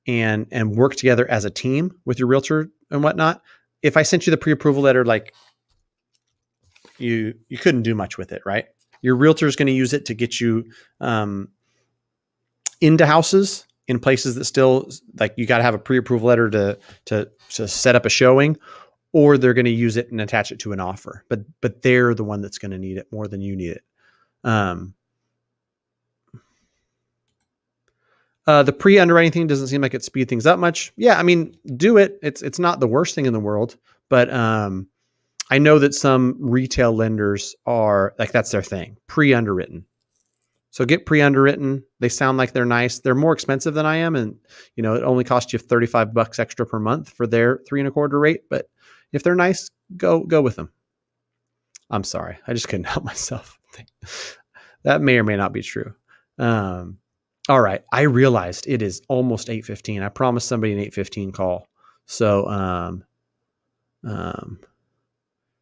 and work together as a team with your realtor and whatnot. If I sent you the pre-approval letter, like you couldn't do much with it, right? Your realtor is going to use it to get you into houses in places that still, like, you got to have a pre-approval letter to set up a showing, or they're going to use it and attach it to an offer. But they're the one that's going to need it more than you need it. The pre-underwriting thing doesn't seem like it speed things up much. Yeah, I mean, do it. It's not the worst thing in the world, but I know that some retail lenders are like, that's their thing, pre-underwritten. So get pre-underwritten. They sound like they're nice. They're more expensive than I am, and it only costs you $35 extra per month for their 3.25 rate. But if they're nice, go with them. I'm sorry, I just couldn't help myself. That may or may not be true. All right, I realized it is almost 8:15. I promised somebody an 8:15 call. So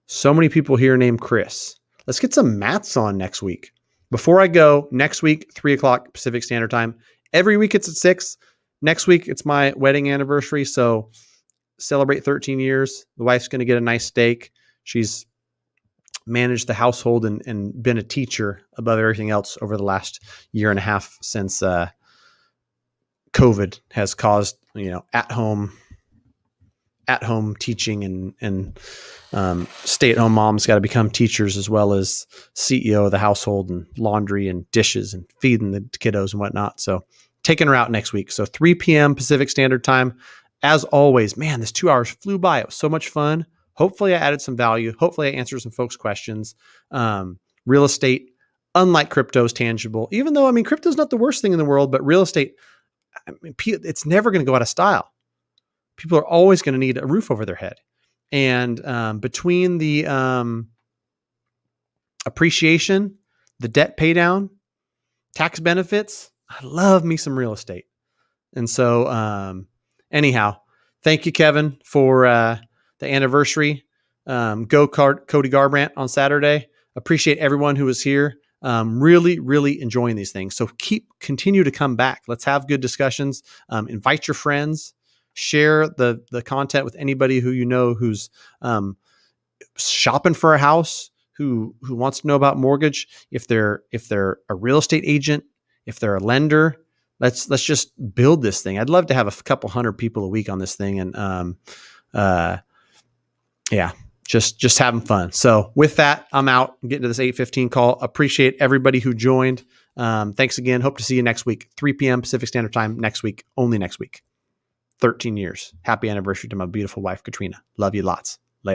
so many people here named Chris. Let's get some maths on next week. Before I go, next week, 3:00 Pacific Standard Time. Every week it's at 6. Next week, it's my wedding anniversary. So celebrate 13 years. The wife's going to get a nice steak. She's managed the household and been a teacher above everything else over the last year and a half since COVID has caused, at home teaching and stay-at-home moms got to become teachers as well as CEO of the household, and laundry and dishes and feeding the kiddos and whatnot. So taking her out next week. So 3 p.m. Pacific Standard Time. As always, man, this 2 hours flew by. It was so much fun. Hopefully I added some value. Hopefully I answered some folks' questions. Real estate, unlike crypto, is tangible. Even though, crypto is not the worst thing in the world, but real estate, it's never going to go out of style. People are always going to need a roof over their head. And between the appreciation, the debt pay down, tax benefits, I love me some real estate. And so anyhow, thank you, Kevin, for the anniversary. Go Cody Garbrandt on Saturday. Appreciate everyone who was here. Really, really enjoying these things. So continue to come back. Let's have good discussions. Invite your friends. Share the content with anybody who who's shopping for a house, who wants to know about mortgage. If they're a real estate agent, if they're a lender, let's just build this thing. I'd love to have a couple hundred people a week on this thing, and just having fun. So with that, I'm out. I'm getting to this 8:15 call. Appreciate everybody who joined. Thanks again. Hope to see you next week, 3 p.m. Pacific Standard Time next week, only next week. 13 years. Happy anniversary to my beautiful wife, Katrina. Love you lots.